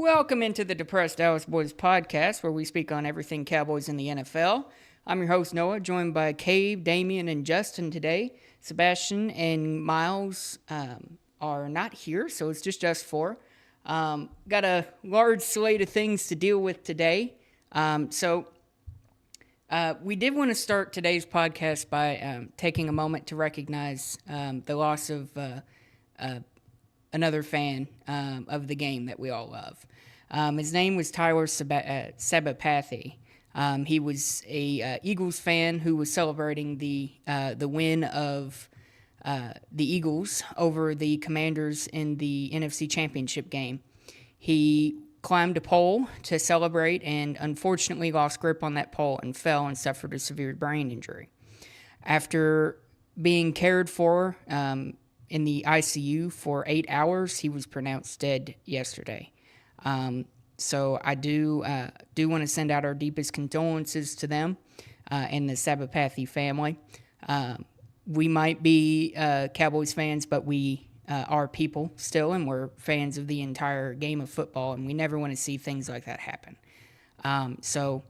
Welcome into the Depressed Dallas Boys podcast, where we speak on everything Cowboys in the NFL. I'm your host, Noah, joined by Caib, Damien, and Justin today. Sebastian and Miles are not here, so it's just us four. Got a large slate of things to deal with today. So we did want to start today's podcast by taking a moment to recognize the loss of another fan of the game that we all love. His name was Tyler Sabapathy. He was a Eagles fan who was celebrating the win of the Eagles over the Commanders in the NFC Championship game. He climbed a pole to celebrate and unfortunately lost grip on that pole and fell and suffered a severe brain injury. After being cared for in the ICU for 8 hours, he was pronounced dead yesterday. So I do want to send out our deepest condolences to them and the Sabapathy family. We might be Cowboys fans, but we are people still, and we're fans of the entire game of football, and we never want to see things like that happen. So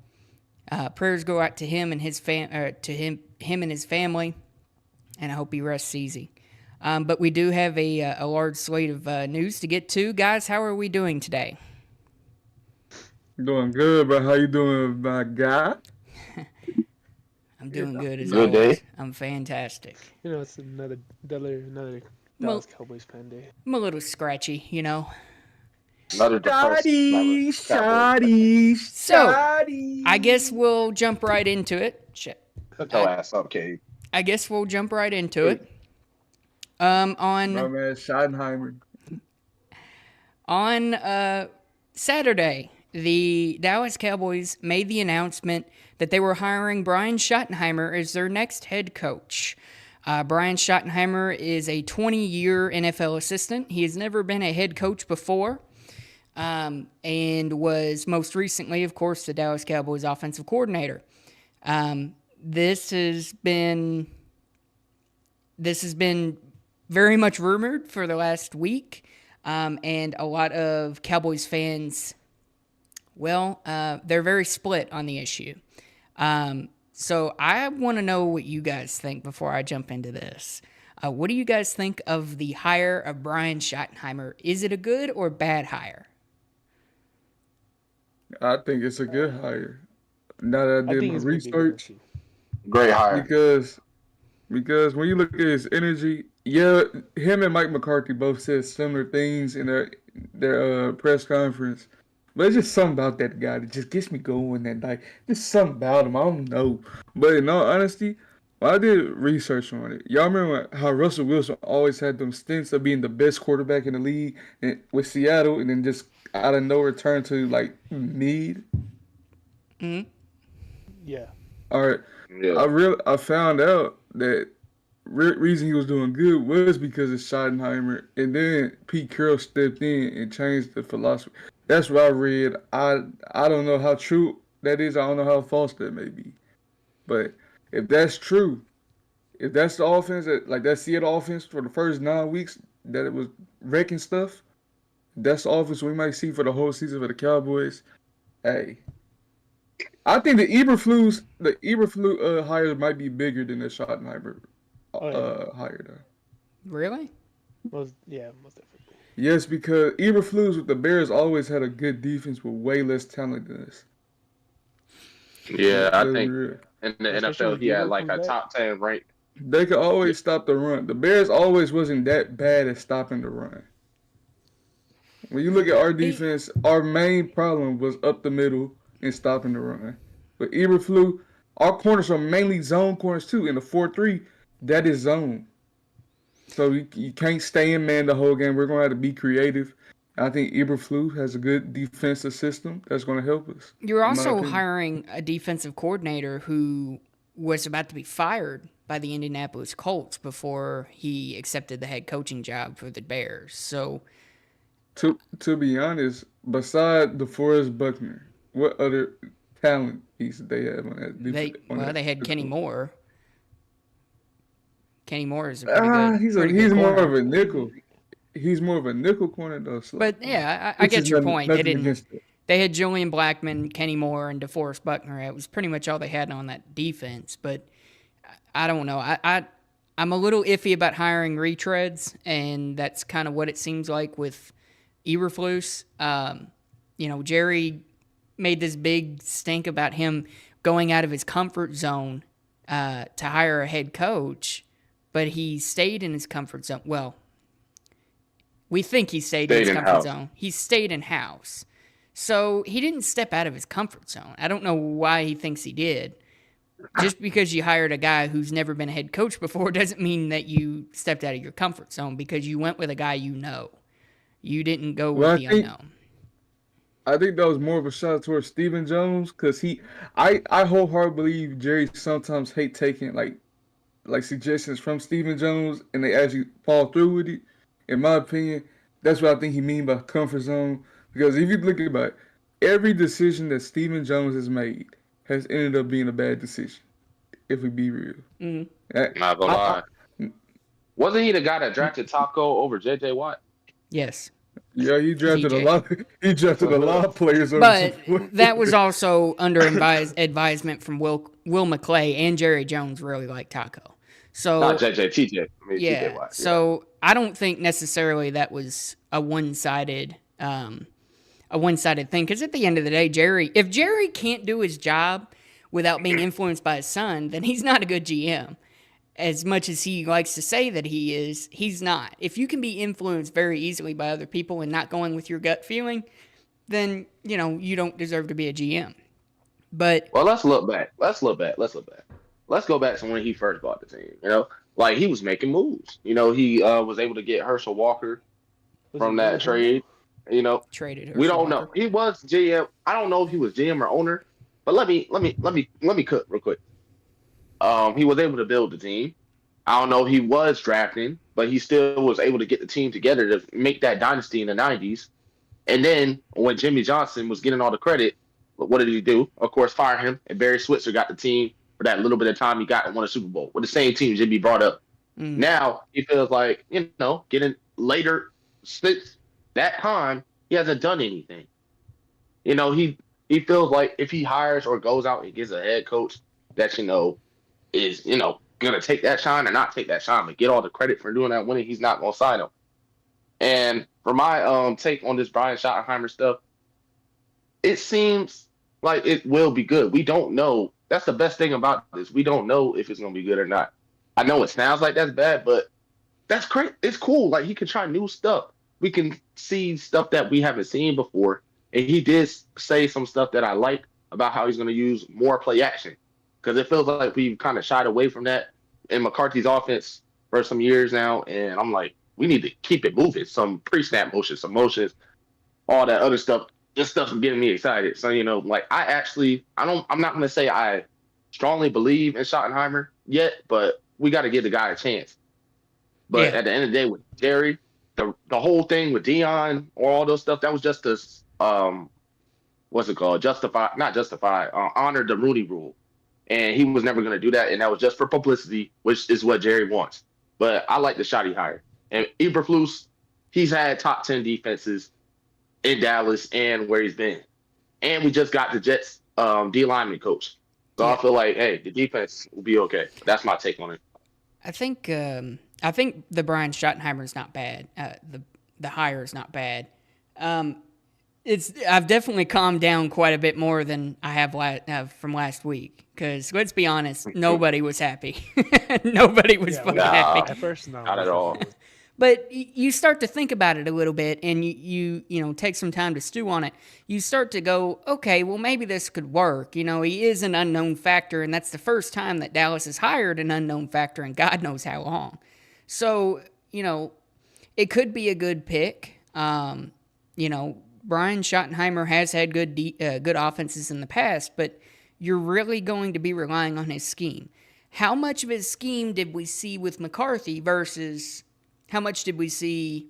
prayers go out to him and his him and his family, and I hope he rests easy. But we do have a large slate of news to get to. Guys, how are we doing today? Doing good, bro. How you doing, my guy? I'm doing good as always. Day. I'm fantastic. You know, it's another Dallas Cowboys fan day. I'm a little scratchy, you know. Shoddy. So, I guess we'll jump right into it. Shit. Shut your ass up, Caib. I guess we'll jump right into it. On my man Shottenheimer. On Saturday, the Dallas Cowboys made the announcement that they were hiring Brian Shottenheimer as their next head coach. Brian Shottenheimer is a 20-year NFL assistant. He has never been a head coach before, and was most recently, of course, the Dallas Cowboys offensive coordinator. This has been very much rumored for the last week, and a lot of Cowboys fans, they're very split on the issue. So I want to know what you guys think before I jump into this. What do you guys think of the hire of Brian Shottenheimer? Is it a good or bad hire? I think it's a good hire. Now that I did my research, great hire. Because when you look at his energy, yeah, him and Mike McCarthy both said similar things in their press conference. But it's just something about that guy that just gets me going that night. Just something about him. I don't know. But in all honesty, when I did research on it, y'all remember how Russell Wilson always had them stints of being the best quarterback in the league with Seattle, and then just out of nowhere turn to like mid? Mm-hmm. Yeah. All right. Yeah. I found out that reason he was doing good was because of Schottenheimer, and then Pete Carroll stepped in and changed the philosophy. That's what I read. I don't know how true that is. I don't know how false that may be. But if that's true, if that's the offense, that Seattle offense for the first 9 weeks that it was wrecking stuff, that's the offense we might see for the whole season for the Cowboys. Hey, I think the Eberflus hire might be bigger than the Schottenheimer hire though. Really? Most definitely. Yes, because Eberflus with the Bears always had a good defense with way less talent than us. Yeah, I Let's be think real. in the Especially NFL when he had Debo like comes a back. top 10 rank. They could Yeah, always stop the run. The Bears always wasn't that bad at stopping the run. When you look at our He, defense, our main problem was up the middle and stopping the run. But Eberflus, our corners are mainly zone corners too. In the 4-3, that is zone. So you can't stay in man the whole game. We're gonna have to be creative. I think Eberflus has a good defensive system that's gonna help us, you're in my also opinion. hiring a defensive coordinator who was about to be fired by the Indianapolis Colts before he accepted the head coaching job for the Bears. So To be honest, beside DeForest Buckner, what other talent piece did they have on that defense? they had Kenny Moore. Kenny Moore is a pretty good He's more of corner. a nickel. He's more of a nickel corner though. So, But yeah, I which is get your point. nothing against it. They had Julian Blackman, Kenny Moore, and DeForest Buckner. It was pretty much all they had on that defense. But I don't know. I'm a little iffy about hiring retreads, and that's kind of what it seems like with Eberflus. Jerry made this big stink about him going out of his comfort zone to hire a head coach, but he stayed in his comfort zone. Well, we think he stayed in his comfort zone. He stayed in house. So he didn't step out of his comfort zone. I don't know why he thinks he did. Just because you hired a guy who's never been a head coach before doesn't mean that you stepped out of your comfort zone because you went with a guy you know. You didn't go with the unknown. I think that was more of a shot towards Stephen Jones because I wholeheartedly believe Jerry sometimes hate taking like suggestions from Stephen Jones and they actually fall through with it. In my opinion, that's what I think he mean by comfort zone. Because if you look about it, every decision that Stephen Jones has made has ended up being a bad decision. If we be real, Mm-hmm. not gonna lie. Wasn't he the guy that drafted Taco over JJ Watt? Yes. Yeah, he drafted ZJ. a lot. He drafted a lot of players. But that was also under advisement from Will McClay and Jerry Jones really like Taco. So Not JJ, TJ. I mean, yeah. TJ Watt. So I don't think necessarily that was a one-sided thing. Because at the end of the day, if Jerry can't do his job without being influenced by his son, then he's not a good GM. As much as he likes to say that he is, he's not. If you can be influenced very easily by other people and not going with your gut feeling, then, you don't deserve to be a GM. But well, let's look back. Let's go back to when he first bought the team. Like he was making moves. He was able to get Herschel Walker from that trade. Traded Herschel We don't Walker. know. He was GM. I don't know if he was GM or owner, but let me cook real quick. He was able to build the team. I don't know if he was drafting, but he still was able to get the team together to make that dynasty in the 90s. And then when Jimmy Johnson was getting all the credit, what did he do? Of course, fire him. And Barry Switzer got the team for that little bit of time he got and won a Super Bowl with the same team Jimmy brought up. Mm. Now he feels like, getting later since that time, he hasn't done anything. He feels like if he hires or goes out and gets a head coach that, is, going to take that shine or not take that shine, but get all the credit for doing that winning, he's not going to sign him. And for my take on this Brian Shottenheimer stuff, it seems like it will be good. We don't know. That's the best thing about this. We don't know if it's going to be good or not. I know it sounds like that's bad, but that's great. It's cool. Like he can try new stuff. We can see stuff that we haven't seen before. And he did say some stuff that I like about how he's going to use more play action. Because it feels like we've kind of shied away from that in McCarthy's offense for some years now. And I'm like, we need to keep it moving. Some pre-snap motions, some motions, all that other stuff. This stuff's getting me excited. So, I'm not going to say I strongly believe in Schottenheimer yet, but we got to give the guy a chance. But at the end of the day, with Jerry, the whole thing with Dion, all those stuff, that was just to, what's it called? Honor the Rooney Rule. And he was never going to do that. And that was just for publicity, which is what Jerry wants. But I like the shot he hired. And Eberflus, he's had top 10 defenses in Dallas and where he's been. And we just got the Jets D lineman coach. So I feel like, hey, the defense will be okay. That's my take on it. I think the Brian Schottenheimer is not bad. the hire is not bad. I've definitely calmed down quite a bit more than I have from last week. Because let's be honest, nobody was happy. Nobody was fucking happy. At first, no, Not at all. But you start to think about it a little bit, and you take some time to stew on it. You start to go, okay, well maybe this could work. He is an unknown factor, and that's the first time that Dallas has hired an unknown factor in God knows how long. So it could be a good pick. Brian Shottenheimer has had good offenses in the past, but you're really going to be relying on his scheme. How much of his scheme did we see with McCarthy versus how much did we see,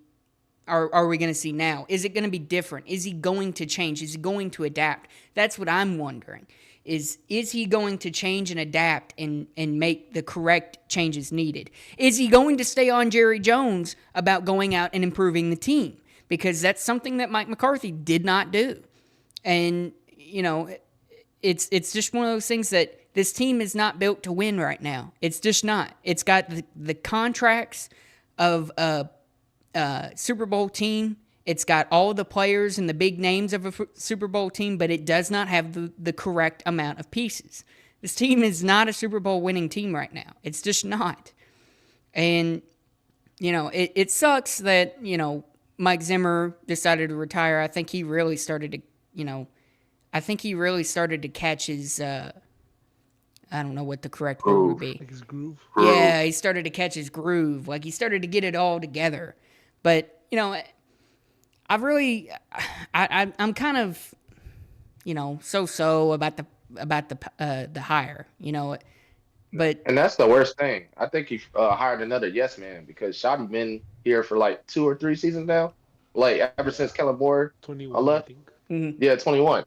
are we going to see now? Is it going to be different? Is he going to change? Is he going to adapt? That's what I'm wondering. Is he going to change and adapt and make the correct changes needed? Is he going to stay on Jerry Jones about going out and improving the team? Because that's something that Mike McCarthy did not do. And, it's just one of those things that this team is not built to win right now. It's just not. It's got the contracts of a Super Bowl team. It's got all the players and the big names of a Super Bowl team, but it does not have the correct amount of pieces. This team is not a Super Bowl winning team right now. It's just not. And, it sucks that, Mike Zimmer decided to retire. I think he really started to, catch his, I don't know what the correct word would be. Like his groove. Yeah, he started to catch his groove. Like, he started to get it all together. But, I'm kind of, so about the hire, but And that's the worst thing. I think he hired another yes man because Shoddy been here for like 2 or 3 seasons now. Like ever since Kellen Moore 21, left. I think. mm-hmm. Yeah, 21.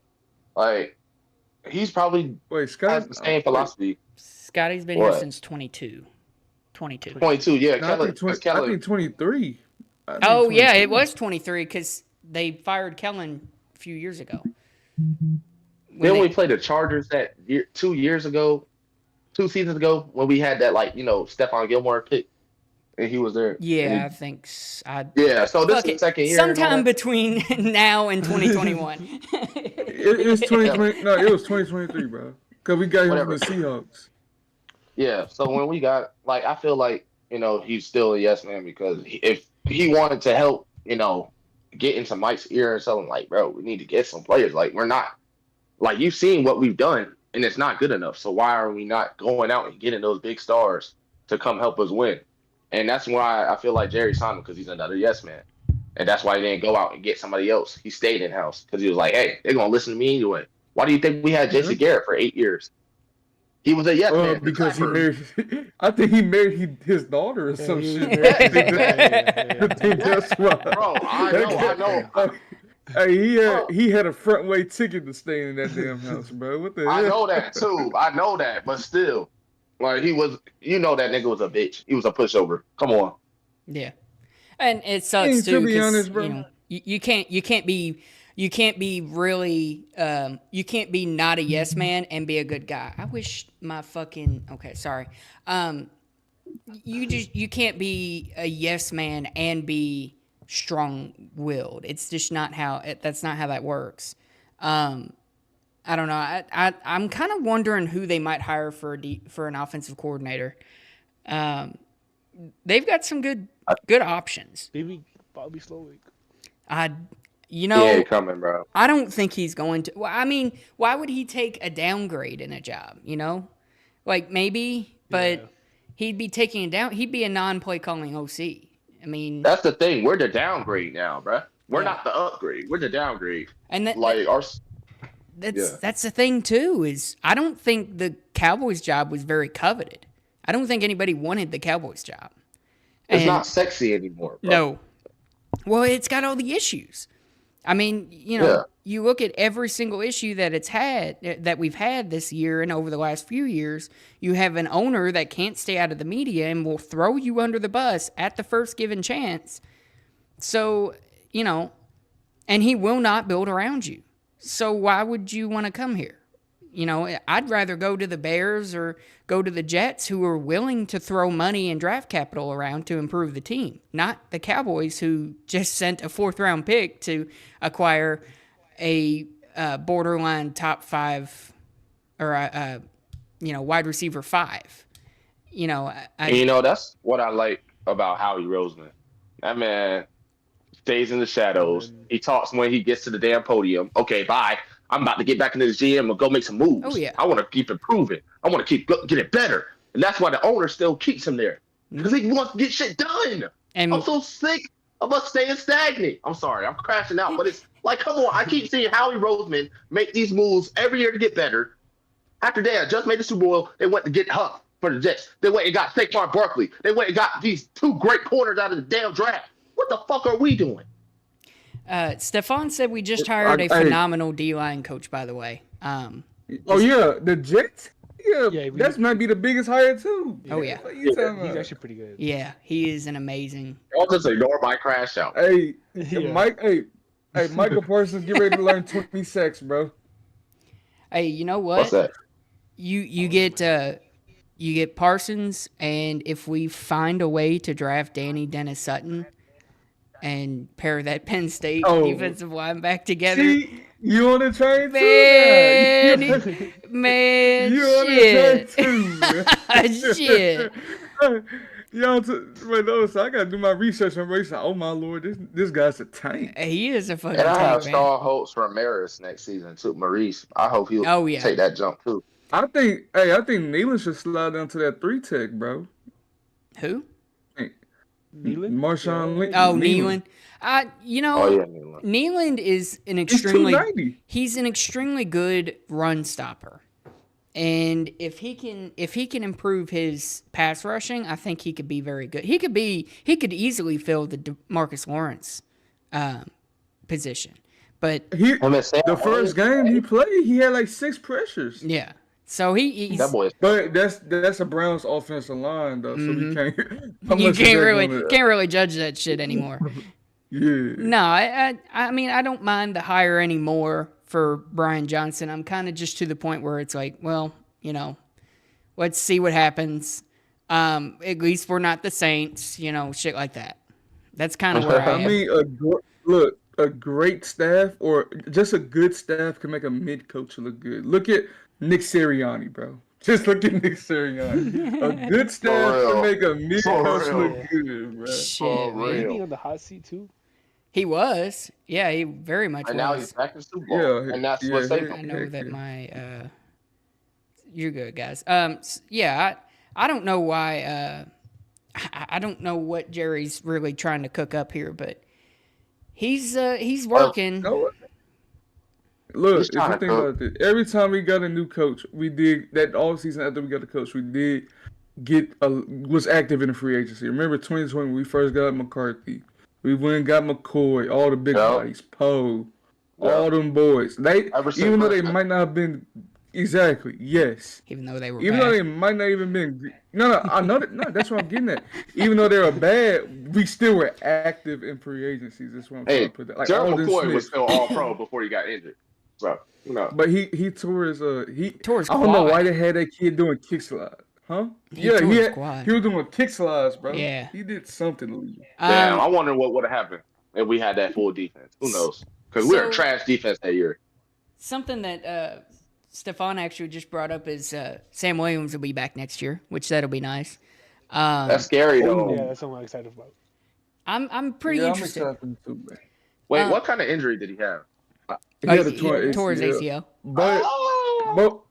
Like he's probably Wait, Scott has the same philosophy. Scotty's been here since 22. 22, yeah. No, I think 23. Oh, yeah, it was 23 because they fired Kellen a few years ago. Then we played the Chargers 2 years ago, 2 seasons ago, when we had that Stephon Gilmore pick, and he was there. Yeah, I think. Yeah, so this is the second year. Sometime between now and 2021. It was 2020. No, it was 2023, bro. Because we got him from the Seahawks. Yeah, so when we got I feel like he's still a yes man because if he wanted to help get into Mike's ear and tell him bro, we need to get some players. We're not you've seen what we've done and it's not good enough. So why are we not going out and getting those big stars to come help us win? And that's why I feel like Jerry signed him because he's another yes man. And that's why he didn't go out and get somebody else. He stayed in house because he was like, hey, they're gonna listen to me anyway. Why do you think we had Jason Garrett for 8 years? He was a yes man. Because he married. I think he married his daughter or some shit. That's why. Bro, I know. Hey, he had a front way ticket to stay in that damn house, bro. What the hell? I know that too. I know that, but still, he was. That nigga was a bitch. He was a pushover. Come on. Yeah, and it sucks too. To be honest, bro, you can't be really you can't be not a yes man and be a good guy. I wish my fucking sorry. You can't be a yes man and be strong-willed. It's just not how that's not how that works. I don't know. I'm kind of wondering who they might hire for an offensive coordinator. They've got some good options. Maybe Bobby Slowick. Yeah, coming, bro. I don't think he's going to. Well, I mean, why would he take a downgrade in a job? Maybe, but he'd be taking a down. He'd be a non-play calling OC. I mean, that's the thing. We're the downgrade now, bro. We're not the upgrade. We're the downgrade. And that's the thing too. Is I don't think the Cowboys job was very coveted. I don't think anybody wanted the Cowboys job. It's not sexy anymore, bro. No. Well, it's got all the issues. I mean, you look at every single issue that we've had this year and over the last few years. You have an owner that can't stay out of the media and will throw you under the bus at the first given chance. So, and he will not build around you. So why would you want to come here? I'd rather go to the Bears or go to the Jets, who are willing to throw money and draft capital around to improve the team, not the Cowboys, who just sent a 4th-round pick to acquire a borderline top 5 or wide receiver 5. That's what I like about Howie Roseman. That man stays in the shadows. He talks when he gets to the damn podium. Okay, bye. I'm about to get back into the GM and go make some moves. Oh, yeah. I want to keep improving. I want to keep getting better. And that's why the owner still keeps him there. Because he wants to get shit done. And I'm so sick of us staying stagnant. I'm sorry. I'm crashing out. But it's like, come on. I keep seeing Howie Roseman make these moves every year to get better. After they had just made the Super Bowl, they went to get Huff for the Jets. They went and got Saquon Barkley. They went and got these 2 great corners out of the damn draft. What the fuck are we doing? Stefan said we just hired a phenomenal D-line coach, by the way. The Jets? Yeah, that might be the biggest hire, too. Oh, yeah. He's actually pretty good. Yeah, he is an amazing... I'll just ignore my crash out. Hey, Michael Parsons, get ready to learn 20 sacks, bro. Hey, you know what? What's that? You get Parsons, and if we find a way to draft Danny Dennis Sutton and pair that Penn State defensive line back together. See, you on the train too? Man, you on the train too? Shit. So I gotta do my research on race. Oh my lord, this guy's a tank. He is a fucking tank. And I have man. strong hopes for Maris next season too. Maurice, I hope he'll take that jump too. I think Nealon should slide down to that 3-tech, bro. Who? Nealon? Marshawn Lynch. Oh, Nealon. Nealon is an he's an extremely good run stopper. And if he can improve his pass rushing, I think he could be very good. He could easily fill the DeMarcus Lawrence position. But the first game he played, he had like 6 pressures. Yeah. So he's that boy. But that's a Browns offensive line though, so we can't. You can't really judge that shit anymore. Yeah. No, I mean I don't mind the hire anymore for Brian Johnson. I'm kind of just to the point where it's like, well, let's see what happens. At least we're not the Saints, shit like that. That's kind of where I am. I mean, a great staff or just a good staff can make a mid coach look good. Look at Nick Sirianni, bro. Just look at Nick Sirianni. A good staff can make a mid coach look good, bro. Shit, man. Is he on the hot seat too? He was. Yeah, he very much and was. now he's back in Super Bowl. Yeah, and that's what's safe. I know that my you're good, guys. I don't know why I don't know what Jerry's really trying to cook up here, but he's working. Look, if you think about it, every time we got a new coach, we did that all season after we got the coach, we did was active in the free agency. Remember 2020 when we first got McCarthy. We went and got McCoy, all the big bodies, Poe, all them boys. Even though they might not have been exactly, yes. Even though they were though they might not even been I know that that's what I'm getting at. Even though they were bad, we still were active in free agencies. That's what I'm trying to put that. Like Gerald McCoy was still all pro before he got injured. So but he tore his quad. I don't know why they had that kid doing kick slides. Huh? He was doing kick slides, bro. Yeah. He did something. Damn, I wonder what would have happened if we had that full defense. Who knows? Because we were a trash defense that year. Something that Stefan actually just brought up is Sam Williams will be back next year, which that'll be nice. That's scary though. Yeah, that's something I'm excited about. I'm pretty interested. I'm excited too, man. Wait, what kind of injury did he have? He had a tore his ACL. But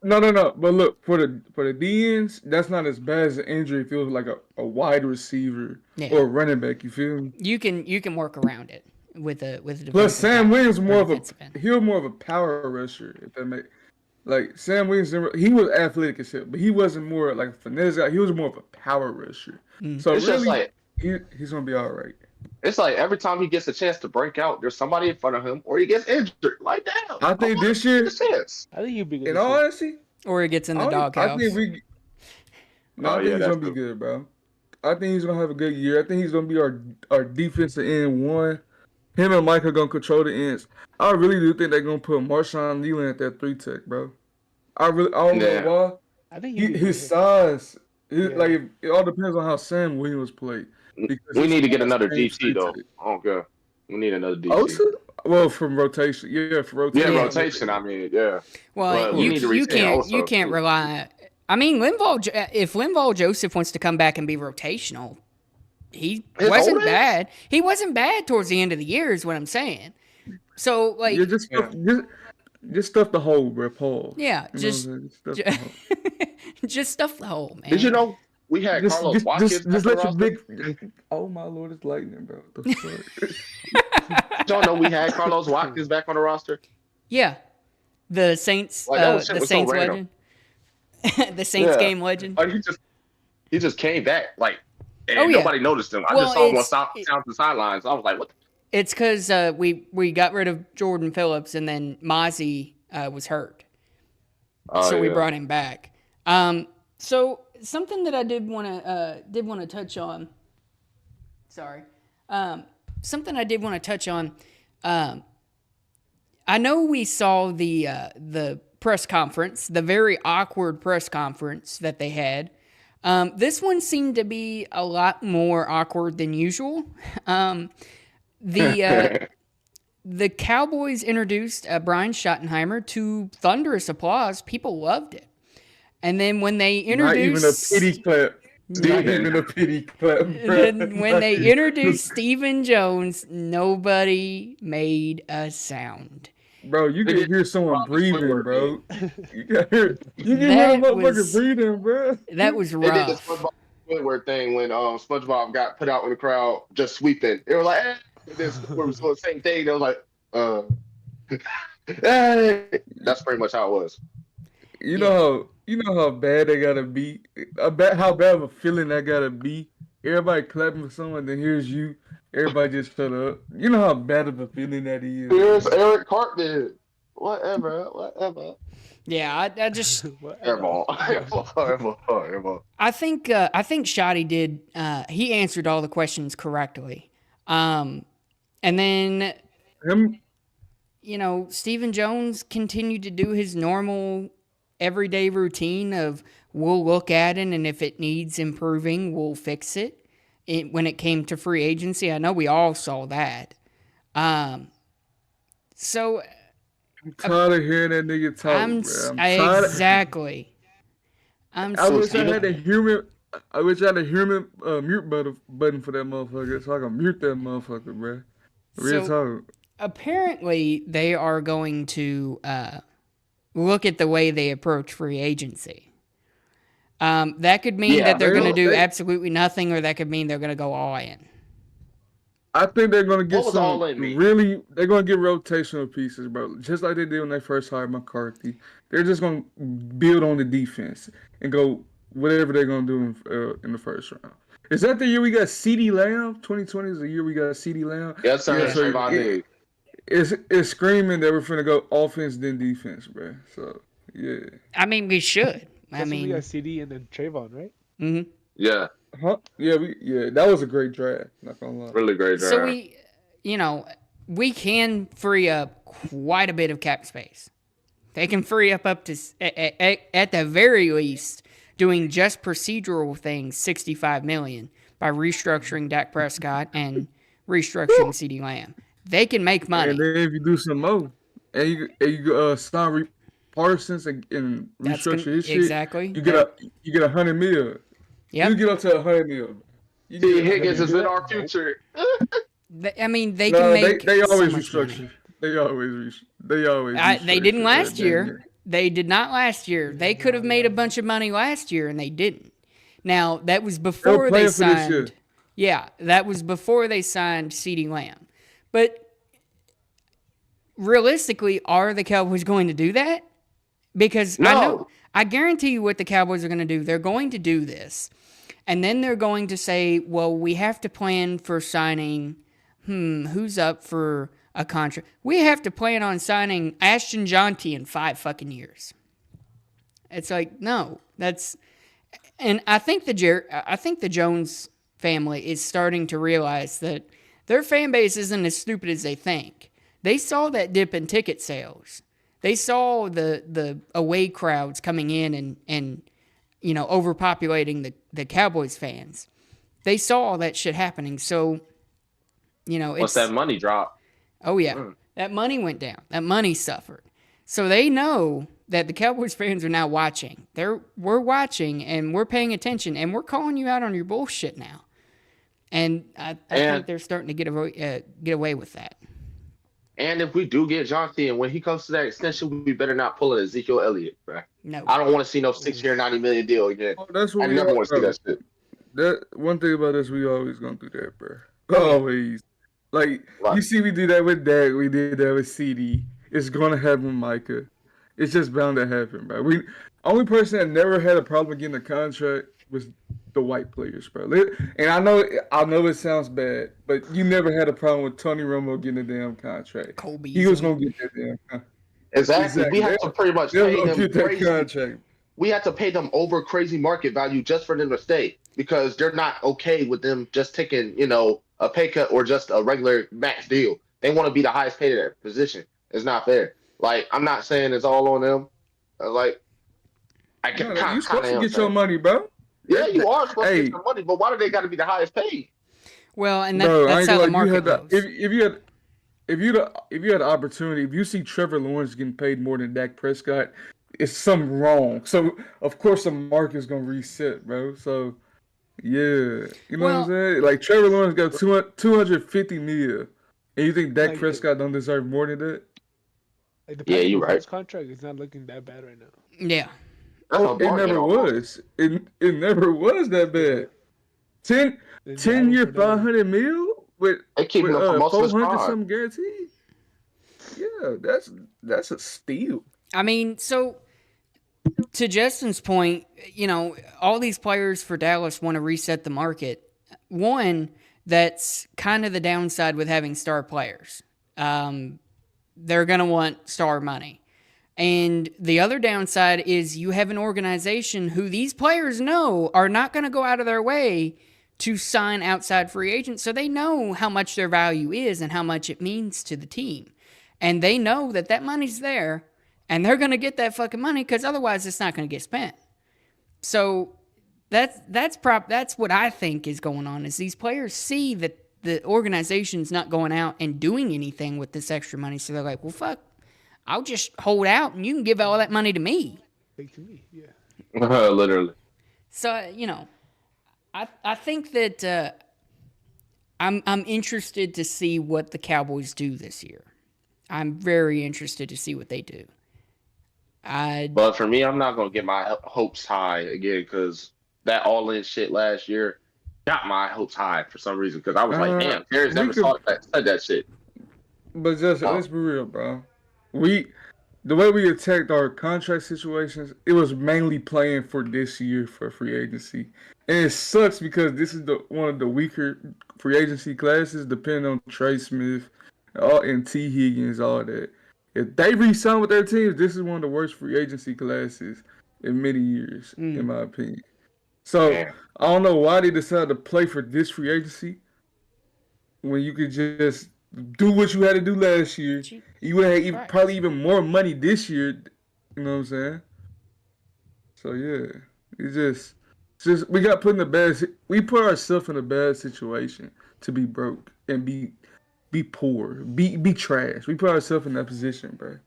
no. But look, for the DNs, that's not as bad as an injury. It feels like a wide receiver or a running back. You feel me? You can work around it with a Plus, Sam Williams more of a power rusher. If that makes Sam Williams, he was athletic as hell, but he wasn't more like a finesse guy. He was more of a power rusher. So it's really, he's gonna be all right. It's like every time he gets a chance to break out, there's somebody in front of him, or he gets injured. Like that. I think this year, I think he'd be good. In all honesty, or he gets in the doghouse. I think he's gonna be good, bro. I think he's gonna have a good year. I think he's gonna be our defensive end one. Him and Mike are gonna control the ends. I really do think they're gonna put Marshawn Leland at that 3-tech, bro. I don't Yeah. know why. I think he'd be His good. size, Yeah. like it all depends on how Sam Williams play because We his need to get size another came DT straight to though. it. I don't care. We need another DT. Osa? Well, from rotation, yeah, for Yeah, rotation. Yeah. rotation. I mean, yeah. Well, But we need to you retain can't also. rely. I mean, if Linval Joseph wants to come back and be rotational, he His wasn't old age? bad. He wasn't bad towards the end of the year, is what I'm saying. So, like, Yeah, just stuff the hole, bro. Paul. yeah, You know just what I'm saying? Stuff the hole. just stuff the hole, man. Did you know we had Carlos Watkins back Just on the let your roster? big. Oh my lord, it's lightning, bro. What the fuck? Y'all know we had Carlos Watkins back on the roster. Yeah, the Saints, Like, that shit the was so Saints random. legend, the Saints Yeah. game legend. Like he just came back like, and Oh, yeah. nobody noticed him. I Well, just saw him on it's- sound the sidelines. I was like, what? It's because we got rid of Jordan Phillips and then Mozzie was hurt, so we brought him back. So something that I did want to touch on. Sorry, something I did want to touch on. I know we saw the press conference, the very awkward press conference that they had. This one seemed to be a lot more awkward than usual. The Cowboys introduced Brian Shottenheimer to thunderous applause. People loved it. And then when they introduced... Not even a pity clap. Not even a pity clap, bro. when they introduced Stephen Jones, nobody made a sound. Bro, you can hear someone breathing, bro. You can hear the That motherfucker was- breathing, bro. That was They did the rough. SpongeBob Squidward thing when SpongeBob got put out in the crowd just sweeping. They were like, eh. This was the same thing. They was like, hey. That's pretty much how it was. You know how bad they gotta be. How bad of a feeling that gotta be. Everybody clapping for someone, then here's you. Everybody just shut up. You know how bad of a feeling that is. Here's Eric Cartman. Whatever. Yeah, I just... Airball. Airball. I think Shotty did. He answered all the questions correctly, and then Him, Stephen Jones continued to do his normal everyday routine of we'll look at it, and if it needs improving, we'll fix it. When it came to free agency, I know we all saw that. So I'm tired of hearing that nigga talk, bro. exactly. I wish I had a human. I wish I had a human mute button for that motherfucker, so I can mute that motherfucker, bro. Real talk. Apparently, they are going to look at the way they approach free agency. That could mean that they're going to do absolutely nothing, or that could mean they're going to go all in. I think they're going to get What was all in me? they're going to get rotational pieces, bro. Just like they did when they first hired McCarthy. They're just going to build on the defense and go whatever they're going to do in the first round. Is that the year we got CeeDee Lamb? 2020 is the year we got CeeDee Lamb? Yes, sir. Yeah, so Trayvon Diggs. it's screaming that we're finna go offense then defense, bro. So, yeah. I mean, we should. That's when we got CD and then Trayvon, right? Mm-hmm. Yeah, Huh? Yeah, that was a great draft. Not gonna lie. really great draft. So we can free up quite a bit of cap space. They can free up to at the very least doing just procedural things, $65 million by restructuring Dak Prescott and restructuring CeeDee Lamb. They can make money. And then if you do some more, and you sign Parsons and restructure his shit, exactly. you get $100 million. Yep. You get up to $100 million. D. Higgins is in our future. I mean, they can make. They always so much restructure. money. They always. They didn't last year. Damien. They did not last year. They could have made a bunch of money last year, and they didn't. Now that was before they signed. Yeah, that was before they signed CeeDee Lamb. But realistically, are the Cowboys going to do that? Because No. I guarantee you what the Cowboys are going to do. They're going to do this, and then they're going to say, "Well, we have to plan for signing. Who's up for a contract? We have to plan on signing Ashton Jonty in 5 fucking years." It's like, no, that's, and I think the Jones family is starting to realize that their fan base isn't as stupid as they think. They saw that dip in ticket sales. They saw the away crowds coming in and overpopulating the Cowboys fans. They saw all that shit happening. So, Once that money drop. Oh, yeah. That money went down. That money suffered. So they know that the Cowboys fans are now watching. We're watching, and we're paying attention, and we're calling you out on your bullshit now. And I think they're starting to get away with that. And if we do get Jonty, and when he comes to that extension, we better not pull an Ezekiel Elliott, bro. No. I don't want to see no 6-year, $90 million deal again. Oh, that's what I never want to see that shit. That one thing about us, we always gonna do that, bro. Always. Like, you see, we do that with Dak, we did that with CD. It's gonna happen with Micah. It's just bound to happen, bro. Only person that never had a problem getting a contract was the white players, bro. And I know it sounds bad, but you never had a problem with Tony Romo getting a damn contract. He was gonna get that damn contract. Exactly. We have to pretty much pay them get that crazy. contract. We have to pay them over crazy market value just for them to stay, because they're not okay with them just taking, a pay cut or just a regular max deal. They want to be the highest paid at their position. It's not fair. Like, I'm not saying it's all on them. Like, you're supposed to get your money, bro. Yeah, you are supposed to get your money, but why do they got to be the highest paid? Well, and that's how the market goes. If you had the opportunity, if you see Trevor Lawrence getting paid more than Dak Prescott, it's something wrong. So of course the market's gonna reset, bro. So yeah, what I'm saying? Like, Trevor Lawrence got 250 million, and you think Dak Prescott don't deserve more than that? Like, yeah, you're right. His contract is not looking that bad right now. Yeah. Oh, it never was. It never was that bad. 10-year, 500 mil with they keep him for most of his 400 something guaranteed. Yeah, that's a steal. I mean, so to Justin's point, all these players for Dallas want to reset the market. One, that's kind of the downside with having star players. They're going to want star money. And the other downside is you have an organization who these players know are not going to go out of their way to sign outside free agents. So they know how much their value is and how much it means to the team. And they know that money's there, and they're going to get that fucking money, because otherwise it's not going to get spent. So that's what I think is going on, is these players see that the organization's not going out and doing anything with this extra money. So they're like, well, fuck, I'll just hold out and you can give all that money to me. To me, yeah. Literally. So, I think that I'm interested to see what the Cowboys do this year. I'm very interested to see what they do. But for me, I'm not going to get my hopes high again, because that all-in shit last year got my hopes high for some reason, because I was like, damn, Terry's never said that shit. But let's be real, bro. The way we attacked our contract situations, it was mainly playing for this year for free agency. And it sucks because this is one of the weaker free agency classes, depending on Trey Smith and T. Higgins, all that. If they re-sign with their teams, this is one of the worst free agency classes in many years, in my opinion. So I don't know why they decided to play for this free agency when you could just do what you had to do last year. You would have probably even more money this year. You know what I'm saying? So yeah, it's just we got put in we put ourselves in a bad situation to be broke and be poor, be trash. We put ourselves in that position, bro.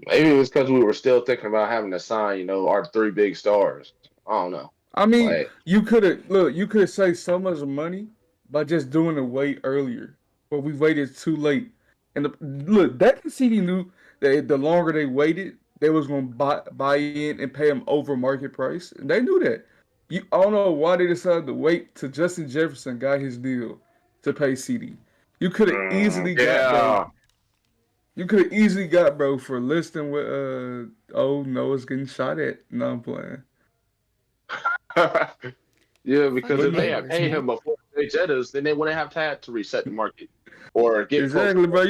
Maybe it was because we were still thinking about having to sign, our 3 big stars. I don't know. I mean, you could have saved so much money by just doing it way earlier, but we waited too late. And Dak and CD knew that the longer they waited, they was going to buy in and pay them over market price. And they knew that. I don't know why they decided to wait till Justin Jefferson got his deal to pay CD. You could have easily got bro. You could have easily got bro for less than what Noah's getting shot at. No, I'm playing. Yeah, because if they had paid him before they Jettas, then they wouldn't have had to reset the market or get exactly, bro.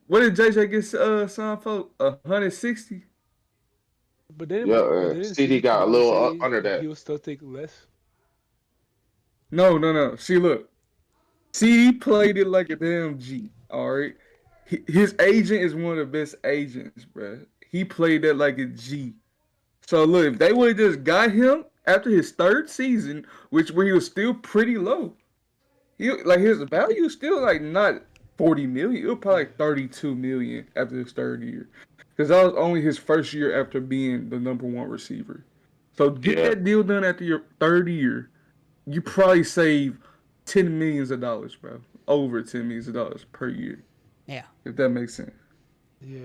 What did JJ get signed for? 160. But then CD got a little under that. He will still take less. No. See, look, CD played it like a damn G. All right, his agent is one of the best agents, bro. He played that like a G. So look, if they would have just got him after his third season, where he was still pretty low, his value is still like not 40 million. It was probably like 32 million after his third year, because that was only his first year after being the number one receiver. So get that deal done after your third year, you probably save $10 million, bro. Over $10 million per year. Yeah. If that makes sense. Yeah.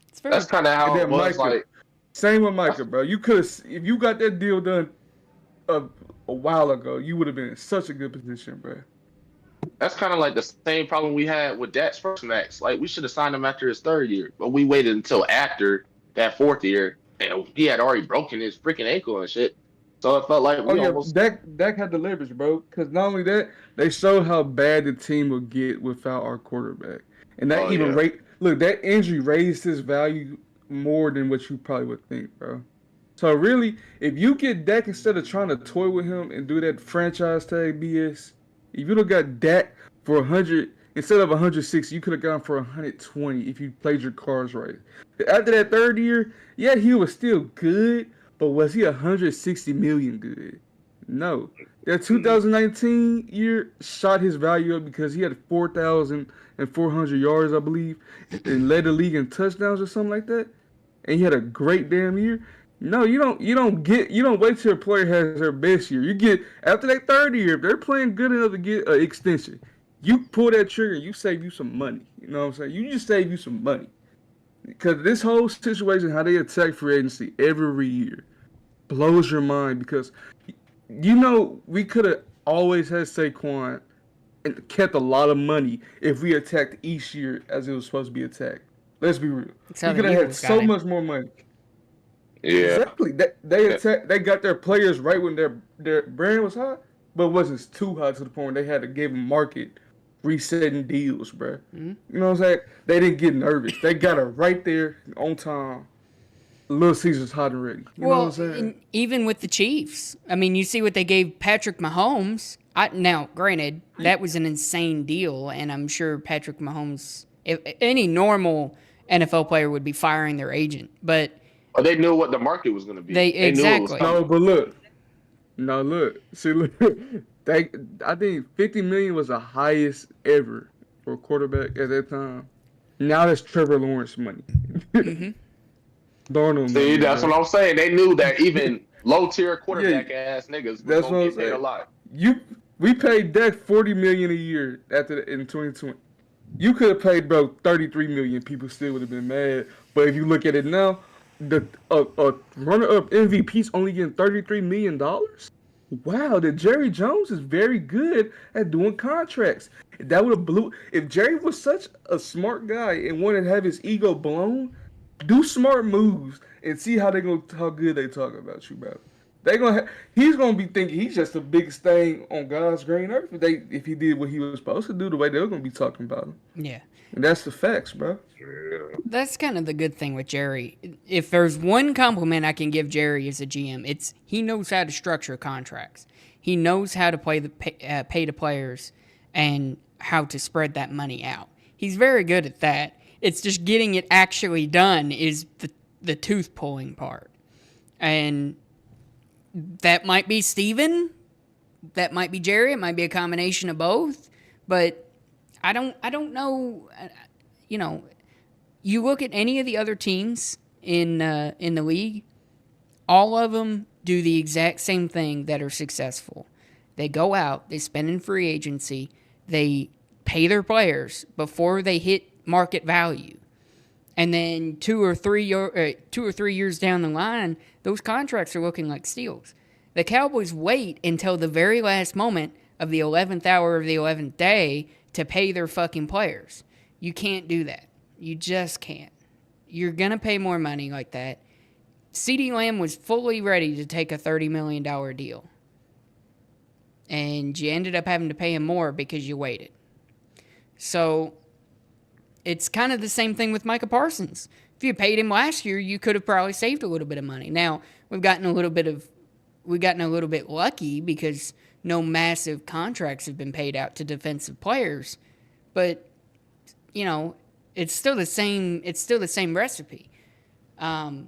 It's very That's kind of how And it then was. Micah, Like, same with Micah, bro. You could have, if you got that deal done a while ago, you would have been in such a good position, bro. that's kind of like the same problem we had with Dak's first max. Like, we should have signed him after his third year, but we waited until after that fourth year, and he had already broken his freaking ankle and shit. So it felt like Oh we yeah, almost. Dak had the leverage, bro. Because not only that, they showed how bad the team would get without our quarterback, and that Oh, even yeah. look, that injury raised his value more than what you probably would think, bro. So really, if you get Dak instead of trying to toy with him and do that franchise tag BS, if you'd have got Dak for 100 instead of 160, you could have gone for 120 if you played your cards right. After that third year, yeah, he was still good, but was he 160 million good? No. That 2019 year shot his value up because he had 4,400 yards, I believe, and led the league in touchdowns or something like that. And he had a great damn year. No, you don't wait till a player has their best year. You get after that third year, if they're playing good enough to get an extension, you pull that trigger, you save you some money. You know what I'm saying? You just save you some money. Because this whole situation, how they attack free agency every year, blows your mind. Because we could have always had Saquon and kept a lot of money if we attacked each year as it was supposed to be attacked. Let's be real. That's We how could the have had Eagles got so him. much more money. Yeah. Exactly. They got their players right when their brand was high, but wasn't too high to the point where they had to give them market resetting deals, bro. Mm-hmm. You know what I'm saying? They didn't get nervous. They got it right there on time. Little Caesar's hot and ready. You know what I'm saying? And even with the Chiefs, I mean, you see what they gave Patrick Mahomes. Now, granted, that was an insane deal, and I'm sure Patrick Mahomes, if any normal NFL player would be firing their agent, but But they knew what the market was going to be. They knew it was exactly. coming. No, but look. No, look. See, look. I think 50 million was the highest ever for a quarterback at that time. Now that's Trevor Lawrence money. Mm-hmm. Darnold See, money, that's bro. what I'm saying. They knew that even low tier quarterback ass niggas was That's what gonna I'm get paid a saying. lot. We paid Dak 40 million a year in 2020. You could have paid bro 33 million. People still would have been mad. But if you look at it now, the runner-up MVP's only getting $33 million. Wow, the Jerry Jones is very good at doing contracts. That would have blew. If Jerry was such a smart guy and wanted to have his ego blown, do smart moves and see how good they talk about you, bro. He's gonna be thinking he's just the biggest thing on God's green earth if he did what he was supposed to do the way they're gonna be talking about him. Yeah. And that's the facts, bro. That's kind of the good thing with Jerry. If there's one compliment I can give Jerry as a GM, it's he knows how to structure contracts. He knows how to pay the players and how to spread that money out. He's very good at that. It's just getting it actually done is the tooth pulling part. And that might be Steven, that might be Jerry, it might be a combination of both, but I don't know. You know, you look at any of the other teams in the league, all of them do the exact same thing that are successful. They go out, they spend in free agency, they pay their players before they hit market value, and then 2 or 3 years down the line, those contracts are looking like steals. The Cowboys wait until the very last moment of the 11th hour of the 11th day to pay their fucking players. You can't do that. You just can't. You're going to pay more money like that. CeeDee Lamb was fully ready to take a $30 million deal. And you ended up having to pay him more because you waited. So it's kind of the same thing with Micah Parsons. If you paid him last year, you could have probably saved a little bit of money. Now, we've gotten a little bit lucky because no massive contracts have been paid out to defensive players. But, you know, it's still the same. It's still the same recipe. I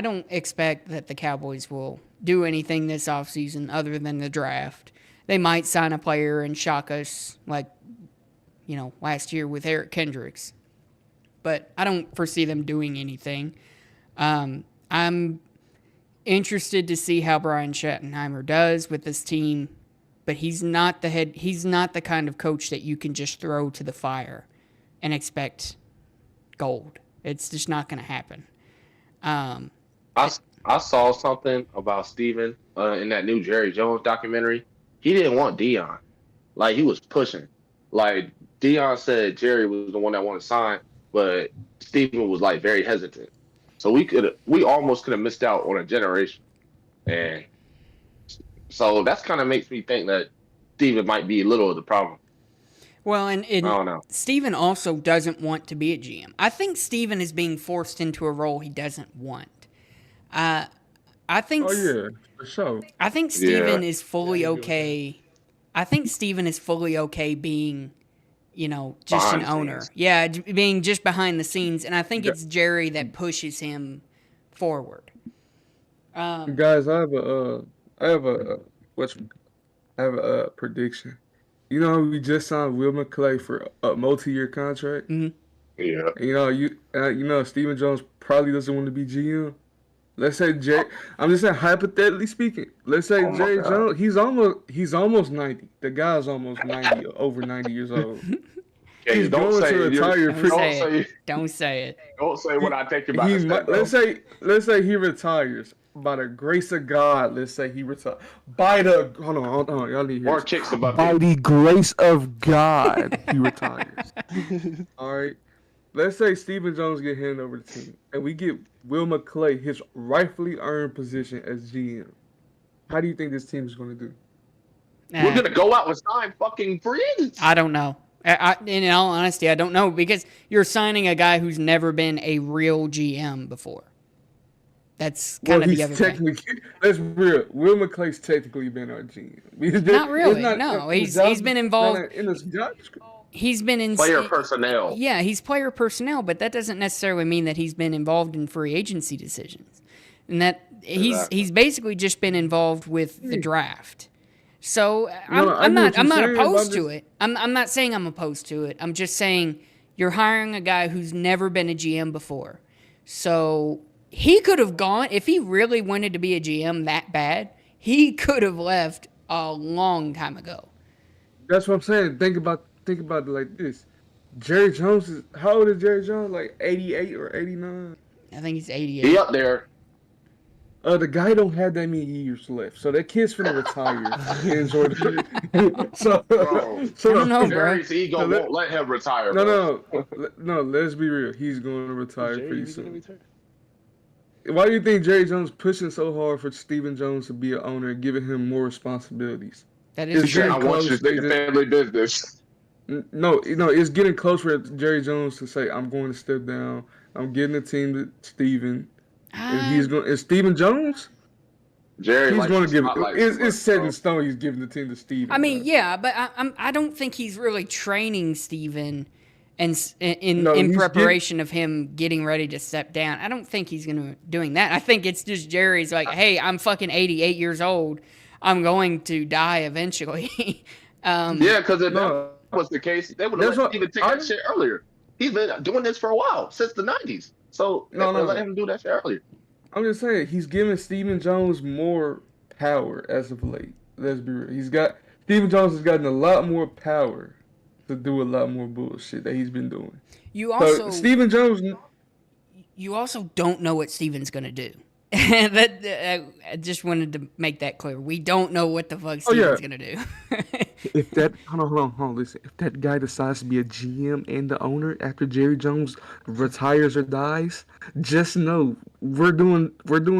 don't expect that the Cowboys will do anything this offseason other than the draft. They might sign a player and shock us like, last year with Eric Kendricks. But I don't foresee them doing anything. I'm interested to see how Brian Shottenheimer does with this team, but he's not the kind of coach that you can just throw to the fire and expect gold. It's just not going to happen. I saw something about Steven in that new Jerry Jones documentary. He didn't want Dion. Like, he was pushing. Like, Dion said Jerry was the one that wanted to sign, but Steven was, like, very hesitant. So we almost could have missed out on a generation. And so that's kind of makes me think that Steven might be a little of the problem. Well, and I don't know. Steven also doesn't want to be a GM. I think Steven is being forced into a role he doesn't want. I think. Oh yeah, for sure. I think Steven is fully okay. I think Steven is fully okay being, just Behind an the owner. scenes. Yeah, being just behind the scenes, and I think it's Jerry that pushes him forward. Guys, I have a prediction. You know, we just signed Will McClay for a multi-year contract. Mm-hmm. Yeah. Stephen Jones probably doesn't want to be GM. Let's say I'm just saying hypothetically speaking. Let's say Oh my Jerry God. Jones. He's almost 90. The guy's almost 90, over 90 years old. Okay, He's going to retire. Don't say it. Don't say what I think about this. Let's say he retires. By the grace of God, let's say he retires. Hold on, y'all need to hear Or this. kicks the bucket. By the grace of God, he retires. All right. Let's say Stephen Jones get handed over the team, and we get Will McClay his rightfully earned position as GM. How do you think this team is going to do? We're gonna go out and sign fucking free agents. I don't know. In all honesty, I don't know, because you're signing a guy who's never been a real GM before. That's kind of the other thing. Let's be real. Will McClay's technically been our GM. Not really. No, he's been involved. In his job description. He's been in Player personnel. Yeah, he's player personnel, but that doesn't necessarily mean that he's been involved in free agency decisions. And that he's basically just been involved with the draft. So I'm not opposed to it. I'm not saying I'm opposed to it. I'm just saying you're hiring a guy who's never been a GM before. So he could have gone, if he really wanted to be a GM that bad, he could have left a long time ago. That's what I'm saying. Think about it like this. Jerry Jones how old is Jerry Jones? Like 88 or 89? I think he's 88. He up there. The guy don't have that many years left, so that kid's finna retire. I don't know, bro. Jerry's ego won't let him retire. No. Let's be real. He's going to retire pretty soon. Why do you think Jerry Jones pushing so hard for Stephen Jones to be an owner and giving him more responsibilities? That is true. I want you to take the family business. No, it's getting close for Jerry Jones to say, "I'm going to step down. I'm getting the team to Stephen." And he's going. Is Stephen Jones? Jerry, he's going to give it. It's set in stone. He's giving the team to Stephen. I mean, yeah, but I don't think he's really training Stephen, and in preparation of him getting ready to step down. I don't think he's doing that. I think it's just Jerry's like, "Hey, I'm fucking 88 years old. I'm going to die eventually." Yeah, because if that was the case, they would have let Stephen take that shit earlier. He's been doing this for a while, since the 90s. So they would have let him do that shit earlier. I'm just saying, he's giving Stephen Jones more power as of late. Let's be real. Stephen Jones has gotten a lot more power to do a lot more bullshit that he's been doing. Stephen Jones. You also don't know what Stephen's gonna do. I just wanted to make that clear. We don't know what the fuck Stephen's gonna do. If that hold on, listen. If that guy decides to be a GM and the owner after Jerry Jones retires or dies, just know we're doing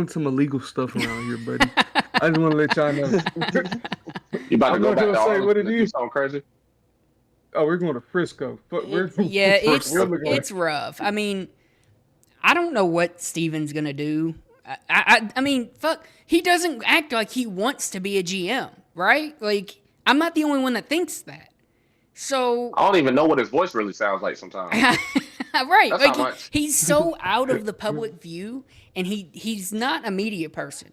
some illegal stuff around here, buddy. I just want to let y'all know. You about to go back to say what it is? Sound crazy? Oh, we're going to Frisco. It's rough. I mean, I don't know what Stephen's gonna do. I mean, fuck, he doesn't act like he wants to be a GM, right? Like, I'm not the only one that thinks that. So I don't even know what his voice really sounds like sometimes. right, That's like how much. he's so out of the public view, and he's not a media person,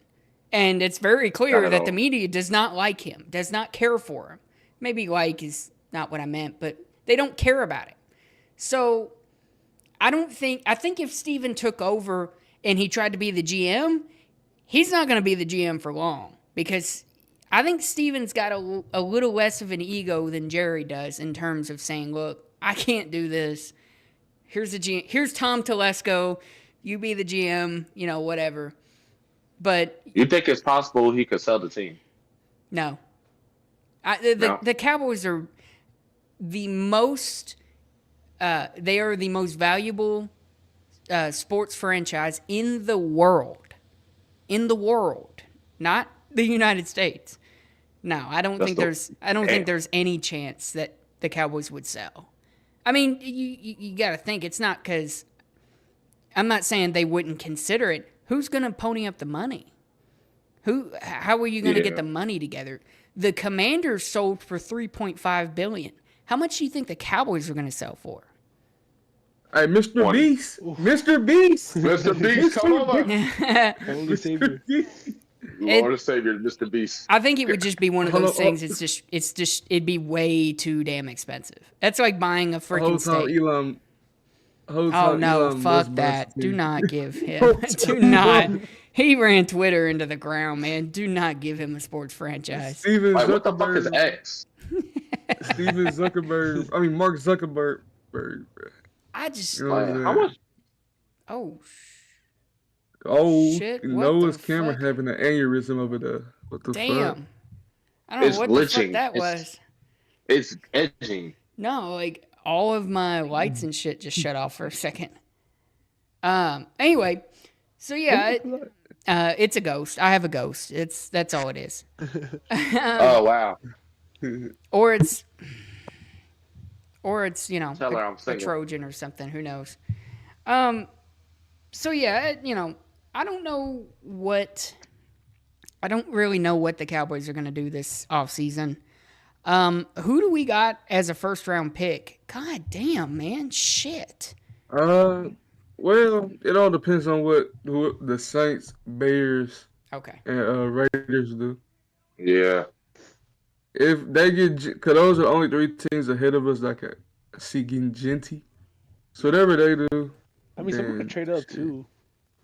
and it's very Not clear at that the all. media does not like him, does not care for him. Maybe like is not what I meant, but they don't care about him. So I think if Steven took over and he tried to be the GM, he's not going to be the GM for long, because I think Steven's got a little less of an ego than Jerry does in terms of saying, look, I can't do this. Here's Tom Telesco. You be the GM, whatever. But You think it's possible he could sell the team? no. No. The Cowboys are the most they are the most valuable sports franchise in the world. In the world, not the United States. No, I don't think there's any chance that the Cowboys would sell. I mean, you got to think it's not because I'm not saying they wouldn't consider it. Who's going to pony up the money? How are you going to get the money together? The Commanders sold for $3.5 billion. How much do you think the Cowboys are going to sell for? Hey, Mr. 20. Beast. Mr. Beast. Mr. Beast, come over. Only savior. Lord and Savior, Mr. Beast. I think it would just be one of Hold those on, things. It'd be way too damn expensive. That's like buying a freaking steak. Oh no, fuck that. Do not give him. Do not. He ran Twitter into the ground, man. Do not give him a sports franchise. Steven Like, what the fuck is Zuckerberg. X? Steven Zuckerberg. I mean, Mark Zuckerberg. I just. You know what I'm How saying? much? Oh, Oh, Shit, what Noah's the camera fuck? having an aneurysm over there. What the damn. fuck? I don't know It's what the fuck glitching. that It's- was. It's edging. No, like all of my lights and shit just shut off for a second. Anyway, so yeah, it's a ghost. I have a ghost. That's all it is. Oh wow. Or it's Tell her I'm a single. Trojan or something. Who knows? So yeah, I don't really know what the Cowboys are going to do this offseason. Who do we got as a first round pick? God damn, man, shit. Well, it all depends on what the Saints, Bears, Okay. and Raiders do. Yeah. If they get, because those are only 3 teams ahead of us that can see getting Genty. So whatever they do. I mean, someone then could trade up shit. too.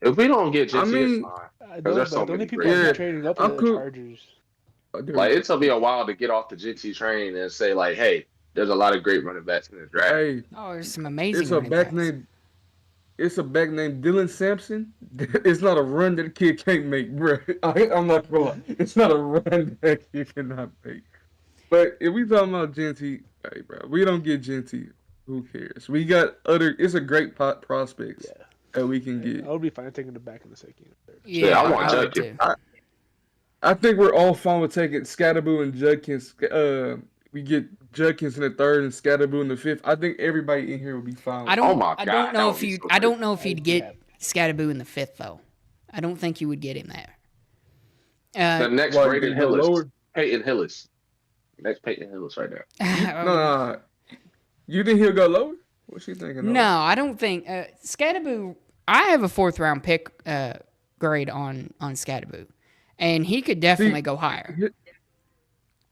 If we don't get I Jesse, mean, it's fine. I Because know, there's but so the only many people great. that Yeah, are trading up I are the could- Chargers. Like it's gonna be a while to get off the GT train and say like, hey, there's a lot of great running backs in this draft. Hey, Oh, there's some amazing it's a running back backs. named. It's a back named Dylan Sampson. It's not a run that a kid can't make, bro. I'm not gonna lie. It's not a run that a kid cannot make. But if we talking about Genty, hey, bro, we don't get Genty. Who cares? We got other. It's a great prospects Yeah. that we can I get. would be fine taking it back in the second. Yeah, I want I would Judkins. too. I think we're all fine with taking Scatterboo and Judkins. We get Judkins in the 3rd and Scatterboo in the 5th. I think everybody in here would be fine. I don't. Oh my I God, don't that know would if be you. so I don't great. know if you'd get Scatterboo in the 5th though. I don't think you would get him there. The next Why, Braden you go Hillis. lower? Peyton Hillis. Next Peyton Hillis right there. No, you think he'll go lower? What's she thinking? No, I don't think Scatterboo. I have a 4th round pick grade on Scatterboo, and he could definitely go higher.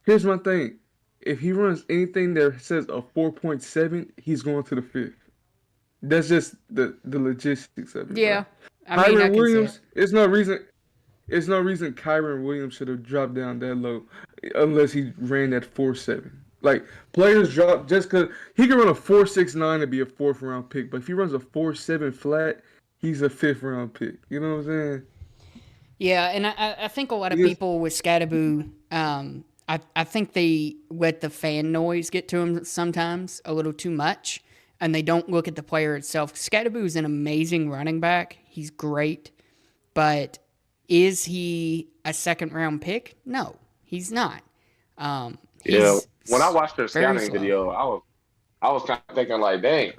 Here's my thing. If he runs anything that says a 4.7, he's going to the 5th. That's just the logistics of it. Yeah, bro. I mean, I Kyron can see Williams. it. It's no reason Kyron Williams should have dropped down that low, unless he ran that 4.7. Like players drop just because he can run a 4.69 and be a 4th round pick, but if he runs a 4.7 flat, he's a 5th round pick. You know what I'm saying? Yeah, and I think a lot of Yes. people with Scatterboo, I think they let the fan noise get to him sometimes a little too much, and they don't look at the player itself. Scatterboo is an amazing running back. He's great, but is he a 2nd round pick? No, he's not. Yeah. When I watched their very scouting slow. video, I was kind of thinking like, dang,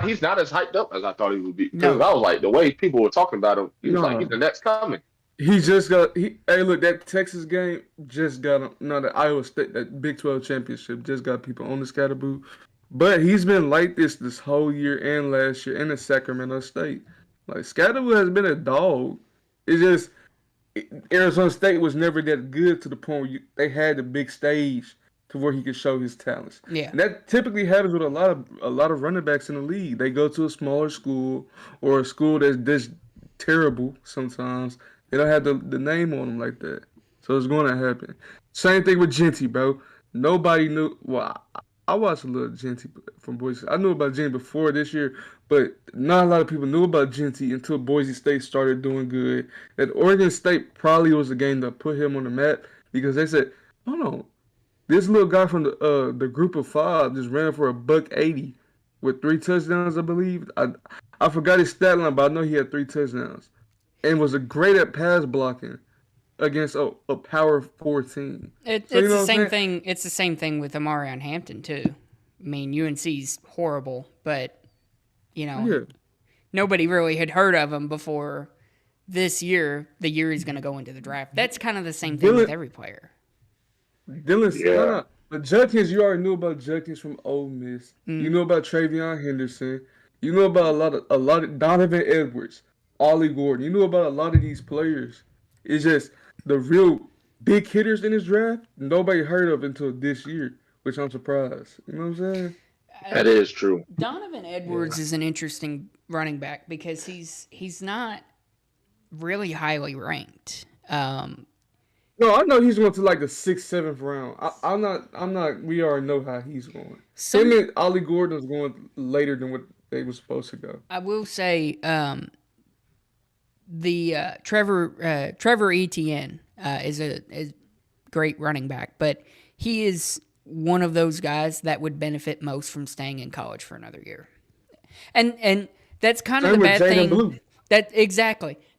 he's not as hyped up as I thought he would be. Because No. I was like, the way people were talking about him, he was No. like, he's the next coming. He just got hey look, that Texas game just got him, no, the Iowa State, that Big 12 championship just got people on the Scatterboo. But he's been like this whole year and last year in the Sacramento State. Like Scatterboo has been a dog. It's just Arizona State was never that good to the point where they had the big stage to where he could show his talents. Yeah. And that typically happens with a lot of running backs in the league. They go to a smaller school or a school that's terrible sometimes. They don't have the name on them like that. So it's going to happen. Same thing with Genty, bro. Nobody knew. Well, I watched a little Genty from Boise. I knew about Genty before this year, but not a lot of people knew about Genty until Boise State started doing good. That Oregon State probably was the game that put him on the map because they said, hold on, this little guy from the group of five just ran for $180 with 3 touchdowns, I believe. I forgot his stat line, but I know he had 3 touchdowns and was a great at pass blocking against a power 4 team. It's So, you know the what I'm same saying? thing. It's the same thing with Amarion Hampton too. I mean, UNC's horrible, but Yeah. nobody really had heard of him before this year. The year he's going to go into the draft. That's kind of the same thing with Dylan- every player. Dylan, Yeah. but Judkins, you already knew about Judkins from Ole Miss. You know about Travion Henderson. You know about a lot of Donovan Edwards, Ollie Gordon. You knew about a lot of these players. It's just the real big hitters in this draft. Nobody heard of until this year, which I'm surprised. You know what I'm saying? That is true. Donovan Edwards is an interesting running back because he's not really highly ranked. No, I know he's going to like the 6th, 7th round. I'm not. We already know how he's going. Him and Ollie Gordon was going later than what they were supposed to go. I will say the Trevor Etienne is a great running back, but he is one of those guys that would benefit most from staying in college for another year. And that's kind of Same the with bad Jaden thing. Blue.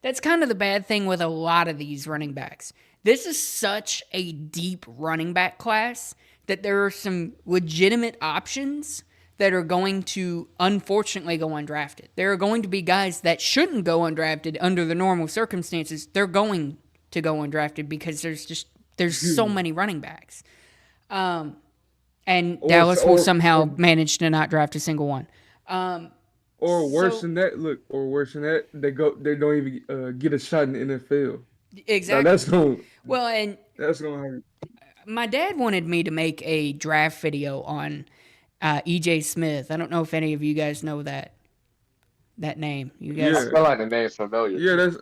That's kind of the bad thing with a lot of these running backs. This is such a deep running back class that there are some legitimate options that are going to unfortunately go undrafted. There are going to be guys that shouldn't go undrafted under the normal circumstances. They're going to go undrafted because there's so many running backs. And Dallas will somehow manage to not draft a single one. Or worse than that, they don't even get a shot in the NFL. Exactly. Now, that's going to hurt. My dad wanted me to make a draft video on EJ Smith. I don't know if any of you guys know that name. You guys? Yeah. I feel like the name's familiar. Yeah, that's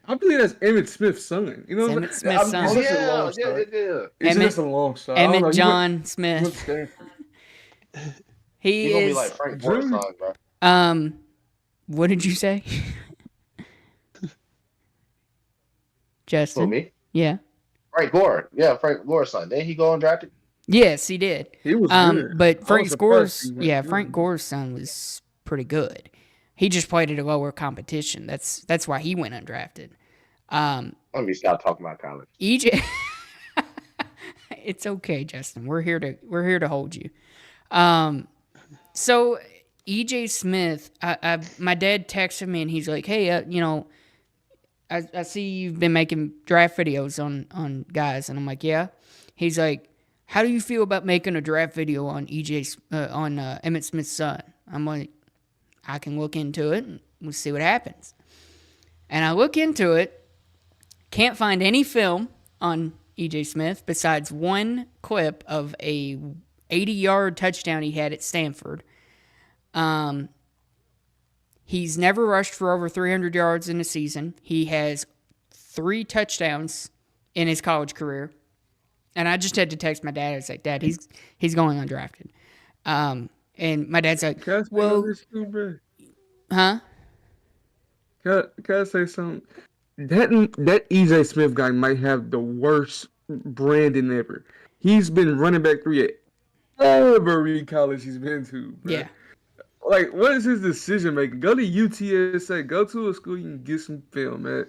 I believe that's Emmett Smith's son. You know, It's what I'm Emmett saying? Smith's son. It's just a long Yeah. shot. It's Emmett- just a long shot. I don't know, Emmett you John went Smith. Stanford. He He's gonna be is. like Frank Junior. Moore's son, bro. What did you say, Justin? Who, me? Yeah. Frank Gore. Yeah, Frank Gore's son. Then he go undrafted? Yes, he did. He was good. But I Frank was surprised Gore's he went good. Frank Gore's son was pretty good. He just played at a lower competition. That's why he went undrafted. Let me stop talking about college. EJ, it's okay, Justin. We're here to hold you. So EJ Smith, my dad texted me and he's like, "Hey, I see you've been making draft videos on guys," and I'm like, "Yeah." He's like, "How do you feel about making a draft video on Emmett Smith's son?" I'm like, "I can look into it and we'll see what happens." And I look into it, can't find any film on EJ Smith besides one clip of a 80-yard touchdown he had at Stanford. He's never rushed for over 300 yards in a season. He has 3 touchdowns in his college career. And I just had to text my dad. I was like, "Dad, he's going undrafted." And my dad's like, Can I say "Well, this too, bro? huh?" Can I say something? That EJ Smith guy might have the worst branding ever. He's been running back 3 at every college he's been to. Bro. Yeah. Like, what is his decision making? Go to UTSA, go to a school you can get some film at,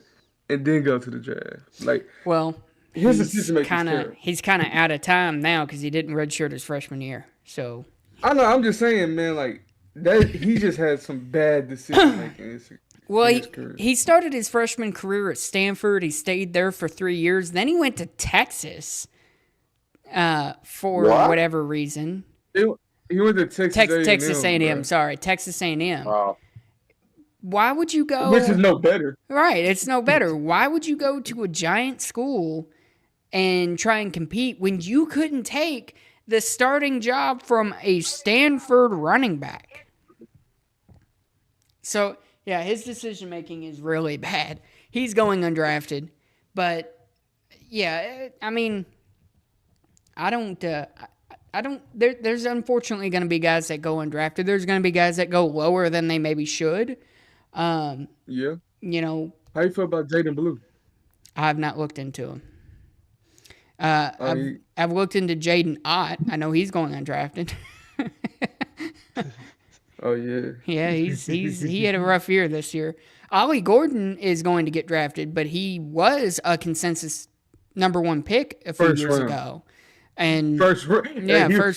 and then go to the draft. Like, Well, his decision making is terrible. he's kind of out of time now because he didn't redshirt his freshman year. So I know. I'm just saying, man. Like that, he just had some bad decision making. Well, in his career. he started his freshman career at Stanford. He stayed there for 3 years. Then he went to Texas for What? whatever reason. He went to Texas A&M. bro. Sorry, Texas A&M. Wow. Why would you go? Which is no better. Right, it's no better. Why would you go to a giant school and try and compete when you couldn't take the starting job from a Stanford running back? So, yeah, his decision making is really bad. He's going undrafted, but yeah, I mean, I don't. There's unfortunately going to be guys that go undrafted. There's going to be guys that go lower than they maybe should. Yeah. You know, How you feel about Jaden Blue? I've not looked into him. I've looked into Jaden Ott. I know he's going undrafted. Oh yeah. Yeah, he had a rough year this year. Ollie Gordon is going to get drafted, but he was a consensus number 1 pick a few First years round. ago. And First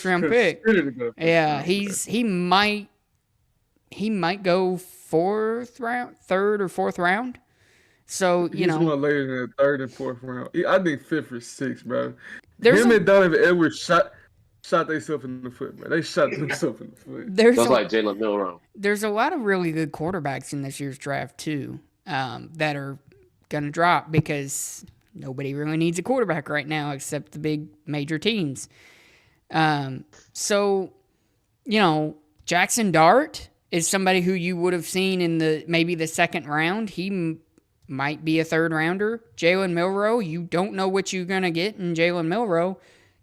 round pick. Yeah, he might go 4th round, 3rd or 4th round. So, He's going later than the 3rd and 4th round. I think 5th or 6th, bro. Him and Donovan Edwards shot themselves in the foot, bro. They shot themselves in the foot. Just like Jalen Milroe. There's a lot of really good quarterbacks in this year's draft too, that are gonna drop because nobody really needs a quarterback right now except the big major teams. So, Jackson Dart is somebody who you would have seen in maybe the 2nd round. He might be a 3rd rounder. Jalen Milroe, you don't know what you're going to get in Jalen Milroe.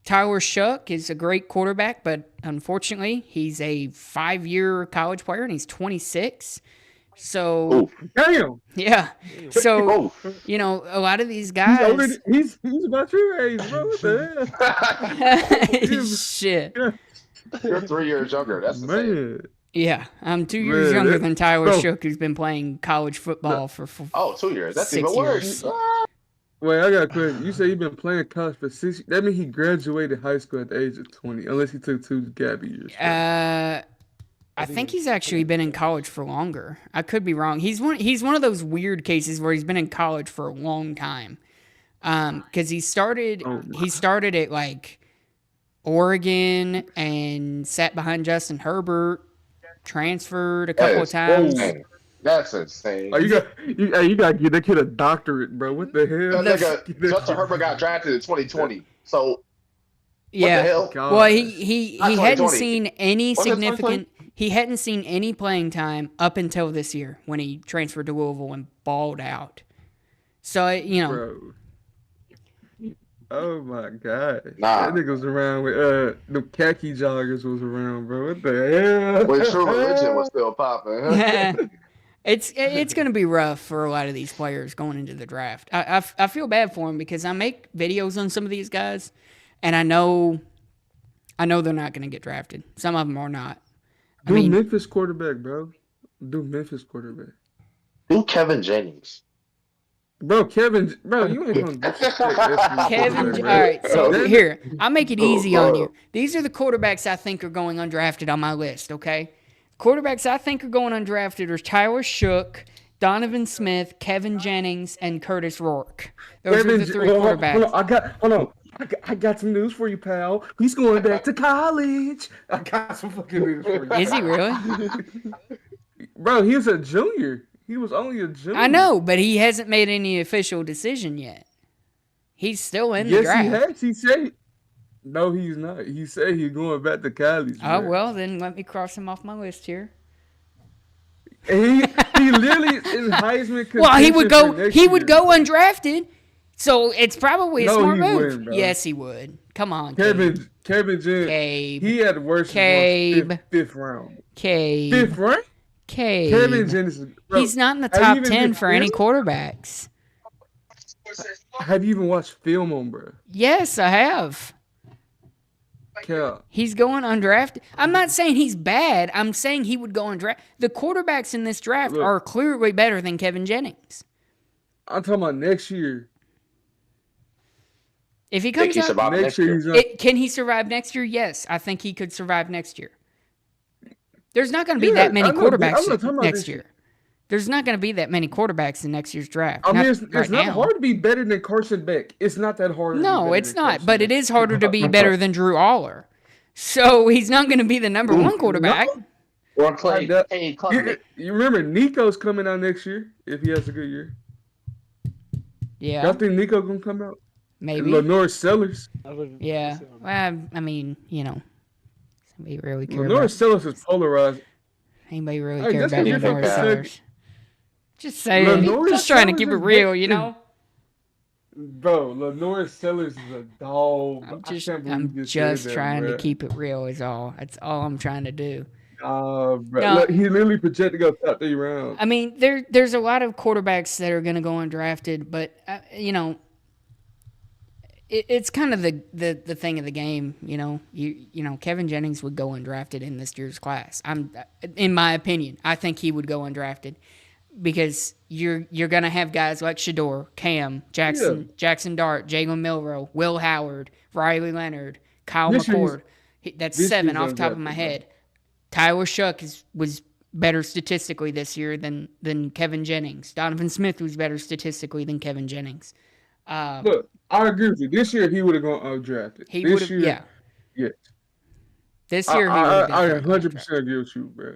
Tyler Shuck is a great quarterback, but unfortunately, he's a 5-year college player and he's 26. So, damn. Yeah. So, a lot of these guys. He's about your age, bro. What the hell? Shit. You're 3 years younger. That's the same. Yeah, I'm 2 years younger than Tyler Shook, who's been playing college football for 2 years. That's 6 even worse. years. Wait, I got a question. You say you've been playing college for 6 years. That means he graduated high school at the age of 20, unless he took 2 gap years. I think he's actually been in college for longer. I could be wrong. He's one of those weird cases where he's been in college for a long time. Because he started at like Oregon and sat behind Justin Herbert, transferred a couple of times. That's insane. Oh, you got to give that kid a doctorate, bro. What the hell? Justin Herbert got drafted in 2020. So yeah. What the hell? God. Well, he hadn't seen any Was it significant. He hadn't seen any playing time up until this year when he transferred to Louisville and balled out. So Bro. Oh my God. Nah. That nigga was around with the khaki joggers was around, bro. What the hell? When True Religion was still popping. It's going to be rough for a lot of these players going into the draft. I feel bad for them because I make videos on some of these guys, and I know they're not going to get drafted. Some of them are not. Memphis quarterback, bro. Memphis quarterback. Do Kevin Jennings. Bro, you ain't gonna disrespect Kevin, all right, so here, I'll make it easy on you. These are the quarterbacks I think are going undrafted on my list, okay? Quarterbacks I think are going undrafted are Tyler Shook, Donovan Smith, Kevin Jennings, and Curtis Rourke. Those are the 3 quarterbacks. Hold on. I got some news for you, pal. He's going back to college. I got some fucking news for you. Is he really? Bro, he was a junior. He was only a junior. I know, but he hasn't made any official decision yet. He's still in the draft. Yes, he has. He said. No, he's not. He said he's going back to college. Oh, well, then let me cross him off my list here. And he literally is Heisman. Well, he would go undrafted. So it's probably a smart move. Wouldn't, bro. Yes, he would. Come on, Kevin Jennings. Caib. He had worse Caib. fifth round. Caib. 5th rank? Caib. Kevin Jennings. He's not in the top 10 for any quarterbacks. Have you even watched film on, bro? Yes, I have. Cal. He's going undrafted. I'm not saying he's bad. I'm saying he would go undrafted. The quarterbacks in this draft are clearly better than Kevin Jennings. I'm talking about next year. If he comes out next year, can he survive next year? Yes, I think he could survive next year. There's not going to be that many quarterbacks next year. There's not going to be that many quarterbacks in next year's draft. I mean, it's right not now. hard to be better than Carson Beck. It's not that hard. No, it's not. But it is harder to be better than Drew Aller. So he's not going to be the number one quarterback. No. Or Clay Klubnik. You remember Nico's coming out next year if he has a good year. Yeah. Y'all think Nico gonna come out? Maybe. Lenore Sellers. Yeah. Well, I mean, somebody really care Lenore about. Sellers is polarized. Anybody really Hey, care that's about gonna be Lenore fucking Sellers? Just saying. Lenore Just trying to Sellers keep it is real, big. Bro, Lenore Sellers is a dog. I'm I just said that, trying to bruh. keep it real is all. That's all I'm trying to do. Bro. No. Look, he literally projected to go top 3 rounds. I mean, there's a lot of quarterbacks that are going to go undrafted, but it's kind of the thing of the game. Kevin Jennings would go undrafted in this year's class. In my opinion, I think he would go undrafted because you're going to have guys like Shador, Cam, Jackson Dart, Jalen Milroe, Will Howard, Riley Leonard, Kyle McCord. That's 7 off the top of my head. Tyler Shuck was better statistically this year than Kevin Jennings. Donovan Smith was better statistically than Kevin Jennings. Look, I agree with you. This year he would have gone undrafted. He would have, yeah. Yes. This year he would have I been 100% agree with you, bro.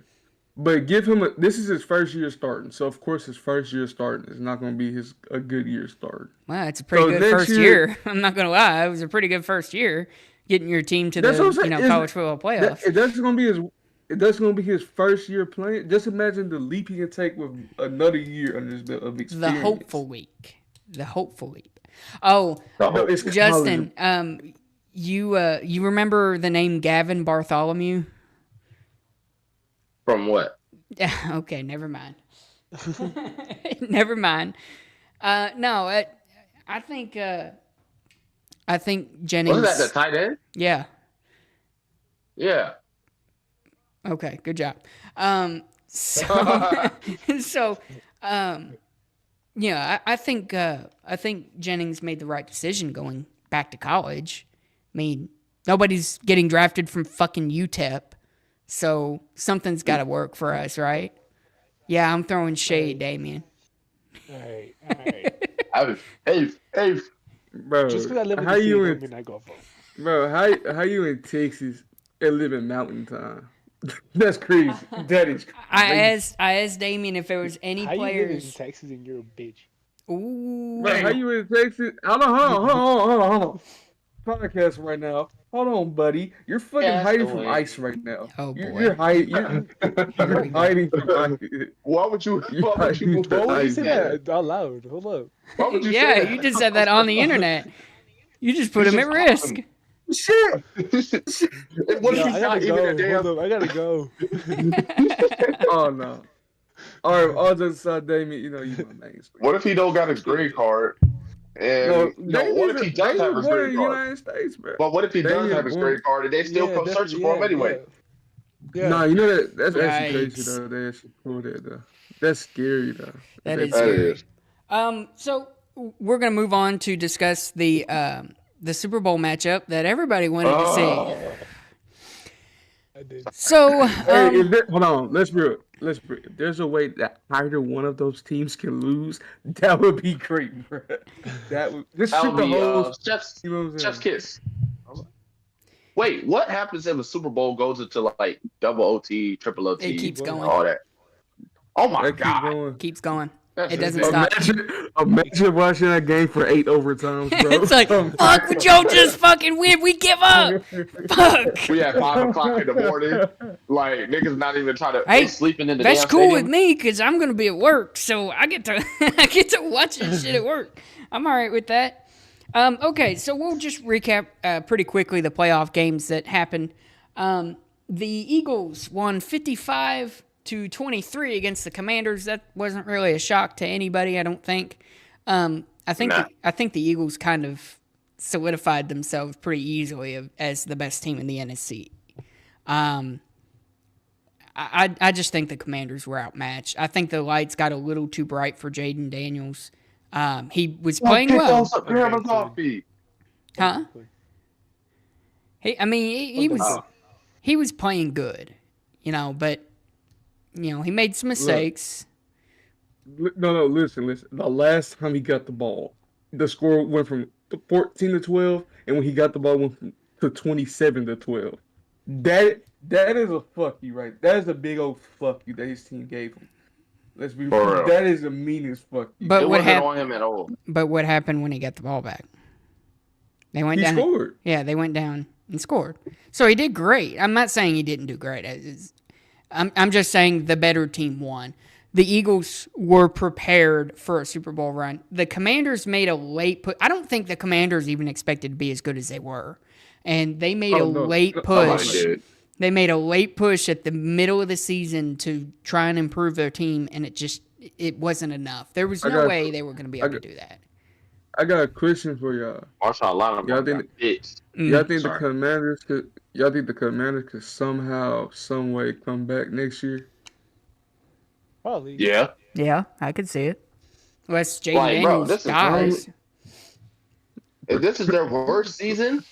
But give him this is his first year starting, so of course his first year starting is not going to be a good year starting. Well, it's a pretty good first year. I'm not going to lie, it was a pretty good first year getting your team to the college football playoffs. That's going to be his first year playing. Just imagine the leap he can take with another year under his belt of experience. The hopeful leap. Oh, no, it's Justin, you remember the name Gavin Bartholomew? From what? Okay, never mind. Never mind. No, I think Jennings. Was that the tight end? Yeah. Yeah. Okay, good job. I think Jennings made the right decision going back to college. I mean, nobody's getting drafted from fucking UTEP, so something's got to work for us, right? Yeah, I'm throwing shade, Damien. All right. Hey. Bro, Just because I live in how the city, you don't in, mean I go vote. bro, how you in Texas and live in Mountain Time? That's crazy. That is crazy. I asked Damien if there was any How you live in players. Texas and you're a bitch? Ooh. Bro, how you in Texas? Hold on. Podcast right now. Hold on, buddy. You're fucking hiding from ICE right now. Oh, boy. You're hiding. You're hiding from ICE. Why would you You're hiding from Why would you ICE. say that out loud? Hold up. Why would you say Yeah, that? you just said that on the internet. You just put him at risk. Shit. What if I he's gotta not even a go. damn? Hold up. I gotta go. Oh no. All right, all just aside, Damien, you my main. What if he don't got his green card? And what if he does have his green card? United States, bro. But what if he does Damien have his born- green card and they still come searching for him anyway? Yeah. Nah, you know that's actually Yikes. crazy though. They actually pulled it though. That's scary though. That is That scary. is. So we're gonna move on to discuss the Super Bowl matchup that everybody wanted to see. I did. So Hold on, let's be real. If there's a way that either one of those teams can lose, that would be great, bro. That would just That shoot would the be whole. Chef's You know what I'm saying? kiss. Wait, what happens if a Super Bowl goes into like double OT, triple OT, It keeps going. all that? Oh my That keep god! going. keeps going. That's It doesn't insane. stop. Imagine watching that game for 8 overtimes, bro. It's like, fuck, would y'all just fucking win? We give up. Fuck. We at 5 o'clock in the morning, like niggas not even trying to. Hey, they sleeping in the That's damn cool stadium. with me because I'm gonna be at work, so I get to I get to watch this shit at work. I'm all right with that. Okay, so we'll just recap pretty quickly the playoff games that happened. The Eagles won 55-23 against the Commanders. That wasn't really a shock to anybody, I don't think. I think the Eagles kind of solidified themselves pretty easily as the best team in the NFC. I just think the Commanders were outmatched. I think the lights got a little too bright for Jaden Daniels. He was playing well. Huh? He was playing good, but he made some mistakes. No, listen. The last time he got the ball, the score went from 14-12, and when he got the ball, went to 27-12. That is a fuck you, right? That is a big old fuck you that his team gave him. Let's be For real. real. That is the meanest fuck you. But It what wasn't on happened? him at all. But what happened when he got the ball back? They went He down. scored. Yeah, they went down and scored. So he did great. I'm not saying he didn't do great. I'm just saying the better team won. The Eagles were prepared for a Super Bowl run. The Commanders made a late put. I don't think the Commanders even expected to be as good as they were, and they made a Oh, no. late Nobody push. did. They made a late push at the middle of the season to try and improve their team, and it wasn't enough. There was no way they were going to be able to do that. I got a question for y'all. Marshawn Lattimore Y'all got think- bitched. Y'all think Sorry. the Commanders could? Y'all think the Commanders could somehow, some way, come back next year? Probably. Yeah. Yeah, I could see it. Unless Jaden Like, bro, Daniels this is dies. If this is their worst season,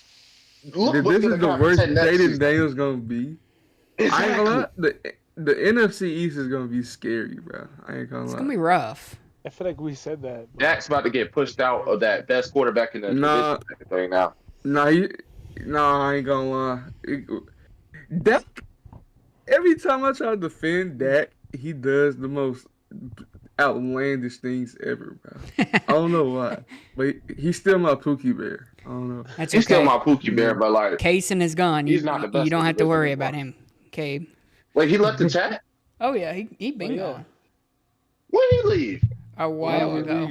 look This what's is gonna the come worst next Jaden season. Daniels gonna be. I ain't Exactly. gonna lie. The NFC East is gonna be scary, bro. I ain't gonna It's lie. going to be rough. I feel like we said that. but- Dak's about to get pushed out of that best quarterback in the Nah. division right now. Nah, I ain't gonna lie. Dak. Every time I try to defend Dak, he does the most outlandish things ever, bro. I don't know why, but he's still my Pookie Bear. I don't know. That's He's okay. still my Pookie Bear, but like, Kaysen is gone. He's not the best You don't in the have to worry division about anymore. him, Caib. wait, he left the chat? Oh, yeah, he been Oh, yeah. gone When did he leave? a while ago.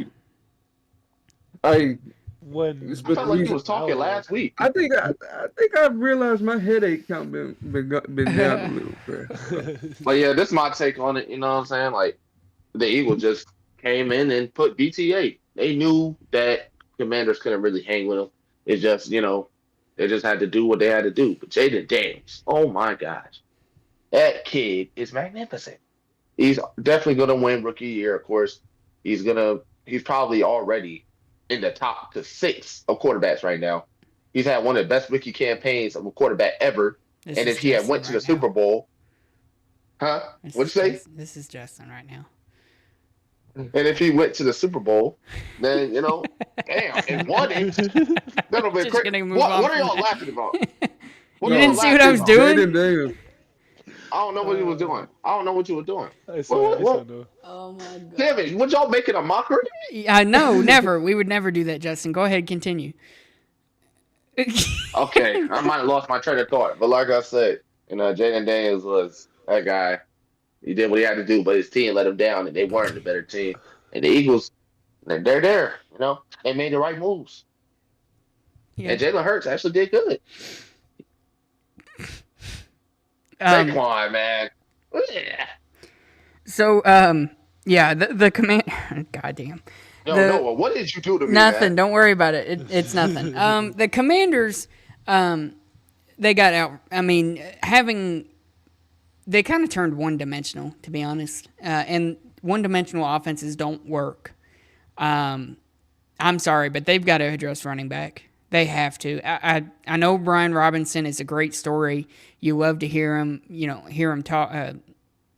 I When It's I felt like he He's- was talking last week. I think I've realized my headache count been down a little, bro. But yeah, this is my take on it. You know what I'm saying? Like, the Eagles just came in and put BTA. They knew that Commanders couldn't really hang with them. It's just, they just had to do what they had to do. But Jaden Daniels, oh my gosh, that kid is magnificent. He's definitely gonna win Rookie Year, of course. He's probably already in the top 6 of quarterbacks right now. He's had one of the best rookie campaigns of a quarterback ever. This And is if he had Justin went to the right now. Super Bowl, This what'd you is say? This is Justin right now. And if he went to the Super Bowl, then damn, and won it. That'll be Just crazy. gonna move What on are from y'all that. laughing about? You are didn't y'all see what I was laughing about? doing? Jaden Daniels. I don't know what he was doing. I don't know what you were doing. I saw no. Oh my god. Damn it! Would y'all make it a mockery? No, never. We would never do that, Justin. Go ahead, continue. Okay, I might have lost my train of thought, but like I said, Jaden Daniels was that guy. He did what he had to do, but his team let him down, and they weren't the better team. And the Eagles, they're there. They made the right moves. Yeah. And Jalen Hurts actually did good. Saquon, man. Yeah. So, yeah, the command. Goddamn. No, what did you do to me? Nothing. Man? Don't worry about it. It's nothing. The Commanders, they got out. I mean, they kind of turned one-dimensional, to be honest. And one-dimensional offenses don't work. I'm sorry, but they've got to address running back. They have to. I know Brian Robinson is a great story. You love to hear him. Hear him talk.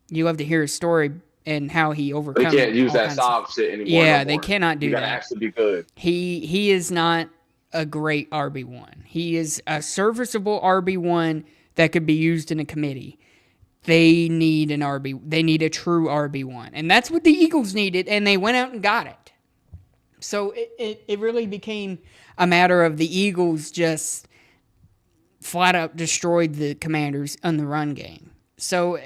You love to hear his story and how he overcome. They can't use all that kinds of- sob shit anymore. Yeah, no they more. cannot do You gotta that. actually be good. He is not a great RB1. He is a serviceable RB1 that could be used in a committee. They need an RB. They need a true RB1, and that's what the Eagles needed, and they went out and got it. So it really became a matter of the Eagles just flat out destroyed the Commanders on the run game. So,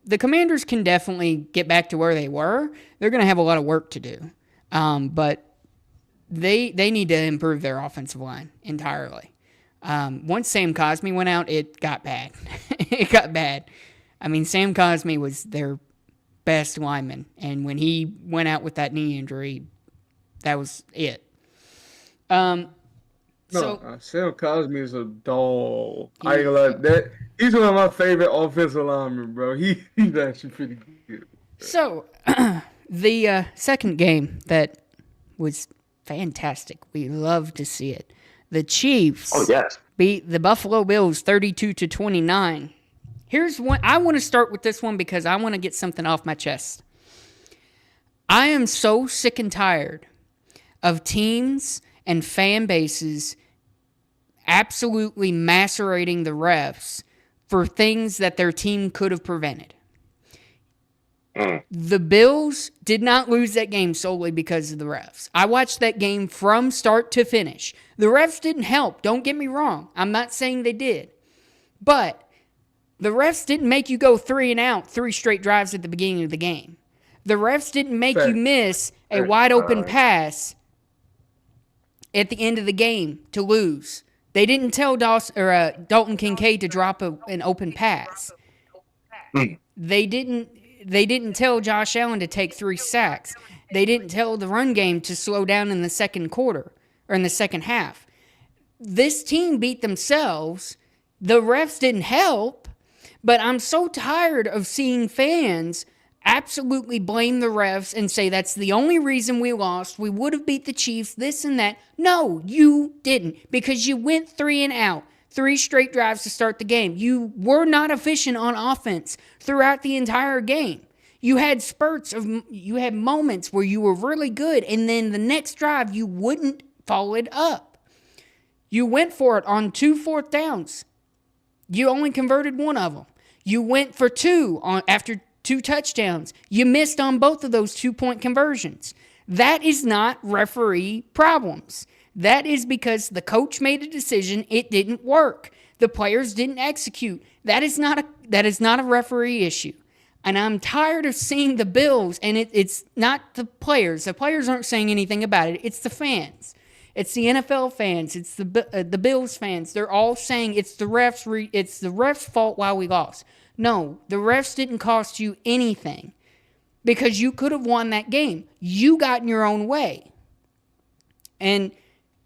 the Commanders can definitely get back to where they were. They're going to have a lot of work to do. But they need to improve their offensive line entirely. Once Sam Cosmi went out, it got bad. It got bad. I mean, Sam Cosmi was their best lineman. And when he went out with that knee injury, that was it. No, Sam Cosmi is a dog. I ain't gonna lie. He's one of my favorite offensive linemen, bro. He's actually pretty good. So, the second game that was fantastic. We love to see it. The Chiefs beat the Buffalo Bills 32-29. Here's one. I want to start with this one because I want to get something off my chest. I am so sick and tired of teams and fan bases absolutely macerating the refs for things that their team could have prevented. The Bills did not lose that game solely because of the refs. I watched that game from start to finish. The refs didn't help. Don't get me wrong. I'm not saying they did. But the refs didn't make you go 3 and out 3 straight drives at the beginning of the game. The refs didn't make you miss a wide open pass at the end of the game to lose. They didn't tell Dalton Kincaid to drop an open pass. They didn't tell Josh Allen to take 3 sacks. They didn't tell the run game to slow down in the second quarter or in the second half. This team beat themselves. The refs didn't help, but I'm so tired of seeing fans absolutely blame the refs and say that's the only reason we lost. We would have beat the Chiefs, this and that. No, you didn't, because you went 3 and out. 3 straight drives to start the game. You were not efficient on offense throughout the entire game. You had you had moments where you were really good, and then the next drive you wouldn't follow it up. You went for it on 2 fourth downs. You only converted 1 of them. You went for 2 after 2 touchdowns. You missed on both of those 2-point conversions. That is not referee problems. That is because the coach made a decision, it didn't work. The players didn't execute. That is not a referee issue. And I'm tired of seeing the Bills, and it's not the players. The players aren't saying anything about it. It's the fans. It's the NFL fans. It's the Bills fans. They're all saying it's the refs' fault why we lost. No, the refs didn't cost you anything because you could have won that game. You got in your own way. And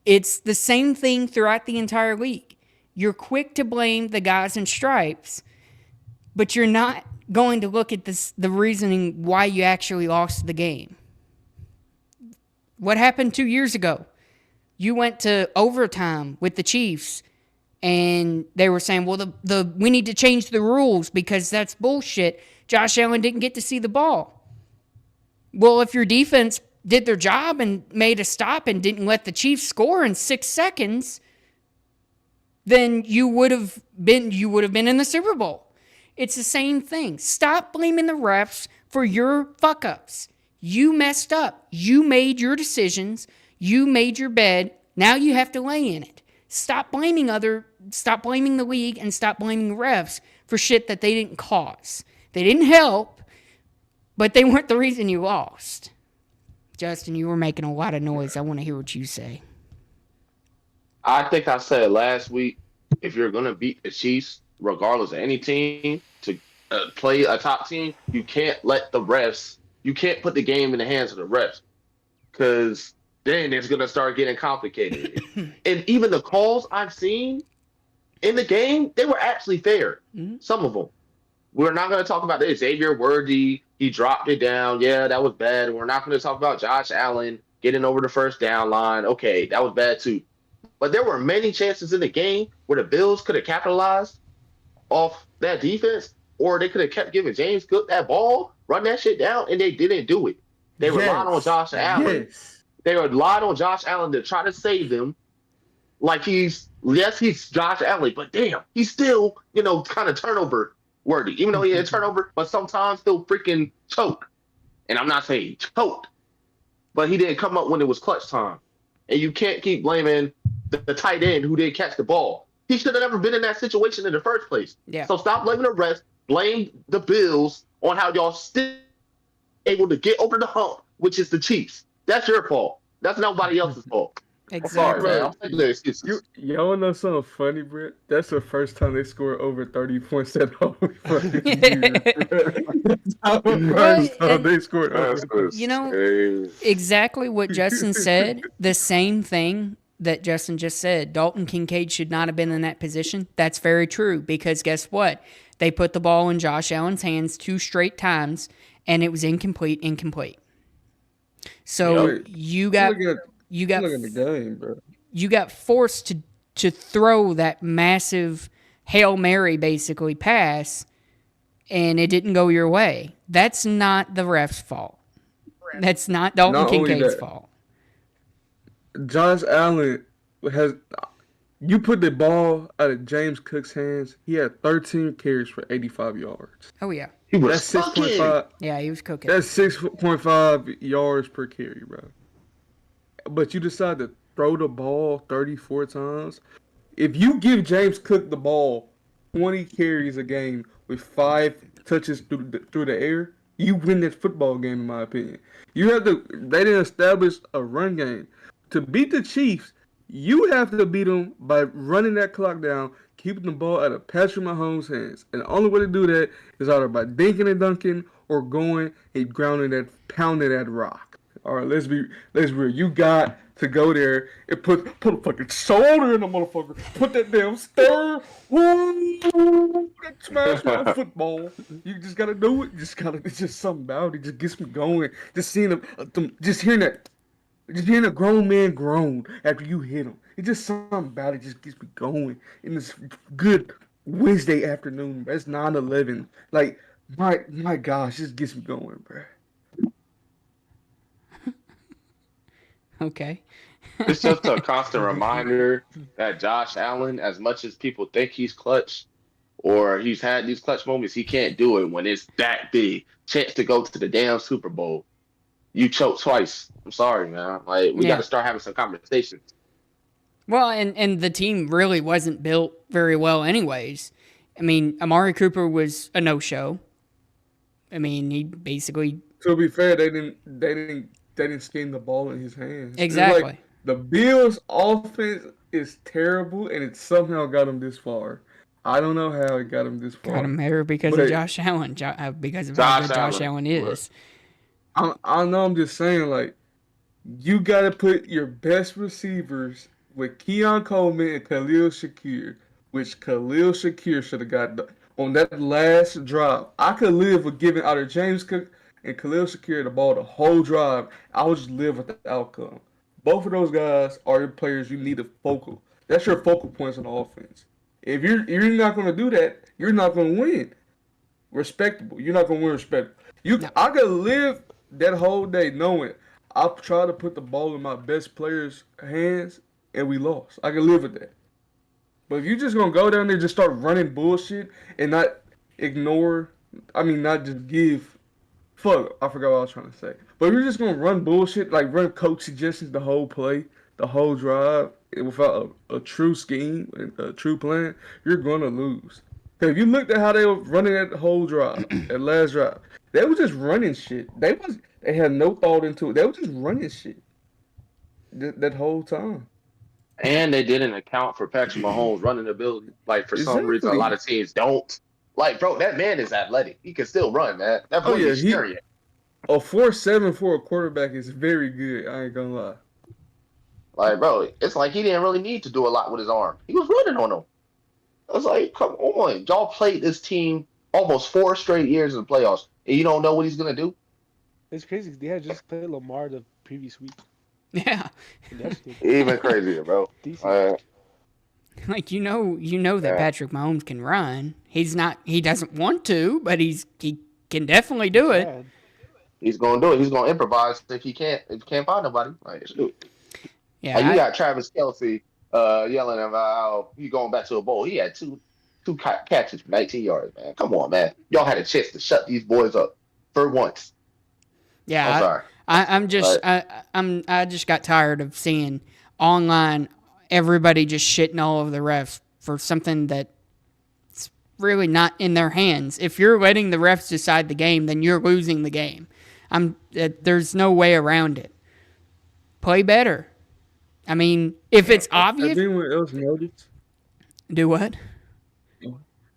it's the same thing throughout the entire league. You're quick to blame the guys in stripes, but you're not going to look at the reasoning why you actually lost the game. What happened 2 years ago? You went to overtime with the Chiefs, and they were saying, well, we need to change the rules because that's bullshit. Josh Allen didn't get to see the ball. Well, if your defense did their job and made a stop and didn't let the Chiefs score in 6 seconds, then you would have been in the Super Bowl. It's the same thing. Stop blaming the refs for your fuck-ups. You messed up. You made your decisions. You made your bed. Now you have to lay in it. Stop blaming the league and stop blaming the refs for shit that they didn't cause. They didn't help, but they weren't the reason you lost. Justin, you were making a lot of noise. I want to hear what you say. I think I said last week, if you're going to beat the Chiefs, regardless of any team, to play a top team, you can't put the game in the hands of the refs, because then it's going to start getting complicated. And even the calls I've seen in the game, they were actually fair. Mm-hmm. Some of them. We're not going to talk about the Xavier Worthy. He dropped it down. Yeah, that was bad. We're not going to talk about Josh Allen getting over the first down line. Okay, that was bad too. But there were many chances in the game where the Bills could have capitalized off that defense, or they could have kept giving James Cook that ball, run that shit down, and they didn't do it. They relied on Josh Allen. Yes. They relied on Josh Allen to try to save them. Like he's Josh Allen, but damn, he's still, kind of turnover worthy. Even though he had turnover, but sometimes he'll freaking choke. And I'm not saying he choked, but he didn't come up when it was clutch time. And you can't keep blaming the tight end who didn't catch the ball. He should have never been in that situation in the first place. Yeah. So stop blaming the refs. Blame the Bills on how y'all still able to get over the hump, which is the Chiefs. That's your fault. That's nobody else's fault. Exactly. Sorry, y'all know something funny, bro? That's the first time they scored over 30 points at all. Fucking they scored over. Exactly what Justin said. The same thing that Justin just said. Dalton Kincaid should not have been in that position. That's very true, because guess what? They put the ball in Josh Allen's hands 2 straight times, and it was incomplete. So you got the game, bro. You got forced to throw that massive Hail Mary basically pass, and it didn't go your way. That's not the ref's fault. That's not Dalton Not only Kincaid's that, fault. Josh Allen has. You put the ball out of James Cook's hands. He had 13 carries for 85 yards. Oh yeah, He was That's fucking. 6.5. yeah, he was cooking. That's 6.5 yards per carry, bro. But you decide to throw the ball 34 times. If you give James Cook the ball 20 carries a game with 5 touches through the air, you win that football game, in my opinion. You have to. They didn't establish a run game to beat the Chiefs. You have to beat them by running that clock down, keeping the ball out of Patrick Mahomes' hands. And the only way to do that is either by dinking and dunking or going and pounding that rock. All right, let's be real. You got to go there and put a fucking shoulder in the motherfucker. Put that damn stir. Woo! That smash my football. You just gotta do it. It's just something about it. Just gets me going. Just seeing them, just hearing that. Just hearing a grown man groan after you hit him. It's just something about it just gets me going. In this good Wednesday afternoon, bro. It's 9/11. Like, my gosh, it just gets me going, bro. Okay. It's just a constant reminder that Josh Allen, as much as people think he's clutch or he's had these clutch moments, he can't do it when it's that big. Chance to go to the damn Super Bowl. You choked twice. I'm sorry, man. Like, we got to start having some conversations. Well, and the team really wasn't built very well anyways. I mean, Amari Cooper was a no-show. I mean, he basically... To be fair, they didn't scheme the ball in his hands. Exactly. Like, the Bills' offense is terrible, and it somehow got him this far. I don't know how it got him this far. Got him here because of Josh Allen. Because of how good Josh Allen is. I know. I'm just saying, like, you got to put your best receivers with Keon Coleman and Khalil Shakir, which Khalil Shakir should have got on that last drive. I could live with giving either James Cook and Khalil Shakir the ball the whole drive. I would just live with the outcome. Both of those guys are your players. You need a focal. That's your focal points on the offense. If you're not going to do that, you're not going to win. Respectable. You're not going to win respectable. I could live that whole day knowing I tried to put the ball in my best players' hands and we lost. I can live with that. But if you're just going to go down there and just start running bullshit and not not just give... Fuck, I forgot what I was trying to say. But if you're just going to run bullshit, like run coach suggestions the whole play, the whole drive, without a true scheme, a true plan, you're going to lose. Because if you looked at how they were running that whole drive, that last drive, they were just running shit. They had no thought into it. They were just running shit that whole time. And they didn't account for Patrick Mahomes running ability. Like, for some reason, a lot of teams don't. Like, bro, that man is athletic. He can still run, man. That boy is scary. A 4.7 for a quarterback is very good. I ain't gonna lie. Like, bro, it's like he didn't really need to do a lot with his arm. He was running on him. I was like, come on. Y'all played this team almost 4 straight years in the playoffs, and you don't know what he's going to do? It's crazy. They had just played Lamar the previous week. Yeah. Even crazier, bro. Like, you know that Patrick Mahomes can run. He doesn't want to, but he can definitely do it. Yeah. He's going to do it. He's going to improvise if he can't find nobody. Like, shoot. Yeah. Like, you got Travis Kelce yelling about how you going back to a bowl. He had two catches for 19 yards, man. Come on, man. Y'all had a chance to shut these boys up for once. Yeah. I'm sorry. I just got tired of seeing online everybody just shitting all over the refs for something that's really not in their hands. If you're letting the refs decide the game, then you're losing the game. There's no way around it. Play better. I mean, if it's obvious. Have anyone else noticed? Do what?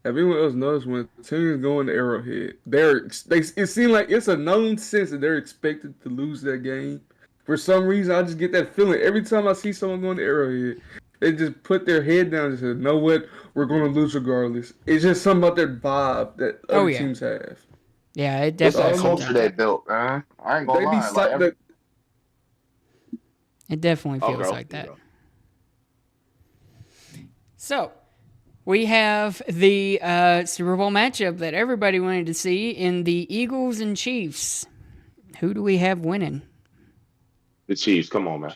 Have anyone else noticed when teams go in the Arrowhead, it seems like it's a known sense that they're expected to lose that game. For some reason, I just get that feeling every time I see someone going to Arrowhead. They just put their head down and say, "Know what? We're going to lose regardless." It's just something about their vibe that other teams have. Yeah, it That's definitely. the culture they built, man. I ain't gonna lie. It definitely feels like that. So, we have the Super Bowl matchup that everybody wanted to see in the Eagles and Chiefs. Who do we have winning? The Chiefs. Come on, man.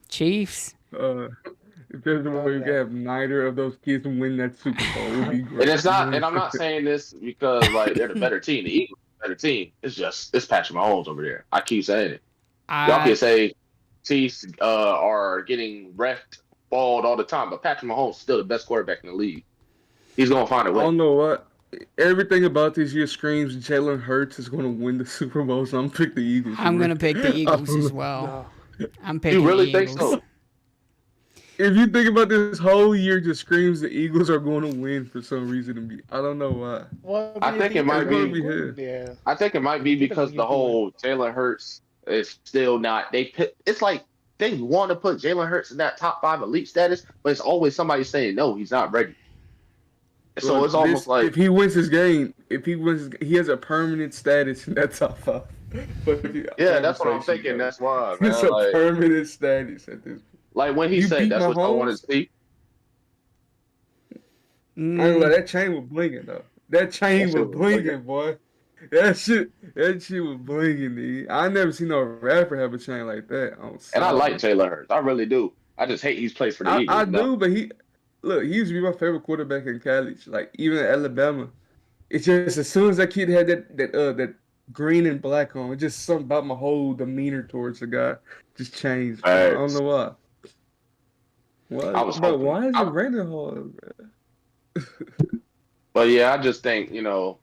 Chiefs. If there's a way we could have neither of those kids win that Super Bowl, it would be great. And it's not. And I'm not saying this because like they're the better team. The Eagles are the better team. It's Patrick Mahomes over there. I keep saying it. Y'all can say Chiefs are getting wrecked, balled all the time, but Patrick Mahomes is still the best quarterback in the league. He's gonna find a way. I don't know what. Everything about this year screams Jalen Hurts is going to win the Super Bowl, so I'm picking the Eagles. I'm going to pick the Eagles as well. No. I'm picking the Eagles. You really think so? If you think about this whole year, just screams the Eagles are going to win for some reason. I don't know why. Well, I think it might be. Yeah. I think it might be because the whole Jalen Hurts is still not. It's like they want to put Jalen Hurts in that top 5 elite status, but it's always somebody saying no, he's not ready. So it's almost like if he wins his game, he has a permanent status in that top 5. That's what I'm thinking. That's why, man. It's a permanent status at this point. Like when he said that's what I wanted to see. I ain't gonna lie, that chain was blinging though. That chain was blinging, boy. That shit was blinging, dude. I never seen no rapper have a chain like that. And I like Jalen Hurts. I really do. I just hate he's plays for the Eagles. I do, but he used to be my favorite quarterback in college. Like even at Alabama. It's just as soon as that kid had that green and black on, it's just something about my whole demeanor towards the guy just changed. I don't know why. What? Why is it raining hard, bro? But yeah, I just think,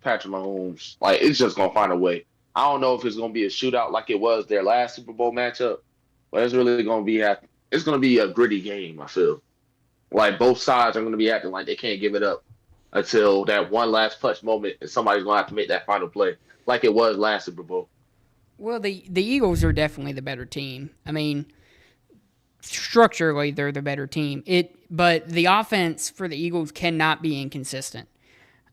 Patrick Mahomes, like, it's just going to find a way. I don't know if it's going to be a shootout like it was their last Super Bowl matchup, but it's really going to be a gritty game, I feel. Like, both sides are going to be acting like they can't give it up until that one last clutch moment and somebody's going to have to make that final play like it was last Super Bowl. Well, the Eagles are definitely the better team. I mean, structurally, they're the better team. But the offense for the Eagles cannot be inconsistent.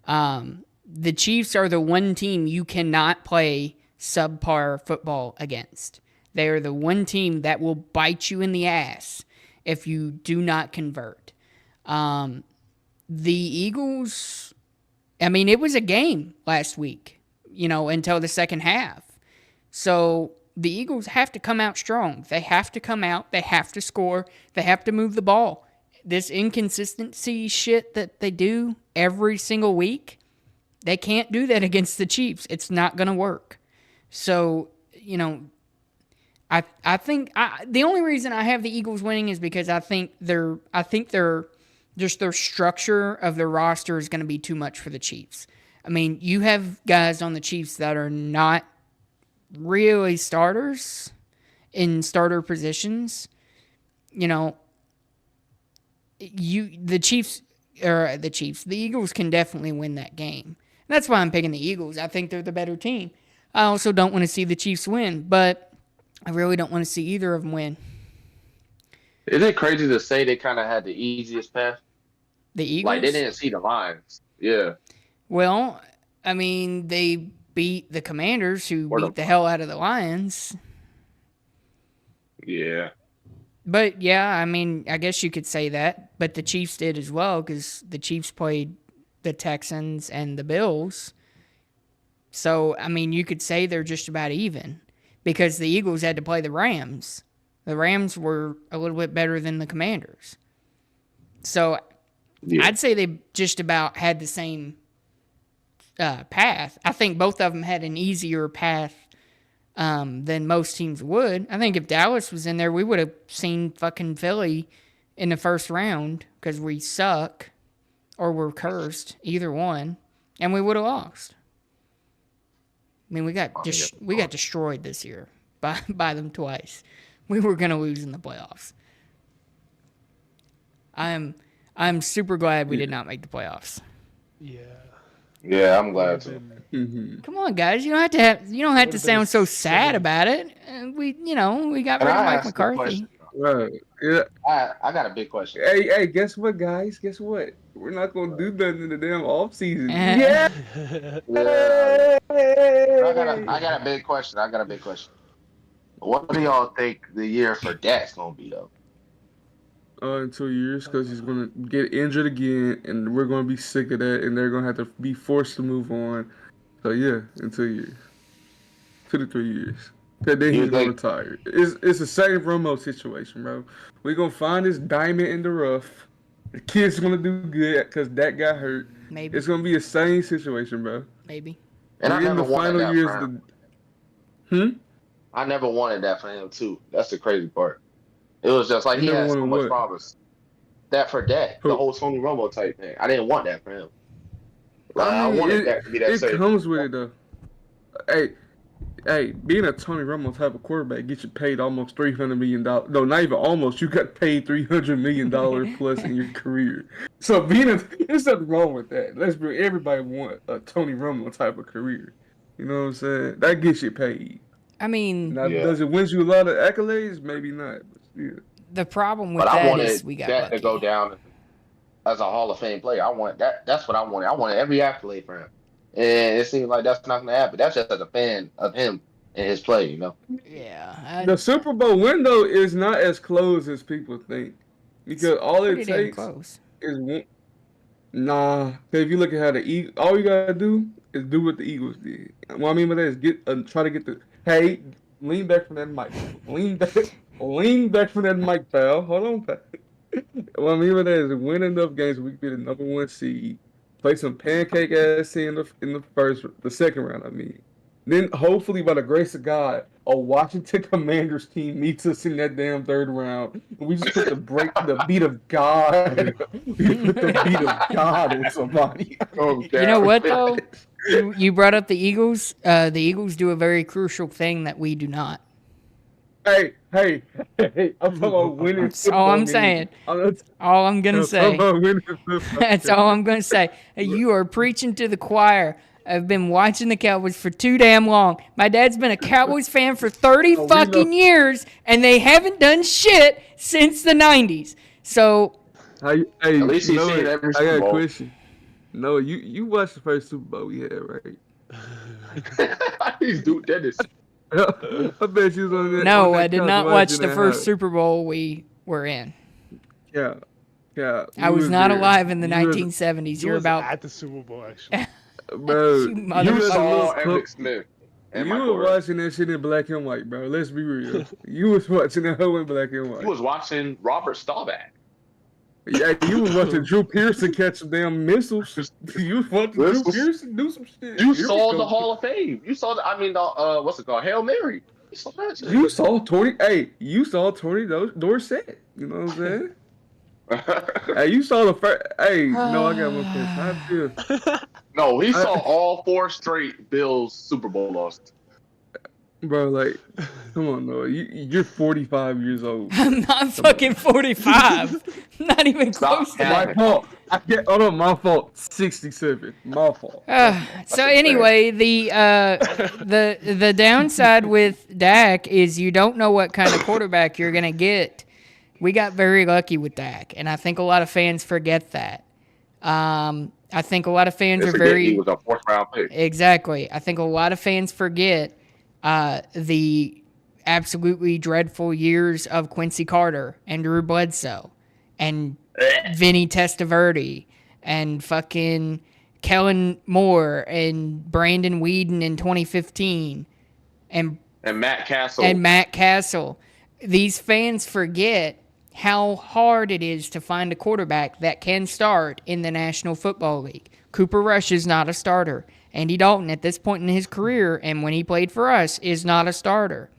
The Chiefs are the one team you cannot play subpar football against. They are the one team that will bite you in the ass if you do not convert. The Eagles, I mean, it was a game last week, until the second half. So the Eagles have to come out strong. They have to come out. They have to score. They have to move the ball. This inconsistency shit that they do every single week, they can't do that against the Chiefs. It's not going to work. So, I think the only reason I have the Eagles winning is because I think their structure of their roster is going to be too much for the Chiefs. I mean, you have guys on the Chiefs that are not really starters in starter positions. The Eagles can definitely win that game. And that's why I'm picking the Eagles. I think they're the better team. I also don't want to see the Chiefs win, but I really don't want to see either of them win. Isn't it crazy to say they kind of had the easiest path? The Eagles? Like, they didn't see the Lions. Yeah. Well, I mean, they beat the Commanders, who beat the hell out of the Lions. Yeah. But, yeah, I mean, I guess you could say that. But the Chiefs did as well, because the Chiefs played the Texans and the Bills. So, I mean, you could say they're just about even, because the Eagles had to play the Rams. The Rams were a little bit better than the Commanders. So, yeah. I'd say they just about had the same path. I think both of them had an easier path than most teams would. I think if Dallas was in there, we would have seen fucking Philly in the first round because we suck or we're cursed, either one, and we would have lost. I mean, we got destroyed this year by them twice. We were going to lose in the playoffs. I'm super glad we did not make the playoffs. Yeah. Yeah, I'm glad too. Mm-hmm. Come on, guys! You don't have to sound so sad about it. We got rid of Mike McCarthy. Right. Yeah. I got a big question. Hey, guess what, guys? Guess what? We're not gonna do nothing in the damn off season. Yeah. I got a big question. What do y'all think the year for Dak's gonna be though? In 2 years, because he's gonna get injured again, and we're gonna be sick of that, and they're gonna have to be forced to move on. So yeah, in 2 years, 2 to 3 years. Cause then You he's gonna think? retire. It's the same Romo situation, bro. We're gonna find this diamond in the rough. The kid's gonna do good because that got hurt. Maybe. It's gonna be the same situation, bro. Maybe. And I We're in never the wanted final that years. for him. Hmm. I never wanted that for him too. That's the crazy part. It was just like You he never had so wanted much what? promise. That for Dak, the Who? whole Tony Romo type thing. I didn't want that for him. I Like I mean, wanted Dak to be that it same. comes with it though. Hey, being a Tony Romo type of quarterback gets you paid almost $300 million. No, not even almost. You got paid $300 million plus in your career. So there's nothing wrong with that. Everybody want a Tony Romo type of career. You know what I'm saying? That gets you paid. I mean, Now, Yeah. does it win you a lot of accolades? Maybe not. But still. the problem with But I that is wanted we got Dak lucky. to go down as a Hall of Fame player. I want that. That's what I wanted. I wanted every accolade for him, and it seems like that's not going to happen. That's just as a fan of him and his play, you know. Yeah. The Super Bowl window is not as close as people think. Because all Pretty it damn takes close. is one. Nah, 'cause if you look at how the Eagles, all you gotta do is do what the Eagles did. What I mean by that is try to get lean back from that mic, lean back from that mic, pal. Hold on, pal. What I mean by that is win enough games we can be the number one seed, play some pancake ass in the second round. I mean, then hopefully by the grace of God, a Washington Commanders team meets us in that damn third round. We just put the beat of God. We put the beat of God on somebody. You know what though? You brought up the Eagles. The Eagles do a very crucial thing that we do not. Hey, I'm talking about winning. That's all I'm saying. All I'm gonna say. That's all I'm gonna say. You are preaching to the choir. I've been watching the Cowboys for too damn long. My dad's been a Cowboys fan for 30 fucking years, and they haven't done shit since the 90s. So, Hey, At least he's seen every I Super got a Bowl. question. No, you watched the first Super Bowl we had, right? He's Duke Dennis. I bet you was on that. no, on that I did couch not watch watching the that first house. Super Bowl we were in. Yeah. I you was not there. alive in the You was- 1970s. He You're was about. at the Super Bowl actually. Bro, You you motherfucker. saw was Emmett Smith. And You Michael were Irvin. watching that shit in black and white, bro. Let's be real. You was watching that whole in black and white. He was watching Robert Staubach. Yeah, you was watching Drew Pearson catch some damn missiles. You was watching Drew This was- Pearson do some shit. You Here we saw go. the Hall of Fame. You saw what's it called? Hail Mary. You saw that shit. You saw Tony. Hey, you saw Tony Dorsett. You know what I'm saying? Hey, you saw the first. Hey, no, I got one question. How feel, No, he saw all 4 straight Bills Super Bowl losses. bro? Like, come on, Noah. You're 45 years old. I'm not fucking 45. Not even Stop close to capping. that. My fault. Hold on, my fault. 67. My fault. So anyway, the downside with Dak is you don't know what kind of quarterback you're gonna get. We got very lucky with Dak, and I think a lot of fans forget that. I think a lot of fans are very He was a 4th round pick. exactly. I think a lot of fans forget the absolutely dreadful years of Quincy Carter and Drew Bledsoe and Vinny Testaverde and fucking Kellen Moore and Brandon Whedon in 2015 and Matt Castle. Matt Castle. These fans forget how hard it is to find a quarterback that can start in the National Football League. Cooper Rush is not a starter. Andy Dalton, at this point in his career, and when he played for us, is not a starter.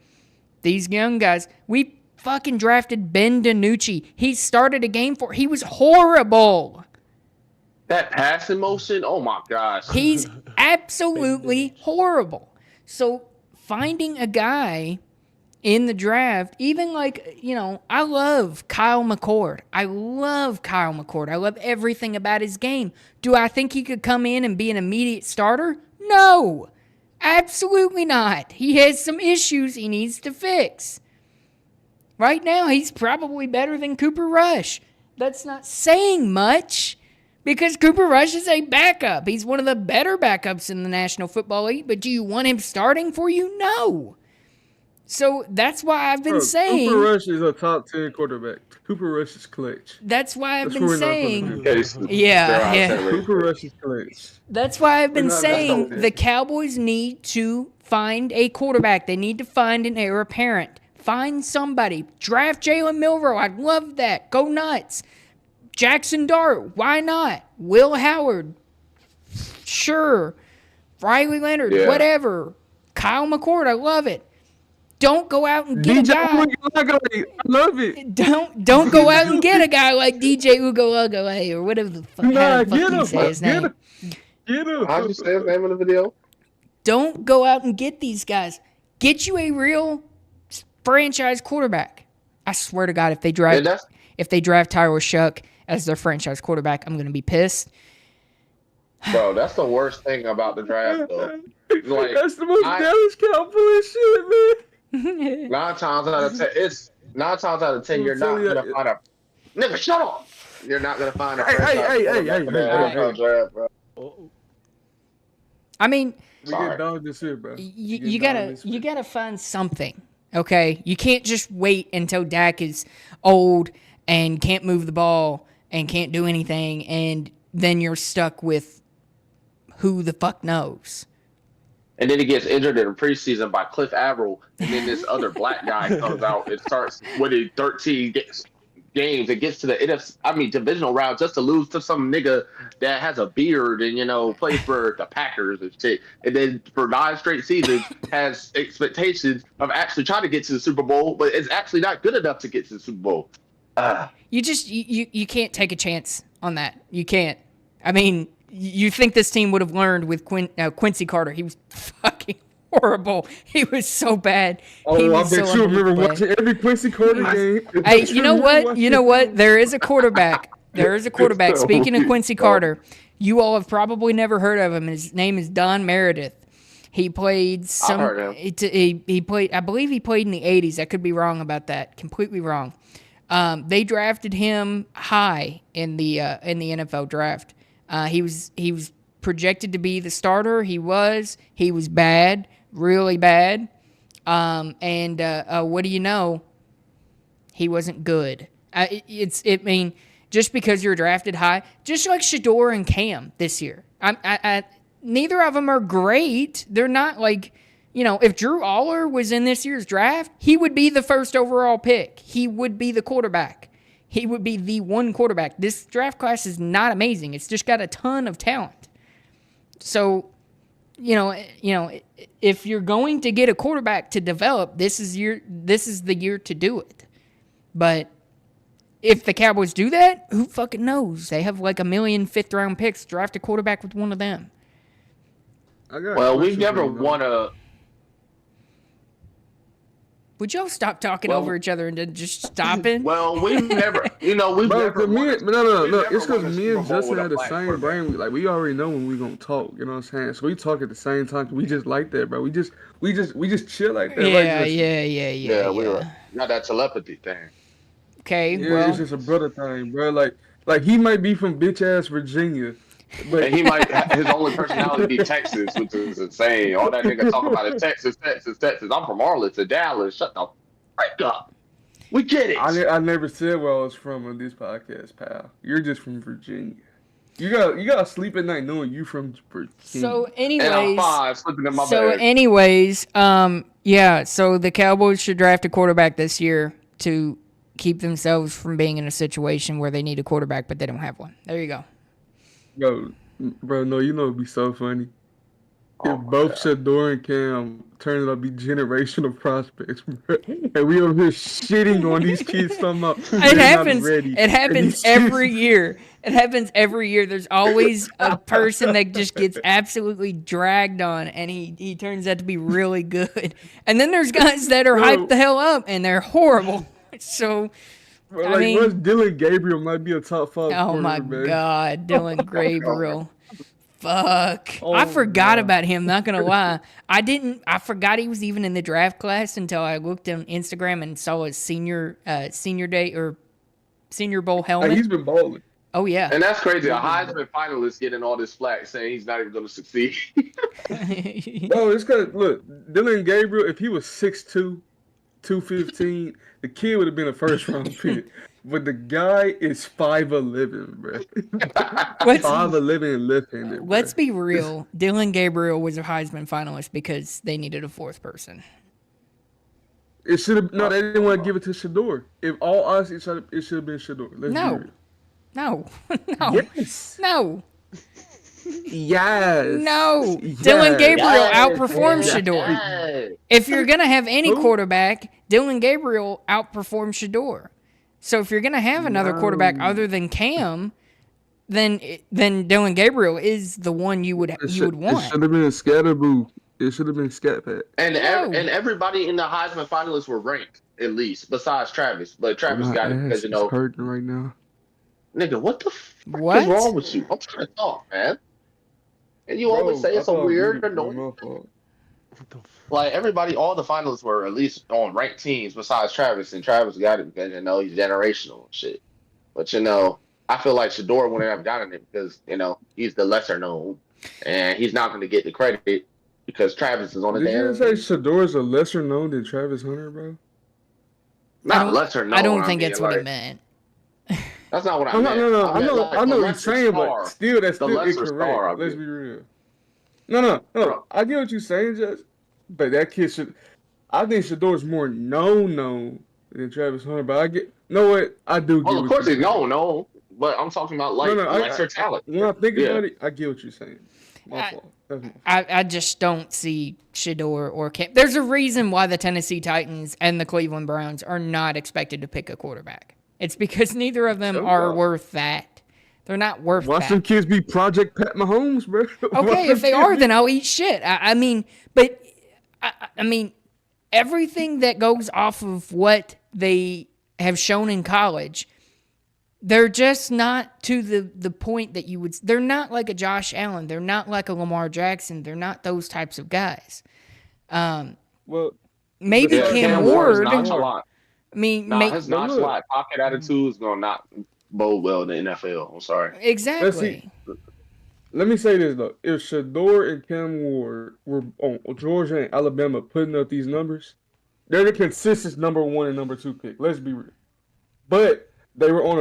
These young guys, we fucking drafted Ben DiNucci. He started a game he was horrible. That passing motion, oh my gosh. He's absolutely horrible. So finding a guy in the draft, even I love Kyle McCord. I love everything about his game. Do I think he could come in and be an immediate starter? No, absolutely not. He has some issues he needs to fix. Right now, he's probably better than Cooper Rush. That's not saying much because Cooper Rush is a backup. He's one of the better backups in the National Football League, but do you want him starting for you? No. So that's why I've been Bro, saying. Cooper Rush is a top 10 quarterback. Cooper Rush is clutch. That's why I've That's been what we're not saying. gonna do. Case, Yeah. Cooper Rush is clutch. That's why I've been We're not- saying that's the Cowboys need to find a quarterback. They need to find an heir apparent. Find somebody. Draft Jalen Milroe. I'd love that. Go nuts. Jackson Dart. Why not? Will Howard. Sure. Riley Leonard. Yeah. Whatever. Kyle McCord. I love it. Don't go out and get a DJ guy. Uiagalelei, I love it. Don't go out and get a guy like DJ Uiagalelei or whatever the fuck, how the fuck Get do you him. say his name. Get him. Get him. How'd you say his name in the video? Don't go out and get these guys. Get you a real franchise quarterback. I swear to God, if they draft Tyler Shuck as their franchise quarterback, I'm gonna be pissed. Bro, that's the worst thing about the draft, though. Like, That's the most Dallas Cowboys shit, man. 9 times out of 10, you're not gonna find a nigga. Shut up. You're not gonna find a franchise quarterback for the NFL draft, bro. I mean, We get dogged this year, bro. you gotta find something. Okay, you can't just wait until Dak is old and can't move the ball and can't do anything, and then you're stuck with who the fuck knows. And then he gets injured in the preseason by Cliff Averill, and then this other black guy comes out and starts winning 13 games and gets to the divisional round just to lose to some nigga that has a beard and plays for the Packers and shit. And then for 9 straight seasons has expectations of actually trying to get to the Super Bowl, but it's actually not good enough to get to the Super Bowl. You can't take a chance on that. You can't. I mean, you think this team would have learned with Quincy Carter? He was fucking horrible. He was so bad. I bet you remember watching every Quincy Carter game. Hey, you know what? You know what? There is a quarterback. Speaking of Quincy Carter, you all have probably never heard of him. His name is Don Meredith. He played some. I've heard him. He played. I believe he played in the '80s. I could be wrong about that. Completely wrong. They drafted him high in the NFL draft. He was projected to be the starter. He was bad, really bad. What do you know? He wasn't good. Just because you're drafted high, just like Shador and Cam this year. Neither of them are great. They're not like, if Drew Aller was in this year's draft, he would be the first overall pick. He would be the quarterback. He would be the one quarterback. This draft class is not amazing. It's just got a ton of talent. So, if you're going to get a quarterback to develop, this is the year to do it. But if the Cowboys do that, who fucking knows? They have like 1 million 5th-round picks. Draft a quarterback with one of them. Well, we've never won a. Would y'all stop talking over each other and then just stop it? Well, we've never, we've Bro, never. no. It's because me and Justin Justin had the same brain. Like we already know when we gonna talk. You know what I'm saying? So we talk at the same time. We just like that, bro. We just chill like that. Yeah. We were not that telepathy thing. Okay, Yeah, well, it's just a brother thing, bro. Like he might be from bitch ass Virginia, but And he might his only personality be Texas, which is insane. All that nigga talk about is Texas. I'm from Arlington, Dallas. Shut the freak up. We get it. I never said where I was from on this podcast, pal. You're just from Virginia. You gotta sleep at night knowing you from Virginia. so and I'm 5, slipping in my bag. So the Cowboys should draft a quarterback this year to keep themselves from being in a situation where they need a quarterback, but they don't have one. There you go. Bro, no, it'd be so funny. Oh If my both God. Shador and Cam turn out to be generational prospects, bro, and we over here shitting on these kids somehow. It happens every year. It happens every year. There's always a person that just gets absolutely dragged on, and he turns out to be really good. And then there's guys that are hyped the hell up, and they're horrible. So, Bro, I mean, once Dylan Gabriel might be a top 5 oh my quarterback. God, Dylan Gabriel. Fuck. Oh, I forgot God. about him, not gonna lie. I forgot he was even in the draft class until I looked on Instagram and saw his senior day or Senior Bowl helmet. He's been balling. Oh yeah. And that's crazy. A Heisman finalist getting all this flack saying he's not even going to succeed. Bro, it's because, look, Dylan Gabriel, if he was 6'2", 215, the kid would have been a first round pick. But the guy is 5'11", bro. Let's 5'11" and left-handed. let's bro. be real. Dylan Gabriel was a Heisman finalist because they needed a fourth person. It should have no. They didn't want to give it to Shador. If all honesty, it should have been Shador. Let's No. be real. No, no, Yes. no, Yes. no. Yes. Dylan Gabriel Yes. outperformed Yes. Shador. Yes. If you're gonna have any Who? quarterback, Dylan Gabriel outperformed Shador. So if you're gonna have another quarterback other than Cam, then Dylan Gabriel is the one you would It want. should have been a scatterboo. It should have been Scat Pat. And No. and everybody in the Heisman finalists were ranked at least, besides Travis. But Travis got it because It's hurting right now. nigga, what the fuck What? is wrong with you? I'm trying to talk, man. And you always say it's a weird, annoying. Like everybody, all the finalists were at least on ranked teams besides Travis, and Travis got it because he's generational and shit. But I feel like Shador wouldn't have gotten it because he's the lesser known, and he's not going to get the credit because Travis is on the Did you damn. say Shador's a lesser known than Travis Hunter, bro? Not lesser known. I don't think that's what he meant. That's not what I No, meant. no. I meant, I know what you're lesser saying, star. but still, that's The still lesser star incorrect. of Let's it. be real. No. I get what you're saying, Judge. But that kid should. I think Shador's more known than Travis Hunter. But I do get. Well, of what course you're he's saying. no, but I'm talking about lesser talent. When I think Yeah. about it, I get what you're saying. My fault. That's my fault. I just don't see Shador or Cam. There's a reason why the Tennessee Titans and the Cleveland Browns are not expected to pick a quarterback. It's because neither of them are worth that. They're not worth Watch that. them kids be Project Pat Mahomes, bro. Okay, if they are, then I'll eat shit. I mean, everything that goes off of what they have shown in college, they're just not to the point that you would. They're not like a Josh Allen. They're not like a Lamar Jackson. They're not those types of guys. Well, Maybe Yeah, Cam Ward is Ward. nonchalant. I mean, His nonchalant pocket attitude is gonna not bode well in the NFL. I'm sorry. exactly. let me say this though: if Shador and Cam Ward were on Georgia and Alabama putting up these numbers, they're the consistent number 1 and number 2 pick. Let's be real. But they were on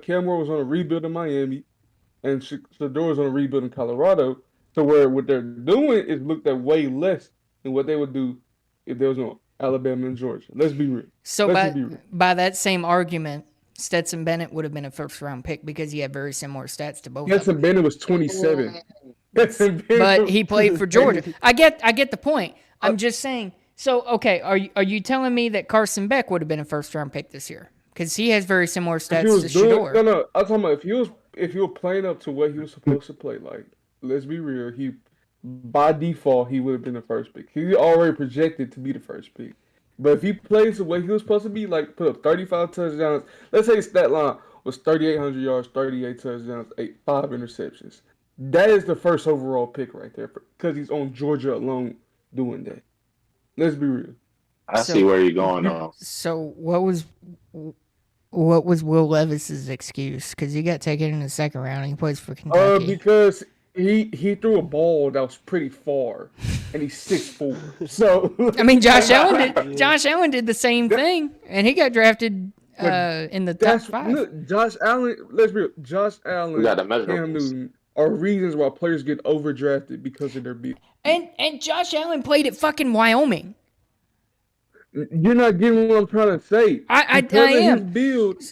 Cam Ward was on a rebuild in Miami, and Shador was on a rebuild in Colorado. So where what they're doing is looked at way less than what they would do if they was on Alabama and Georgia. Let's be real. So Let's be real. by that same argument, Stetson Bennett would have been a first-round pick because he had very similar stats to both of them. Stetson Bennett was 27. But he played for Georgia. I get the point. I'm just saying. So, okay, are you telling me that Carson Beck would have been a first-round pick this year? Because he has very similar stats to Shador. No. I'm talking about if he was playing up to what he was supposed to play like. Let's be real. By default, he would have been the first pick. He already projected to be the first pick. But if he plays the way he was supposed to be, like put up 35 touchdowns, let's say his stat line was 3,800 yards, 38 touchdowns, 5 interceptions. That is the first overall pick right there because he's on Georgia alone doing that. Let's be real. I see where you're going on. So what was Will Levis's excuse? Because he got taken in the second round and he plays for Kentucky. Because he threw a ball that was pretty far, and he's 6'4". So I mean, Josh Allen did the same thing, and he got drafted in the top 5. Look, Josh Allen. Let's be real. Josh Allen, We got the measurables. Cam Newton are reasons why players get overdrafted because of their build. And Josh Allen played at fucking Wyoming. You're not getting what I'm trying to say. I Because of am. his build.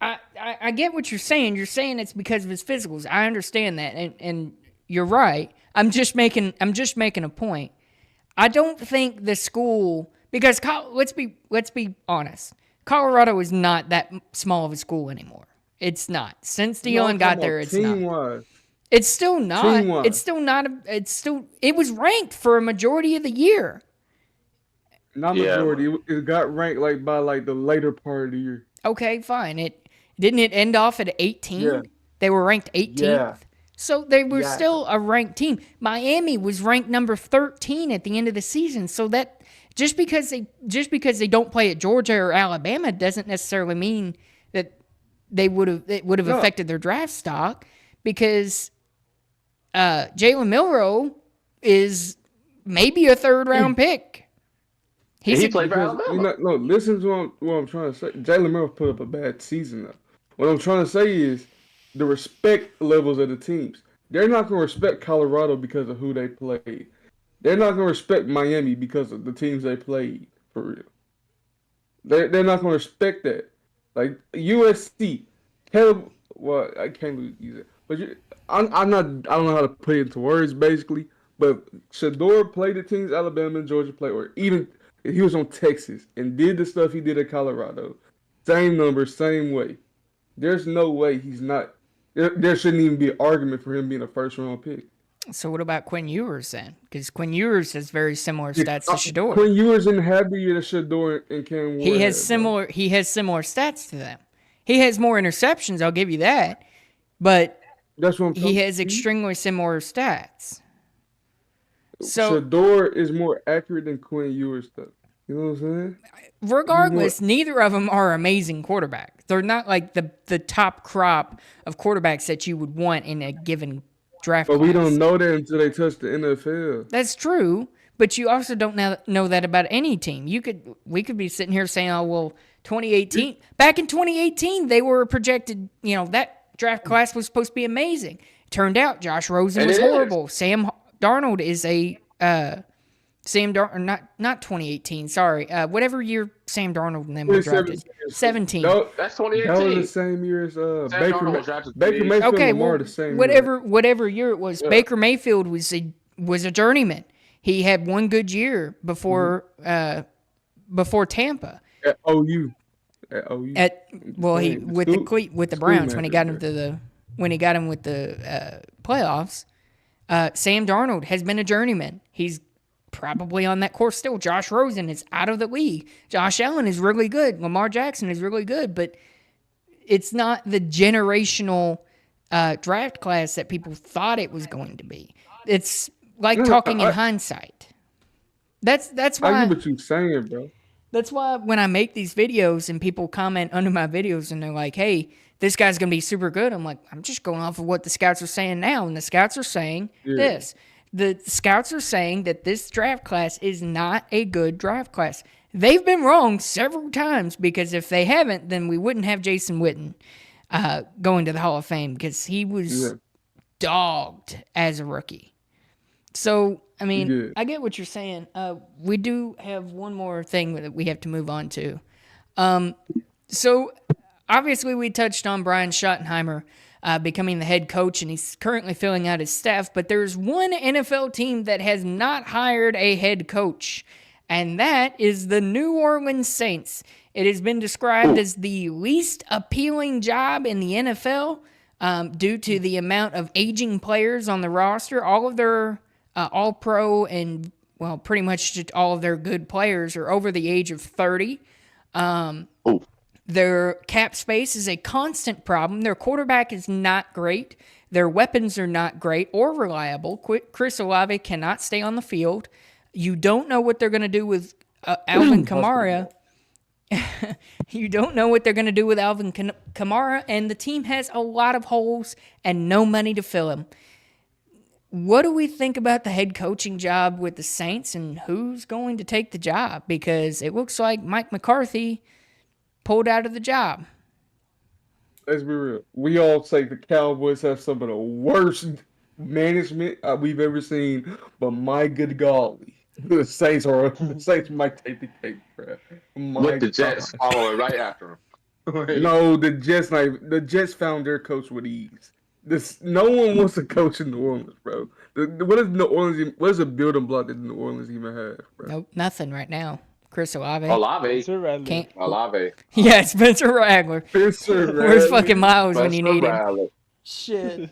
I get what you're saying. You're saying it's because of his physicals. I understand that, and you're right. I'm just making a point. I don't think the school, because let's be honest. Colorado is not that small of a school anymore. It's not. Since Dion got there, it's not. Team-wise. It's still not. Team-wise. It's still not. It was ranked for a majority of the year. Not majority. It got ranked by the later part of the year. Okay, fine. Didn't it end off at 18? Yeah. They were ranked 18th. Yeah. So they were still a ranked team. Miami was ranked number 13 at the end of the season. So that just because they don't play at Georgia or Alabama doesn't necessarily mean that it would have affected their draft stock, because Jalen Milroe is maybe a third round pick. He's he played for Because Alabama. listen to what I'm trying to say. Jalen Murphy put up a bad season though. What I'm trying to say is the respect levels of the teams. They're not gonna respect Colorado because of who they played. They're not gonna respect Miami because of the teams they played for real. They're not gonna respect that. Like USC, Caleb. Well, I can't use it, but I'm not. I don't know how to put it into words basically. But Shador played the teams Alabama and Georgia played, or even he was on Texas and did the stuff he did at Colorado. Same numbers, same way. There's no way he's not. There shouldn't even be an argument for him being a first round pick. So what about Quinn Ewers then? Because Quinn Ewers has very similar stats to Shador. Quinn Ewers didn't have the year that Shador and Cam Ward He has had, similar. He has similar stats to them. He has more interceptions. I'll give you that. But that's what I'm he has extremely similar stats. So Shador is more accurate than Quinn Ewers stuff. You know what I'm saying? Regardless, neither of them are amazing quarterbacks. They're not like the top crop of quarterbacks that you would want in a given draft But class. we don't know that until they touch the NFL. That's true, but you also don't know that about any team. We could be sitting here saying, "Oh, well, 2018." Back in 2018, they were projected. That draft class was supposed to be amazing. Turned out, Josh Rosen was horrible. Sam Darnold is a not 2018. Sorry, whatever year Sam Darnold and them were drafted. 17. That's 2018. That was the same year as Baker Mayfield. Okay, and Lamar the same whatever year it was, Baker Mayfield was a journeyman. He had one good year before Tampa. At OU. With the Browns when he got him with the playoffs. Sam Darnold has been a journeyman. He's probably on that course still. Josh Rosen is out of the league. Josh Allen is really good. Lamar Jackson is really good, but it's not the generational draft class that people thought it was going to be. It's like talking in hindsight. That's why I get what you're saying, bro. That's why when I make these videos and people comment under my videos and they're like, "Hey, this guy's going to be super good," I'm like, I'm just going off of what the scouts are saying now, and the scouts are saying this. The scouts are saying that this draft class is not a good draft class. They've been wrong several times, because if they haven't, then we wouldn't have Jason Witten going to the Hall of Fame, because he was dogged as a rookie. So, I mean, I get what you're saying. We do have one more thing that we have to move on to. So, obviously, we touched on Brian Shottenheimer becoming the head coach, and he's currently filling out his staff. But there's one NFL team that has not hired a head coach, and that is the New Orleans Saints. It has been described as the least appealing job in the NFL due to the amount of aging players on the roster. All of their all-pro and, well, pretty much just all of their good players are over the age of 30. Their cap space is a constant problem. Their quarterback is not great. Their weapons are not great or reliable. Chris Olave cannot stay on the field. You don't know what they're going to do with Alvin Kamara. You don't know what they're going to do with Alvin Kamara, and the team has a lot of holes and no money to fill them. What do we think about the head coaching job with the Saints, and who's going to take the job? Because it looks like Mike McCarthy pulled out of the job. Let's be real. We all say the Cowboys have some of the worst management we've ever seen, but my good golly, the Saints might take the cake, bro. With the Jets following right after them. No, the Jets found their coach with ease. No one wants to coach in New Orleans, bro. What is a building block that New Orleans even have, bro? Nope, nothing right now. Chris Olave. Olave. Yeah, Spencer Rattler. Where's fucking Miles when you need him? Shit.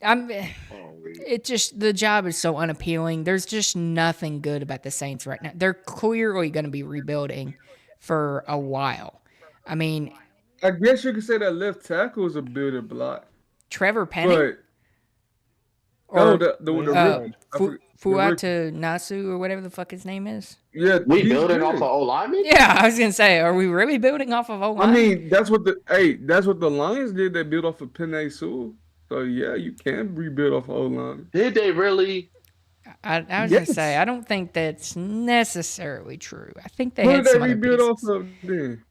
The job is so unappealing. There's just nothing good about the Saints right now. They're clearly going to be rebuilding for a while. I mean, I guess you could say that left tackle is a building block. Trevor Penny? Fuata Nasu or whatever the fuck his name is. Yeah, we building off of O-linemen? Yeah, I was gonna say, are we really building off of O-linemen? I mean, that's what the Lions did. They built off of Penei Sewell. So yeah, you can rebuild off of O-linemen. Did they really? I was gonna Yes. say I don't think that's necessarily true. I think they Who had did some they other rebuild off pieces. of then?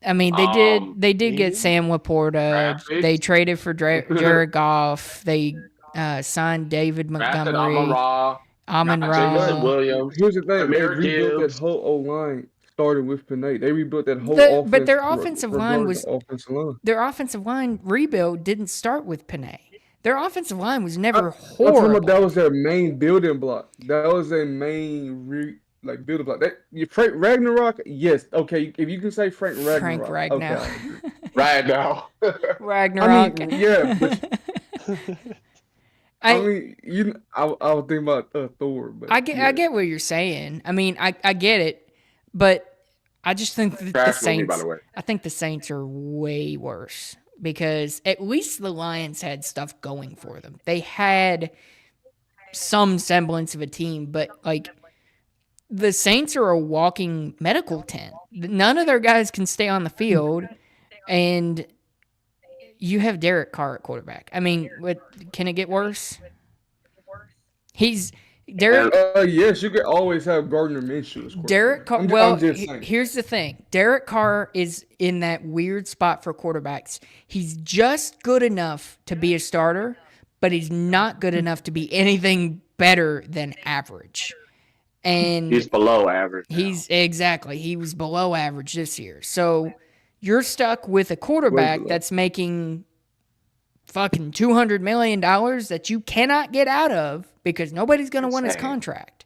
I mean, they did get Damien? Sam Laporta. Draft picks. They traded for Jared Goff. They signed David Drafted Montgomery, Amon Amon Ra, Jameson Ra. Williams, Here's the thing: they Amir rebuilt that Gibbs. whole O line, started with Panay. They rebuilt that whole But offense. their offensive line regarding was the offensive line. their offensive line rebuild didn't start with Panay. Their offensive line was never I'm talking about horrible. that was their main building block. That was their main building block. Frank Ragnarok, yes, okay. If you can say Frank Ragnarok, Frank okay. Ragnow. Right now. Ragnarok. I mean, yeah, but I mean, I was thinking about Thor, but I get what you're saying. I mean, I get it, but I just think that the Trash movie, by Saints. the way. I think the Saints are way worse because at least the Lions had stuff going for them. They had some semblance of a team, but like the Saints are a walking medical tent. None of their guys can stay on the field, and you have Derek Carr at quarterback. I mean, can it get worse? He's Derek. Yes, you could always have Gardner Minshew as quarterback. Derek Carr. I'm just saying. Here's the thing. Derek Carr is in that weird spot for quarterbacks. He's just good enough to be a starter, but he's not good enough to be anything better than average. And He's below average. now. He was below average this year. So you're stuck with a quarterback below. that's making fucking $200 million that you cannot get out of because nobody's going to want his Insane. contract.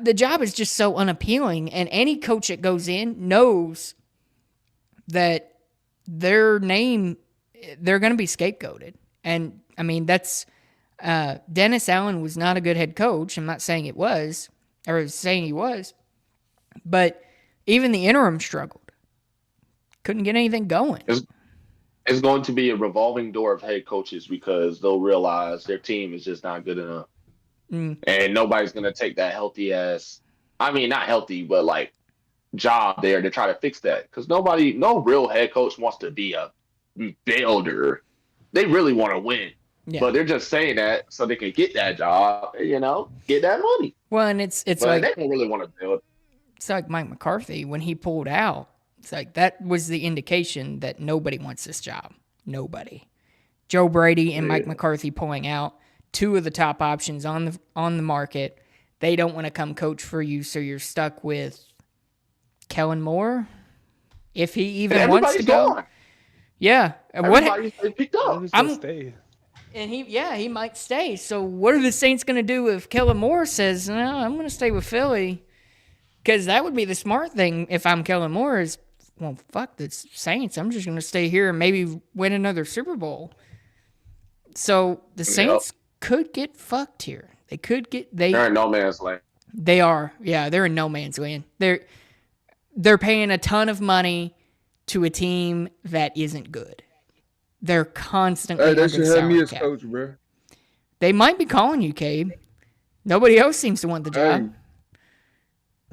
The job is just so unappealing, and any coach that goes in knows that they're going to be scapegoated. And I mean, that's Dennis Allen was not a good head coach. I'm not saying it was, or saying he was, but even the interim struggled. Couldn't get anything going. It's going to be a revolving door of head coaches because they'll realize their team is just not good enough. And nobody's going to take that healthy ass, I mean, not healthy, but like job there to try to fix that. Because no real head coach wants to be a builder. They really want to win. Yeah. But they're just saying that so they can get that job, get that money. Well, and it's But like they don't really want to build. it's like Mike McCarthy when he pulled out. It's like that was the indication that nobody wants this job. Nobody. Joe Brady and Mike McCarthy pulling out, two of the top options on the market. They don't want to come coach for you, so you're stuck with Kellen Moore, if he even wants to go. Gone. Yeah. Everybody's picked up. Who's gonna stay? And he might stay. So what are the Saints going to do if Kellen Moore says, no, I'm going to stay with Philly? Because that would be the smart thing if I'm Kellen Moore is, well, fuck the Saints. I'm just going to stay here and maybe win another Super Bowl. So the Saints could get fucked here. They're in no man's land. They are. Yeah, they're in no man's land. They're paying a ton of money to a team that isn't good. They're constantly They under should have salary me as cap. coach, bro. They might be calling you, Caib. Nobody else seems to want the job.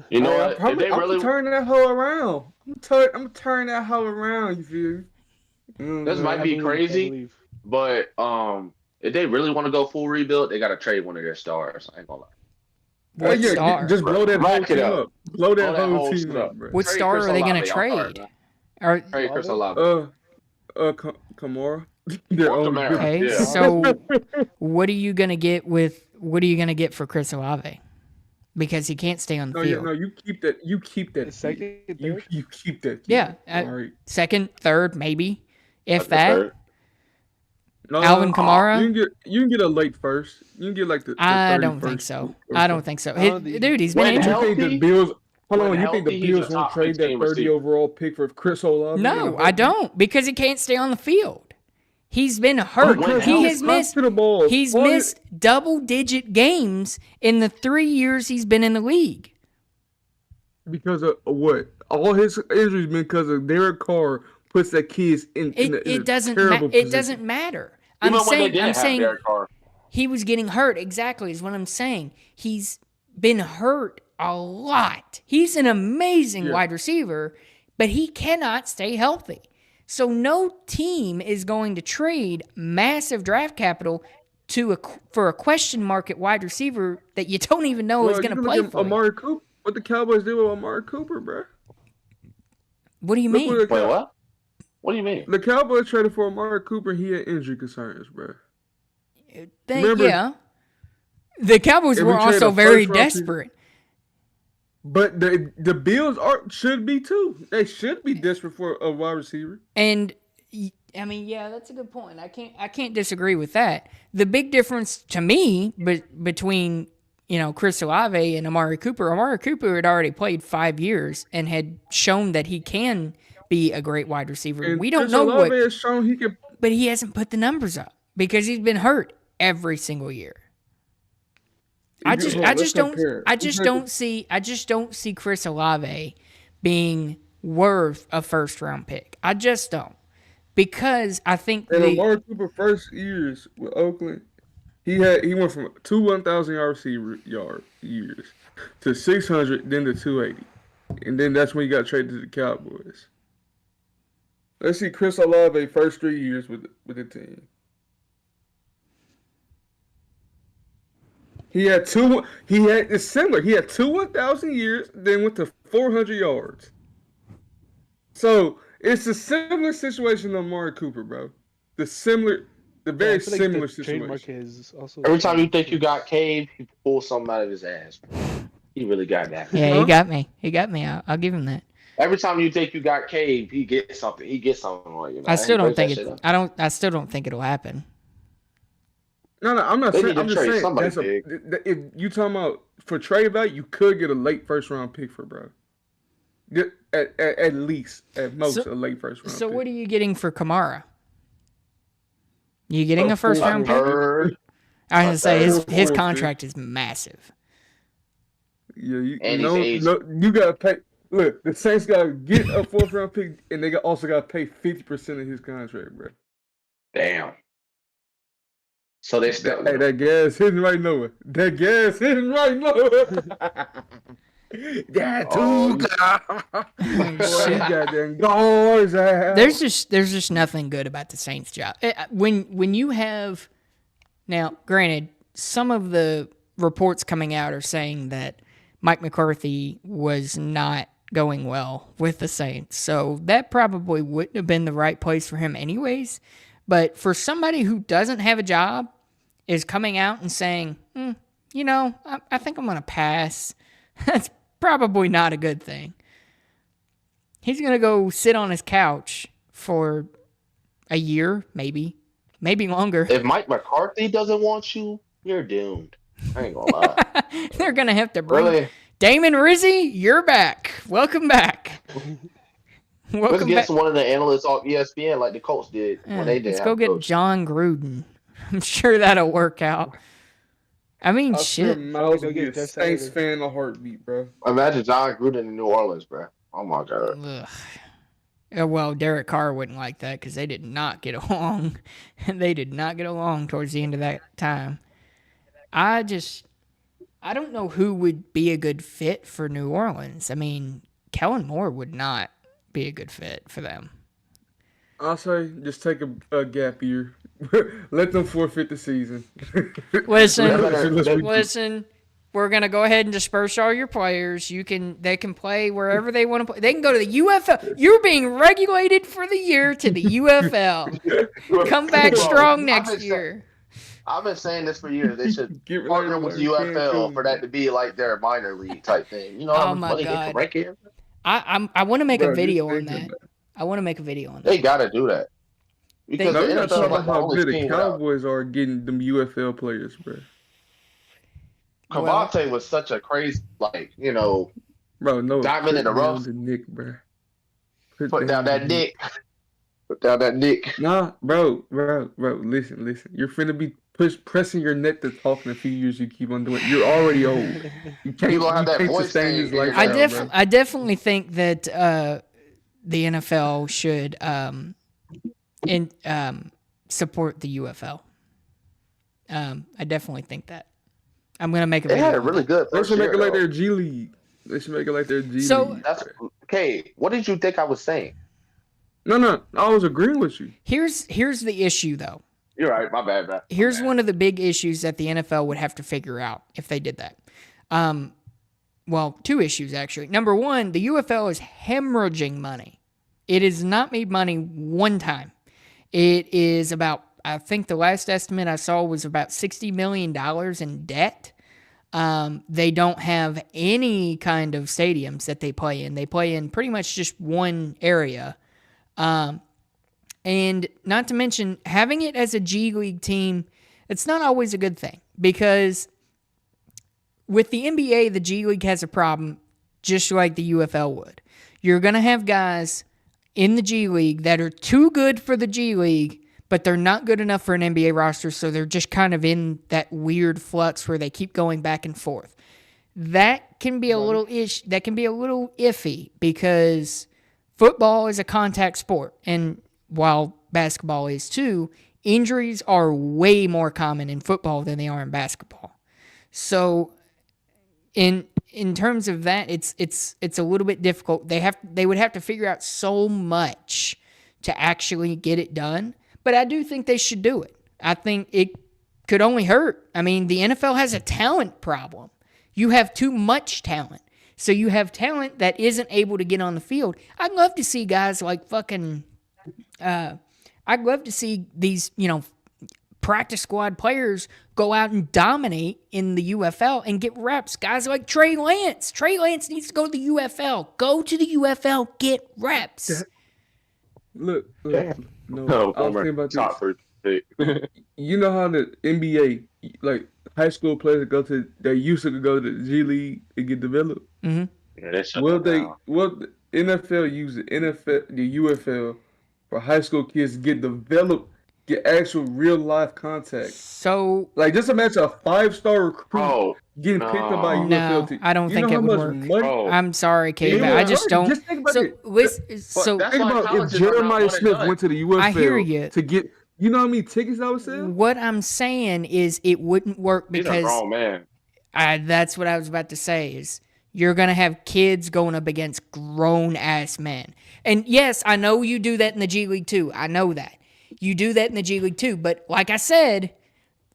You know I'm what? gonna If they really, turn that hoe around. I'm gonna turn that hoe around. You feel me? this might be crazy, but if they really want to go full rebuild, they got to trade one of their stars. I ain't gonna lie. What star? Just blow that whole Rack it team up. up. Blow that Blow that whole whole team shit up, up. bro. What Trade star Chris are they going Olave. to I'm sorry, trade? man. Are, Trade Chris Olave. Kamara. Their own Kamara. good- okay, Yeah. so what are you going to get for Chris Olave? Because he can't stay on the field. No, you keep that. You keep that. The second, You third? you keep that. Yeah, All right. second, third, maybe, if That's the that. third. No, Alvin Kamara? You can get a late first. You can get like the I don't 31st think so. or I don't think so. Oh, Dude, he's been When injured. You think the Healthy? Bills? Hold When on. You think the healthy, he's Bills a won't top trade that 15 30 receiver. overall pick for Chris Olave? No, I don't, because he can't stay on the field. He's been hurt. When He healthy, has missed. To the ball. He's missed double-digit games in the 3 years he's been in the league. because of what? All his injuries been because of Derek Carr puts that kids in a It doesn't. terrible It position. doesn't matter. Even I'm when they saying. didn't I'm have saying Derek Carr. he was getting hurt. Exactly is what I'm saying. He's been hurt a lot. He's an amazing wide receiver, but he cannot stay healthy. So no team is going to trade massive draft capital for a question mark at wide receiver that you don't even know is going to play for you. Amari Cooper. What the Cowboys did with Amari Cooper, bro? What do you mean? Wait, what? What do you mean? The Cowboys traded for Amari Cooper. And he had injury concerns, bro. Yeah. The Cowboys were also very desperate. But the Bills should be too. They should be desperate for a wide receiver. And I mean, yeah, that's a good point. I can't disagree with that. The big difference to me between Chris Olave and Amari Cooper had already played 5 years and had shown that he can be a great wide receiver. And we don't Chris know Olave has shown he can, but he hasn't put the numbers up because he's been hurt every single year. I just don't see Chris Olave being worth a first round pick. I just don't. Because I think Amari Cooper first years with Oakland, he went from 1,000 yard years to 600, then to 280. And then that's when he got traded to the Cowboys. Let's see Chris Olave first 3 years with the team. It's similar. He had 1,000 years, then went to 400 yards. So it's a similar situation to Amari Cooper, bro. The very similar situation. Every time you think you got Caib, he pulls something out of his ass. He really got that. Yeah, he got me. I'll give him that. Every time you think you got Caib, he gets something. He gets something on you. I still don't think it. I still don't think it'll happen. No, I'm not saying. I'm just saying. If you talking about for trade value, you could get a late first round pick for bro. At least, at most, a late first round. So pick. what are you getting for Kamara? You getting a first round pick? I was gonna say his contract is massive. Yeah, you gotta pay. Look, the Saints gotta get a 4th round pick, and they also gotta pay 50% of his contract, bro. Damn. So they still. Hey, that gas hitting right nowhere. That gas hitting right nowhere. That goddamn guards. There's just nothing good about the Saints job. When you have now, granted, some of the reports coming out are saying that Mike McCarthy was not going well with the Saints, so that probably wouldn't have been the right place for him anyways. But for somebody who doesn't have a job, is coming out and saying, I think I'm going to pass. That's probably not a good thing. He's going to go sit on his couch for a year, maybe longer. If Mike McCarthy doesn't want you, you're doomed. I ain't going to lie. They're going to have to bring Damon Rizzi, you're back. Welcome back. Let's get one of the analysts off ESPN like the Colts did when they did. Let's go get John Gruden. I'm sure that'll work out. I mean, shit. Miles will get a Saints fan in a heartbeat, bro. Imagine John Gruden in New Orleans, bro. Oh my god. Ugh. Yeah, well, Derek Carr wouldn't like that because they did not get along. They did not get along towards the end of that time. I don't know who would be a good fit for New Orleans. I mean, Kellen Moore would not be a good fit for them. I'll say just take a gap year. Let them forfeit the season. Listen. We're gonna go ahead and disperse all your players. They can play wherever they want to play. They can go to the UFL. You're being regulated for the year to the UFL. Come back strong next year. I've been saying this for years. They should partner with the UFL for that to be like their minor league type thing. You know how much money they can rake in? I want to make a video on that. I want to make a video on that. They got to do that. Because we're not talking about how good the Cowboys are getting them UFL players, bro. Cavante was such a crazy, bro, no, diamond in the rough. Nick, bro. Put down that Nick. Put down that Nick. Nah, bro. Listen. You're finna be pressing your neck to talk in a few years. You keep on doing it. You're already old. You can't sustain this life. I definitely think that the NFL should support the UFL. I definitely think that. I'm gonna make a video. They had a really good. They should make it like their G League. They should make it like their G League. So that's okay. What did you think I was saying? No. I was agreeing with you. Here's the issue though. You're right. My bad, bro. Here's one of the big issues that the NFL would have to figure out if they did that. Well, two issues, actually. Number one, the UFL is hemorrhaging money. It has not made money one time. It is about, I think the last estimate I saw was about $60 million in debt. They don't have any kind of stadiums that they play in. They play in pretty much just one area. And not to mention, having it as a G League team, it's not always a good thing. Because with the NBA, the G League has a problem just like the UFL would. You're going to have guys in the G League that are too good for the G League, but they're not good enough for an NBA roster, so they're just kind of in that weird flux where they keep going back and forth. That can be a little iffy because football is a contact sport, and while basketball is too, injuries are way more common in football than they are in basketball. So in terms of that, it's a little bit difficult. They would have to figure out so much to actually get it done. But I do think they should do it. I think it could only hurt. I mean, the NFL has a talent problem. You have too much talent. So you have talent that isn't able to get on the field. I'd love to see guys like I'd love to see these, practice squad players go out and dominate in the UFL and get reps. Guys like Trey Lance. Trey Lance needs to go to the UFL. Go to the UFL, get reps. Look, No, I was thinking about top this. first. You know how the NBA, like high school players they used to go to the G League and get developed. Mm-hmm. Yeah, that shut Will that down. the NFL use the UFL for high school kids to get developed, get actual real life contact? So, Like just imagine a 5-star recruit Bro, getting picked up by a no, UFL team. I don't You think know it how would much work. money? Bro. I'm sorry, Caib. Yeah, I just don't. Just think about so, it. so That's Think why about if colleges are not Jeremiah one and Smith done. went to the UFL I hear you. to get, you know how many tickets I would sell? what I'm saying is it wouldn't work He's a because grown man. that's what I was about to say is you're going to have kids going up against grown-ass men. And yes, I know you do that in the G League too. I know that. You do that in the G League too. But like I said,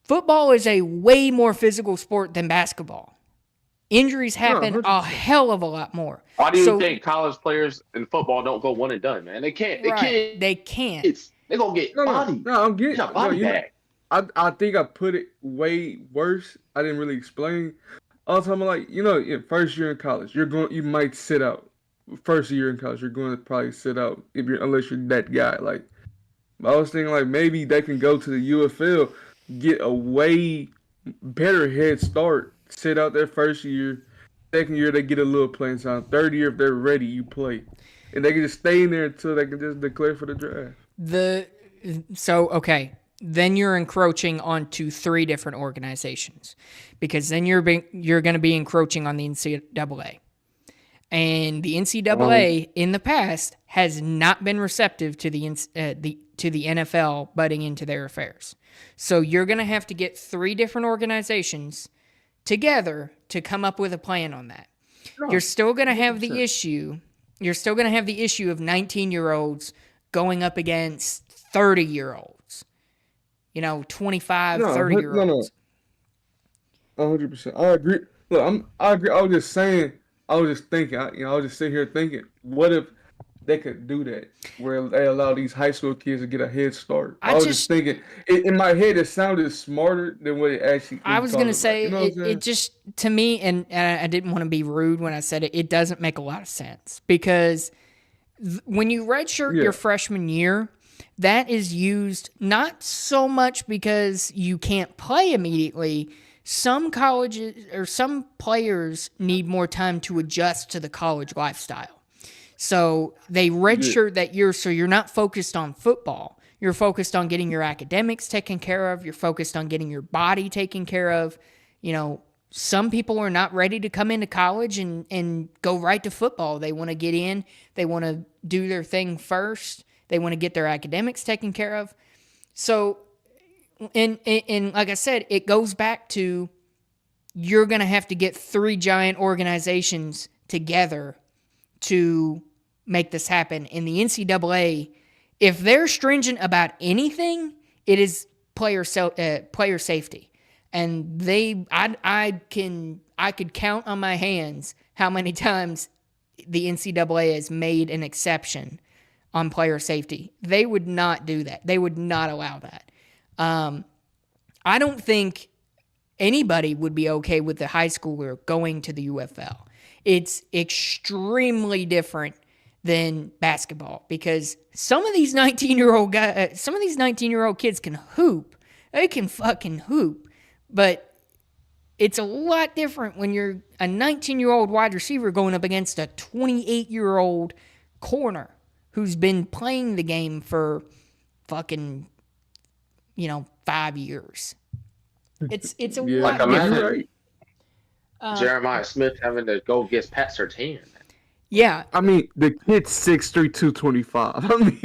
football is a way more physical sport than basketball. Injuries happen a 100%. hell of a lot more. Why do you think college players in football don't go one and done, man? They can't. They Right, can't. they can't. They're going to get No, body. I'm getting Got body bag. I think I put it way worse. I didn't really explain. I was talking about in first year in college, you might sit out. First year in college, you're going to probably sit out unless you're that guy. Like I was thinking, like maybe they can go to the UFL, get a way better head start, sit out their first year. Second year they get a little playing time. Third year if they're ready, you play, and they can just stay in there until they can just declare for the draft. Then you're encroaching onto 3 different organizations because then you're going to be encroaching on the NCAA. And the NCAA in the past has not been receptive to the NFL butting into their affairs. So you're going to have to get 3 different organizations together to come up with a plan on that. You're still going to have the issue. You're still going to have the issue of 19-year-olds going up against 30-year-olds. 25, 30-year-olds. 100%. I agree. Look, I agree. I was just saying. I was just thinking. I was just sitting here thinking, what if they could do that, where they allow these high school kids to get a head start? I was just thinking. In my head, it sounded smarter than what it actually. I was gonna say it just to me, and I didn't want to be rude when I said it. It doesn't make a lot of sense because when you redshirt your freshman year, that is used not so much because you can't play immediately. Some colleges or some players need more time to adjust to the college lifestyle. So they redshirt that year so you're not focused on football. You're focused on getting your academics taken care of. You're focused on getting your body taken care of. Some people are not ready to come into college and go right to football. They want to get in. They want to do their thing first. They want to get their academics taken care of. So, and like I said, it goes back to you're going to have to get 3 giant organizations together to make this happen. In the NCAA, if they're stringent about anything, it is player safety, and I could count on my hands how many times the NCAA has made an exception on player safety. They would not do that. They would not allow that. I don't think anybody would be okay with the high schooler going to the UFL. It's extremely different than basketball because some of these 19-year-old guys, some of these 19-year-old kids can hoop. They can fucking hoop, but it's a lot different when you're a 19-year-old wide receiver going up against a 28-year-old corner who's been playing the game for fucking, 5 years. It's a lot different. Jeremiah Smith having to go get Pat Surtain. Yeah. I mean, the kid's 6'3", 225. I mean,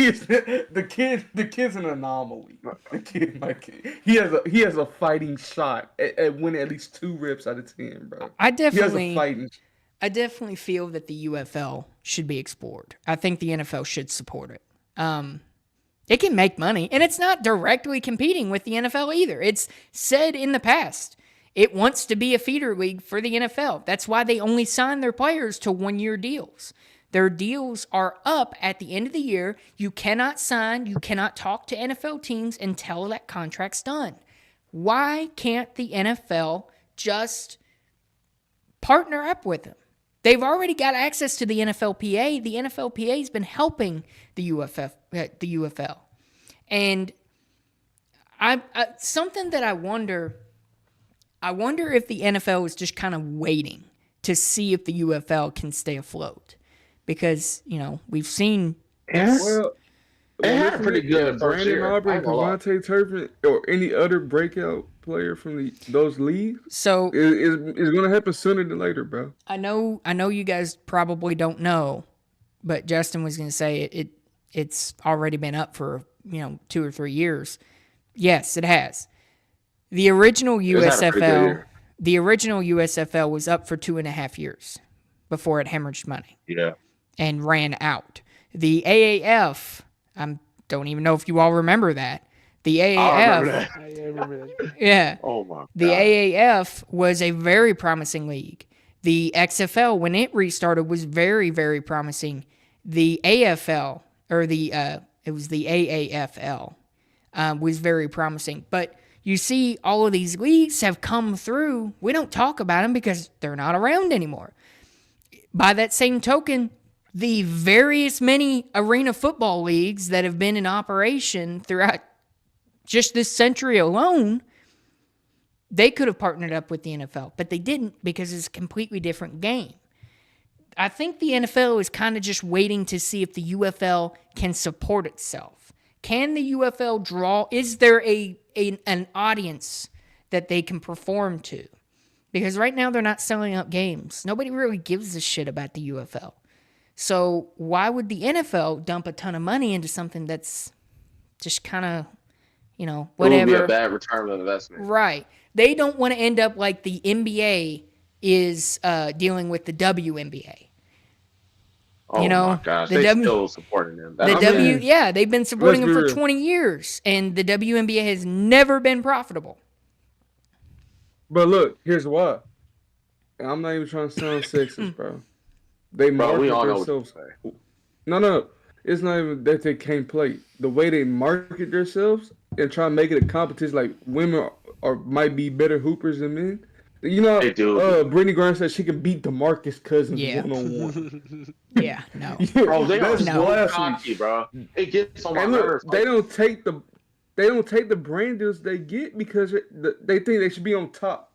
the kid's an anomaly. He has a fighting shot at winning at least 2 reps out of 10, bro. I definitely feel that the UFL should be explored. I think the NFL should support it. It can make money, and it's not directly competing with the NFL either. It's said in the past it wants to be a feeder league for the NFL. That's why they only sign their players to 1-year deals. Their deals are up at the end of the year. You cannot sign, you cannot talk to NFL teams until that contract's done. Why can't the NFL just partner up with them? They've already got access to the NFLPA. The NFLPA has been helping the UFL. And something that I wonder if the NFL is just kind of waiting to see if the UFL can stay afloat. Because, we've seen... Well, it had a pretty good first Brandon year. Aubrey, Devontae Turpin, or any other breakout player from those leagues. So it's going to happen sooner than later, bro. I know you guys probably don't know, but Justin was going to say it's already been up for 2 or 3 years. Yes, it has. The original USFL was up for 2.5 years before it hemorrhaged money. Yeah. And ran out. The AAF, I don't even know if you all remember that. The AAF. I remember that. Yeah. Oh my God. The AAF was a very promising league. The XFL, when it restarted, was very, very promising. The AFL, or it was the AAFL, was very promising. But you see, all of these leagues have come through. We don't talk about them because they're not around anymore. By that same token, the various many arena football leagues that have been in operation throughout just this century alone, they could have partnered up with the NFL, but they didn't because it's a completely different game. I think the NFL is kind of just waiting to see if the UFL can support itself. Can the UFL draw? Is there an audience that they can perform to? Because right now they're not selling out games. Nobody really gives a shit about the UFL. So why would the NFL dump a ton of money into something that's just kind of, whatever? It would be a bad return on investment. Right. They don't want to end up like the NBA is dealing with the WNBA. Oh my gosh, they're still supporting them. They've been supporting them for 20 years, and the WNBA has never been profitable. But look, here's why. And I'm not even trying to sound sexist, bro. They market themselves. No. It's not even that they can't play. The way they market themselves and try to make it a competition, like women might be better hoopers than men. They do. Brittany Griner said she can beat DeMarcus Cousins one-on-one. Yeah, no. Bro, they are so cocky, bro. It gets on my nerves. They don't take the brand deals they get because they think they should be on par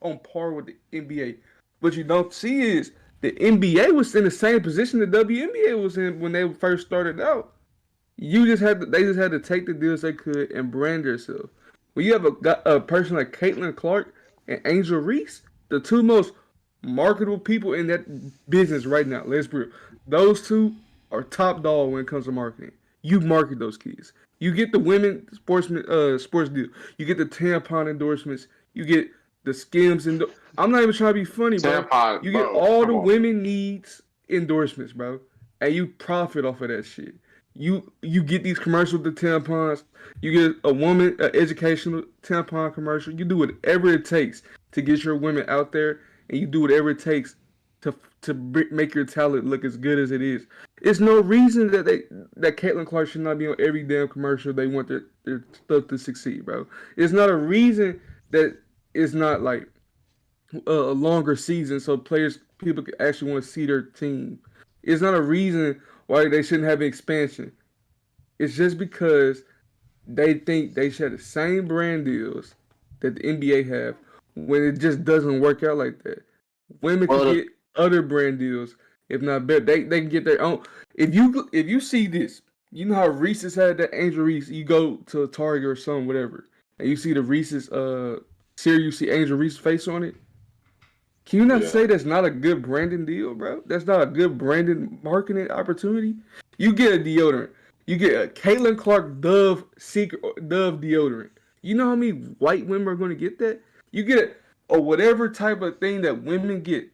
with the NBA. What you don't see is the NBA was in the same position the WNBA was in when they first started out. They just had to take the deals they could and brand themselves. When you have a person like Caitlin Clark and Angel Reese, the two most marketable people in that business right now. Let's be real. Those two are top dog when it comes to marketing. You market those kids. You get the women sports deal. You get the tampon endorsements. You get the Skims I'm not even trying to be funny, bro. You get all the women needs endorsements, bro, and you profit off of that shit. You get these commercials with the tampons. You get a woman an educational tampon commercial. You do whatever it takes to get your women out there, and you do whatever it takes make your talent look as good as it is. It's no reason that Caitlin Clark should not be on every damn commercial. They want their stuff to succeed, bro. It's not a reason that it's not like a longer season so people can actually want to see their team. It's not a reason why they shouldn't have an expansion. It's just because they think they should have the same brand deals that the NBA have when it just doesn't work out like that. Women can get other brand deals, if not better. They can get their own. If you see this, you know how Reese's had that Angel Reese. You go to a Target or something, whatever, and you see the Reese's cereal. You see Angel Reese's face on it. Can you not say that's not a good branding deal, bro? That's not a good branding marketing opportunity. You get a deodorant. You get a Caitlin Clark Dove deodorant. You know how many white women are going to get that? You get a whatever type of thing that women get.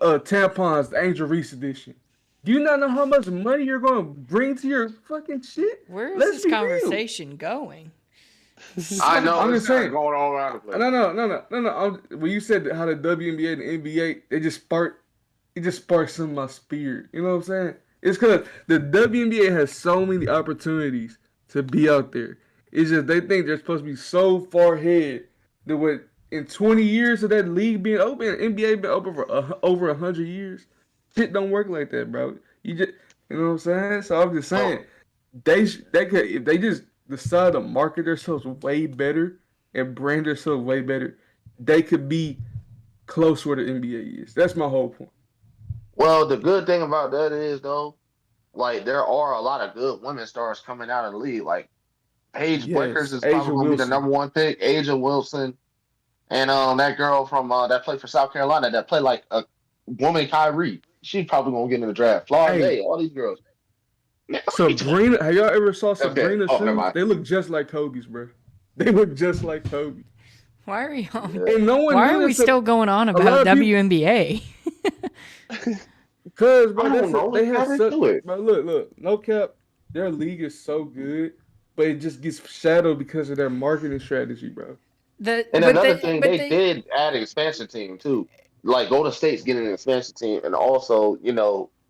Tampons, the Angel Reese edition. Do you not know how much money you're going to bring to your fucking shit? Where is this conversation going? I know. I'm just saying. Going all around the place. No. When you said how the WNBA and the NBA, it just sparked some of my spirit. You know what I'm saying? It's because the WNBA has so many opportunities to be out there. It's just they think they're supposed to be so far ahead that what in 20 years of that league being open, NBA been open for over 100 years. Shit don't work like that, bro. You know what I'm saying? So I'm just saying, if they just decide to market themselves way better and brand themselves way better, they could be close where the NBA is. That's my whole point. Well, the good thing about that is though, like there are a lot of good women stars coming out of the league. Like Paige Bueckers is probably going to be the number one pick. Asia Wilson. And that girl from that played for South Carolina that played like a woman, Kyrie. She's probably gonna get in the draft. Florida, all these girls. Man, Sabrina, have y'all ever saw Sabrina's shoes? They look just like Kobe's, bro. They look just like Kobe. Why are y'all? Why are we still going on about WNBA? Because bro, they have such. Bro, look, no cap. Their league is so good, but it just gets shadowed because of their marketing strategy, bro. They did add an expansion team too. Like Golden State's getting an expansion team, and also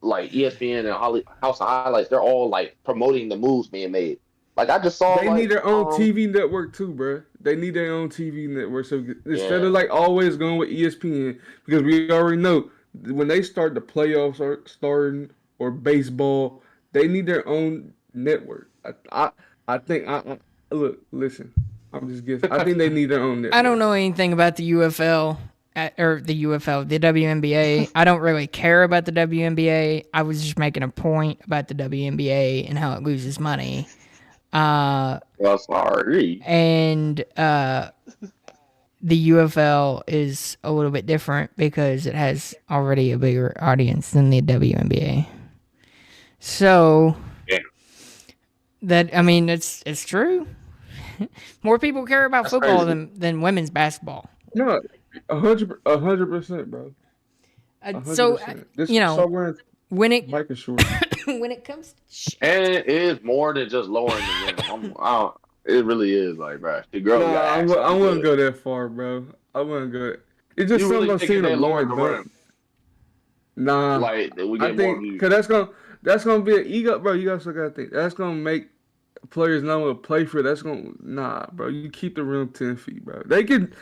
like ESPN and House of Highlights, they're all like promoting the moves being made. Like I just saw they need their own TV network too, bro. They need their own TV network. So instead of like always going with ESPN, because we already know when they start the playoffs are starting or baseball, they need their own network. I think look, listen. I'm just guessing. I think they need their own network. I don't know anything about the the WNBA. I don't really care about the WNBA. I was just making a point about the WNBA and how it loses money. Well, sorry. And the UFL is a little bit different because it has already a bigger audience than the WNBA. So, it's true. More people care about football than women's basketball. No, 100%, bro. 100%. When it when it comes to and it is more than just lowering the rim. It really is like, bro. The girl. No, I wouldn't go that far, bro. I wouldn't go. It's just something I'm seeing a lowering the rim. Nah, like we get I think because that's gonna be an ego, bro. You guys gotta think that's gonna make players not want to play for it. That's gonna bro. You keep the rim 10 feet, bro. They can,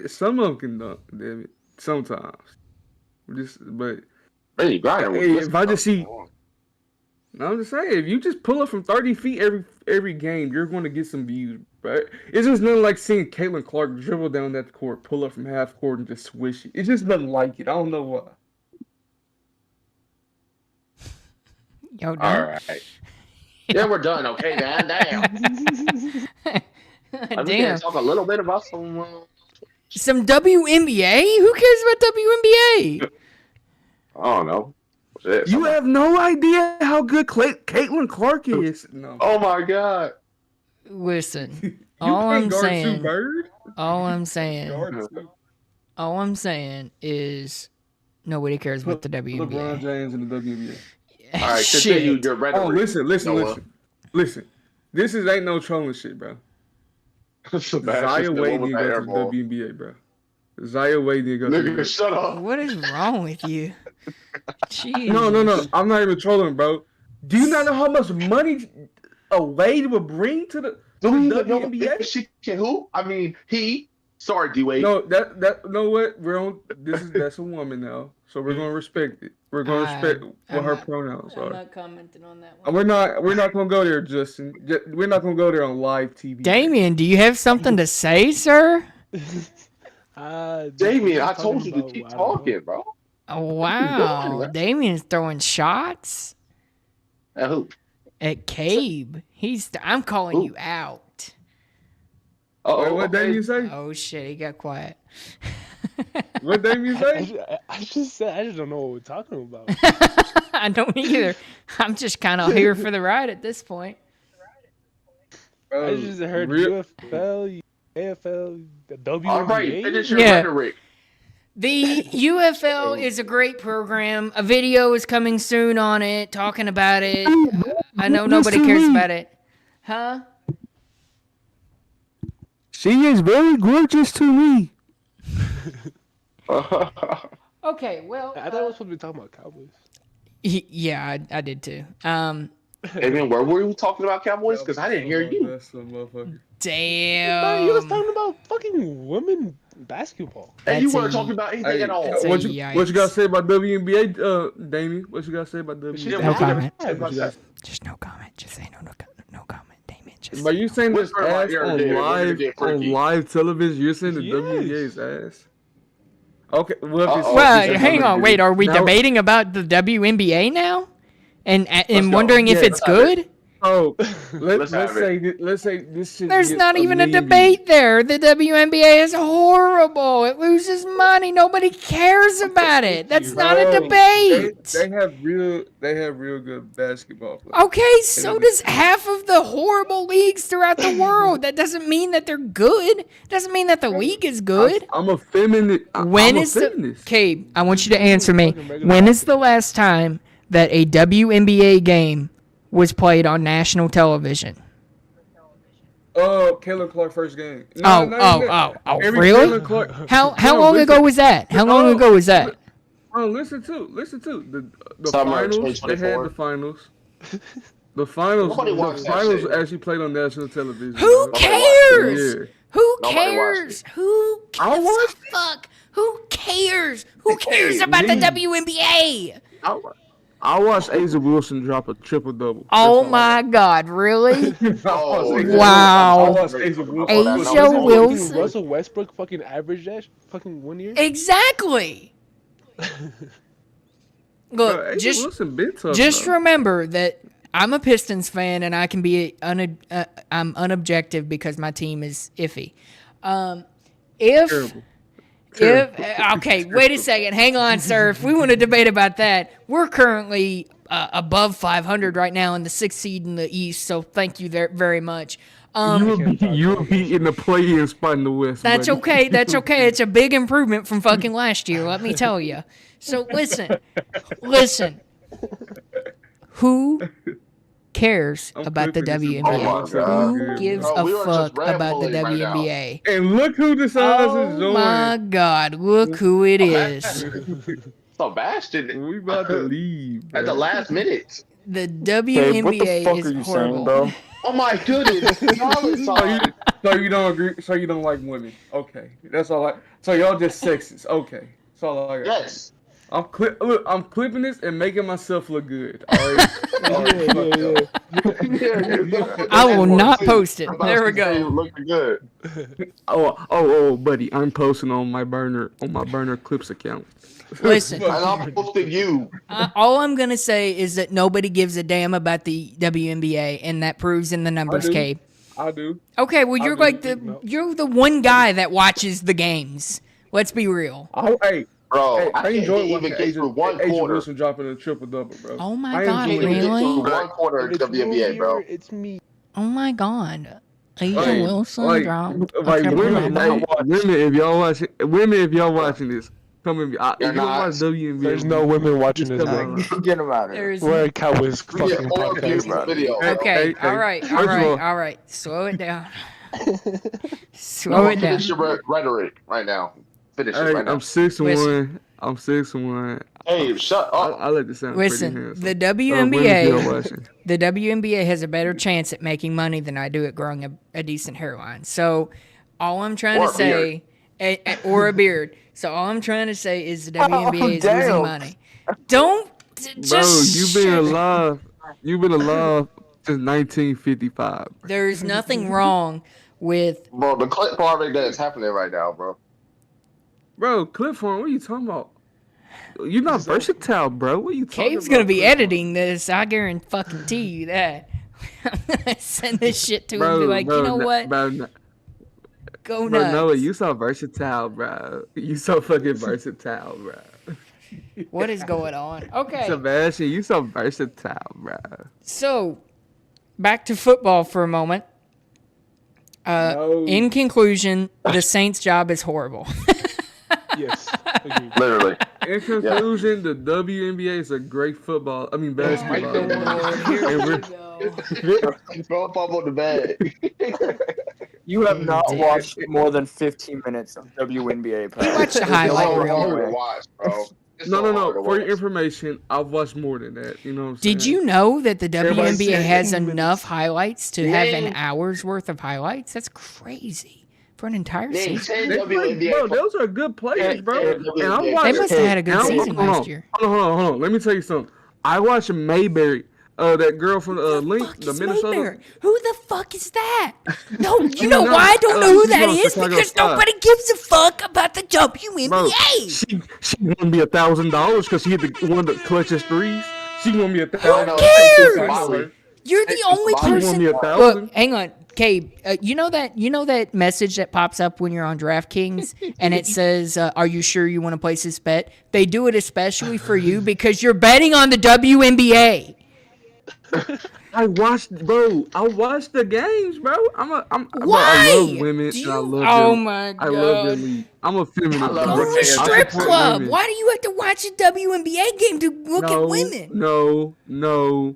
some of them can dunk, damn it. Sometimes, but if I just see, I'm just saying, if you just pull up from 30 feet every game, you're going to get some views, right? It's just nothing like seeing Caitlin Clark dribble down that court, pull up from half court, and just swish it. It's just nothing like it. I don't know why. Yo, all right. Yeah, we're done. Okay, man. Damn. Damn. We can talk a little bit about some WNBA. Who cares about WNBA? I don't know. Shit, you have no idea how good Caitlin Clark is. No. Oh my god. Listen, all I'm saying is nobody cares about the WNBA. LeBron James and the WNBA. All right, continue Shit. your rhetoric. Oh, listen. Noah. This ain't no trolling shit, bro. Sebastian Zaya said, Wade what was didn't that go air to the ball? WNBA, bro. Zaya Wade didn't go to the Nigga, shut up. What is wrong with you? Jeez. No. I'm not even trolling, bro. Do you not know how much money a Wade would bring to the Do we even know WNBA? if she can hoop? I mean, sorry, D-Wade. No, know what? That's a woman now, so we're gonna respect it. We're gonna respect what her pronouns I'm are. not commenting on that And one. we're not gonna go there, Justin. We're not gonna go there on live TV. Damien, do you have something to say, sir? Damien, I told you to keep talking, bro. Oh, wow. Damien's throwing shots At who? at Caib. I'm calling you out. Wait, what Damien say? Oh shit, he got quiet. What Damien say? I just don't know what we're talking about. I don't either. I'm just kind of here for the ride at this point. I just heard UFL, AFL, the WNBA. All right, finish your Yeah. rhetoric. The UFL is a great program. A video is coming soon on it, talking about it. I know nobody cares about it. Huh? She is very gorgeous to me. Okay, well. I thought I was supposed to be talking about Cowboys. Yeah, I did too. Damien, where were you talking about Cowboys? Because I didn't hear you. Damn. Man, you was talking about fucking women basketball. And you That's weren't a- talking about anything at all. that's a- What you Yikes. gotta say about WNBA, Damien? What you gotta say about She WNBA? didn't No want to comment. say about that. Just no comment. Just say no comment, Damien. Just But you saying this Whisper in my ass ear, on dude. We're gonna live get freaky. television? You're saying the Yes. WNBA's ass? Okay, well, if it's Uh-oh. Well, He's hang on. Wait, are we Now- debating about the WNBA now? And go. wondering if Yeah, it's let's have it. good? Oh, Let's have let's say this shit. There's gets not even a million debate there. The WNBA is horrible. It loses money. Nobody cares about it. That's not a Bro, debate. They have real good basketball players. Okay, so does half of the horrible leagues throughout the world. That doesn't mean that they're good. Doesn't mean that the league is good. I'm a feminist. When I'm a is the feminist. Cabe? I want you to answer me. When is the last time that a WNBA game was played on national television? Kayla Clark first game. Oh, really? Kayla Clark, How No, long listen. ago was that? How long ago was that? Oh, listen to the Summer of finals. They had 2024. the finals. Nobody watched The that finals shit. actually played on national television. Who bro. cares? Yeah. Who Nobody watched cares? Who I gives a watched fuck? Who cares? Who cares about the me. WNBA? I watched Asa Wilson drop a triple double. Oh my God! Really? Oh, Wow. I watched Asa Wilson. Asa Wilson. Russell Westbrook fucking averaged that fucking 1 year. Exactly. Look, Asa Wilson been tough, just bro. remember that I'm a Pistons fan and I can be I'm unobjective because my team is iffy. Terrible. Okay, wait a second. Hang on, sir. If we want to debate about that, we're currently above 500 right now in the 6th seed in the East, so thank you very much. You will be in the play-in spot in the West. That's buddy. okay. That's okay. It's a big improvement from fucking last year, let me tell you. So listen. Who cares about the clipping this. WNBA? Oh my God. Who gives Bro, we a are just fuck about the rambling right now. WNBA? And look who decides to Oh join. my God! Look who it is. Sebastian, We about to leave. at the bro. last minute. The Okay, what the WNBA fuck is are you horrible. saying, bro? Oh my goodness. So you don't agree? So you don't like women? Okay, that's all. So y'all just sexist? Okay, that's all I got. Yes. I'm clipping this and making myself look good. All right. I will not post it. There we go. Looking good. Oh, buddy, I'm posting on my burner clips account. Listen, And I'm posting you. all I'm gonna say is that nobody gives a damn about the WNBA, and that proves in the numbers, do. Cabe. I do. Okay, well you're like you're the one guy that watches the games. Let's be real. Hey, Bro, I I can't enjoy even watching get through one Asa quarter. Wilson dropping a triple double, bro. Oh my I God, enjoy Can't even it. get really? through one quarter of It's WNBA, bro. It's me. Oh my God, Asa Like, Wilson dropped. like Okay, women, never mind. women, if y'all watching this, Come in. You're You don't not. watch WNBA. There's no women watching Just this. come Man. on. Get him out of here. There's We're a Cowboys We get fucking four views podcast. of video. Hey, Okay, hey, all right, all first of right, all- all right. Slow it down. Slow it down. Finish your rhetoric right now. Finish it Hey, right now. I'm 6'1". I'm 6'1". Hey, shut up. I let this sound pretty Listen, handsome. the women still WNBA, watching. the WNBA has a better chance at making money than I do at growing a decent hairline. So, all I'm trying Or to a say, or a beard. So all I'm trying to say is the WNBA is losing damn. money. Don't Bro, just. you've been shut it. alive. You've been alive since 1955. There's nothing wrong with. Bro, the clip farming that is happening right now, bro. Bro, clip form, what are you talking about? You're not versatile, bro. What are you talking Cave's about? gonna be clip form? editing this. I guarantee you that. I'm gonna send this shit to him and Bro, be like, bro, you know no- what? Bro, no- Go bro, nuts. Noah, you so versatile, bro. You so fucking versatile, bro. What is going on? Okay. Sebastian, you so versatile, bro. So, back to football for a moment. No. In conclusion, the Saints' job is horrible. Yes. Agreed. Literally. In conclusion, the WNBA is a great basketball. Right there. And we're- Throw up on the bag. You have not Dude. watched more than 15 minutes of WNBA. You watched the There's highlight no reel. way. hard to watch, bro. It's No. so hard to For your watch. information, I've watched more than that. You know what I'm saying? Did you know that the Everybody WNBA said has 10 enough highlights to have an Name- hour's worth of highlights? That's crazy for an entire Name season. 10 They play, WNBA bro, those are good players, bro. Yeah, And I WNBA. watched. They must have had a good and I- season hold on, last year. Hold on. Let me tell you something. I watched Mayberry, that girl from Who the Link, fuck the is Minnesota. Mayberry? Who the fuck is that? No, you She's know not- why I don't know who she's that on is? Chicago Because Fire. nobody gives a fuck about the Bro, WNBA. she won me $1,000 because she hit one of the clutchest threes. She won me I $1,000. know, cares? it's Molly. You're the only She won She won person. me Look, $1,000. hang on, Cabe. You know that message that pops up when you're on DraftKings and it says, "Are you sure you want to place this bet?" They do it especially for you because you're betting on the WNBA. I watched the games, bro. Bro, I Why? love women. Do and I you- love oh them. my I love their God. league. I'm a feminist. I love Go bro. to a Rick I strip support club. women. Why do you have to watch a WNBA game to look at women? No.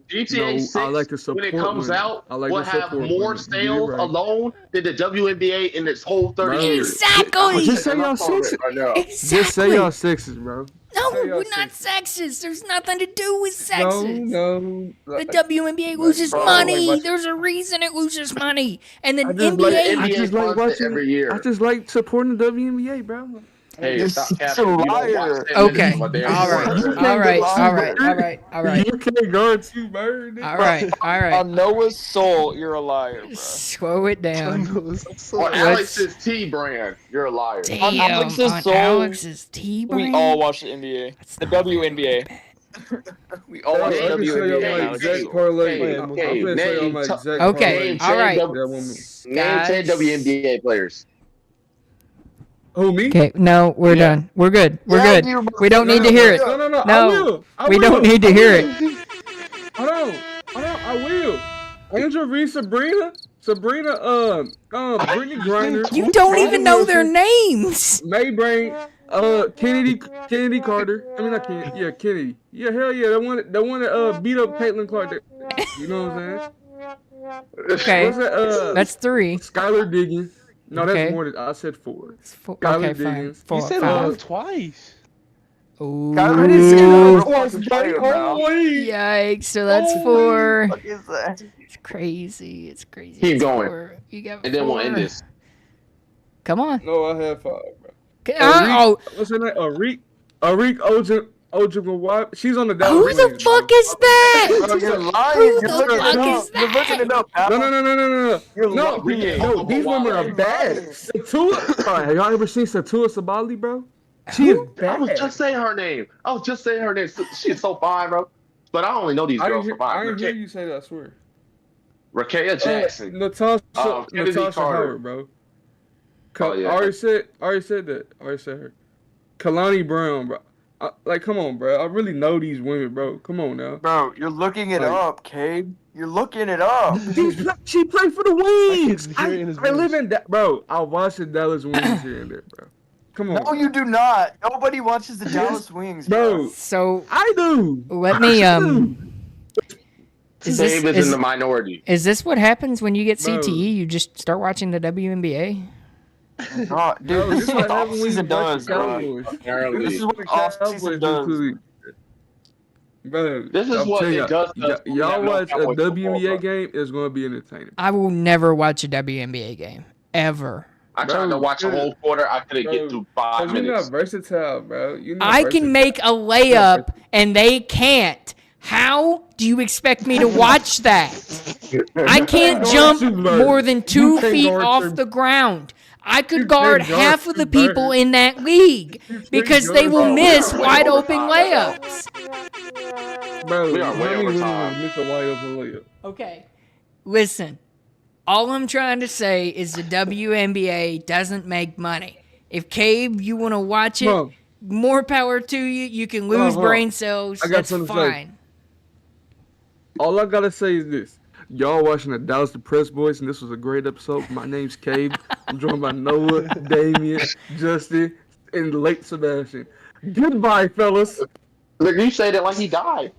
GTA 6, I like to support when it comes women. out, I like will to have support more women. You sales right. alone than the WNBA in its whole 30 Bro. years. Exactly. Just say y'all sexist. Right now. Exactly. Just say y'all sexist, bro. No, say y'all we're not sexist. There's nothing to do with sexist. No. The WNBA loses Bro, money. like- There's a reason it loses money. And the I just like- NBA. I just like funds it watching every year. I just like supporting the WNBA, bro. Hey, You're stop such capping. a You don't liar. watch 10 Okay. minutes of a damn All right. sport. You can't All right. go All to right. Bird. All right. All right. You can't guard two birds. All right. All right. On Noah's soul, you're a liar, bro. Slow it down. On Alex's T brand, you're a liar. Damn. On Alex's On soul, Alex's T We brand. all watch the NBA. The WNBA. We all Bro, watch I the can show you WNBA. my now. exact parlay. Hey, I'm hey, gonna show you name my t- exact Okay, parlay. all right. That woman. Name 10 Guys. WNBA players. Who, me? Okay. No, we're Yeah. done. We're good. We're Yeah, good. you- We don't need to hear it. No. No, I will. we don't need to hear it. Hold on. I will. Angel Reese, Sabrina, Brittany Griner. You don't even know their names. Maybrain, Kennedy Carter. I mean not Kennedy. Yeah, Kennedy. Yeah, hell yeah. The one that beat up Caitlin Clark. You know what I'm saying? Okay. What's that? That's three. Skylar Diggins. No, that's Okay. more than I said 4. It's four. Skylar Okay, fine. Diggins. Four, You said five. one twice. Ooh. I didn't say that was a player, bro. Yikes. So that's Holy four. What is that? It's crazy. It's crazy. Keep It's going. four. You got And then we'll end four. this. Come on. No, I have 5, bro. Oh, What's her name? Arik Ojugawab. She's on the who Dallas the Wings, fuck bro. is that? Bro, you're lying. Who You're the looking fuck it up. is You're looking it up. No. You're No, lying. these women are bad. Satua. Bro, have y'all ever seen Satua Sabali, bro? She is I was bad. just saying her name. She is so fine, bro. But I only know these I girls didn't for hear, I didn't hear fine. you say that, I swear. Rakeia Jackson. Natasha Kennedy Carter. Howard, bro. Oh, yeah. I already said that. I already said her. Kalani Brown, bro. Come on, bro. I really know these women, bro. Come on now. Bro, you're looking it Like- up, Cabe. You're looking it up. She played for the Wings. I can hear it in his I live voice. in that, bro. I watch the Dallas Wings here and there, bro. Come on. No, you do not. Nobody watches the Dallas Wings, Bro. So I do. let me Is Dave is in the minority. Is this what happens when you get Bro. CTE? You just start watching the WNBA? Oh, dude, Bro, this is what the happened when you offseason watch does, the bro. Cowboys. Apparently. This is what the offseason does. Bro, This is I'm what telling it does to us when we y'all have no watch a Cowboys football, WNBA bro. game, it's gonna be entertaining. I will never watch a WNBA game ever. I tried to Bro, watch a whole quarter. I couldn't get through 5 Cause you're minutes. not versatile, bro. You're not I versatile. can make a layup and they can't. How do you expect me to watch that? I can't jump more than 2 feet off the ground. I could guard half of the people in that league because they will miss wide open layups. Bro, We are way how many over women time. miss a wide open layup? Okay, listen. All I'm trying to say is the WNBA doesn't make money. If Caib, you want to watch it, Mom. more power to you. You can lose Mom. brain cells. I got That's something to say. fine. All I gotta say is this. Y'all watching the Dallas Depressed Boys, and this was a great episode. My name's Caib. I'm joined by Noah, Damien, Justin, and late Sebastian. Goodbye, fellas. Look, you said it like he died.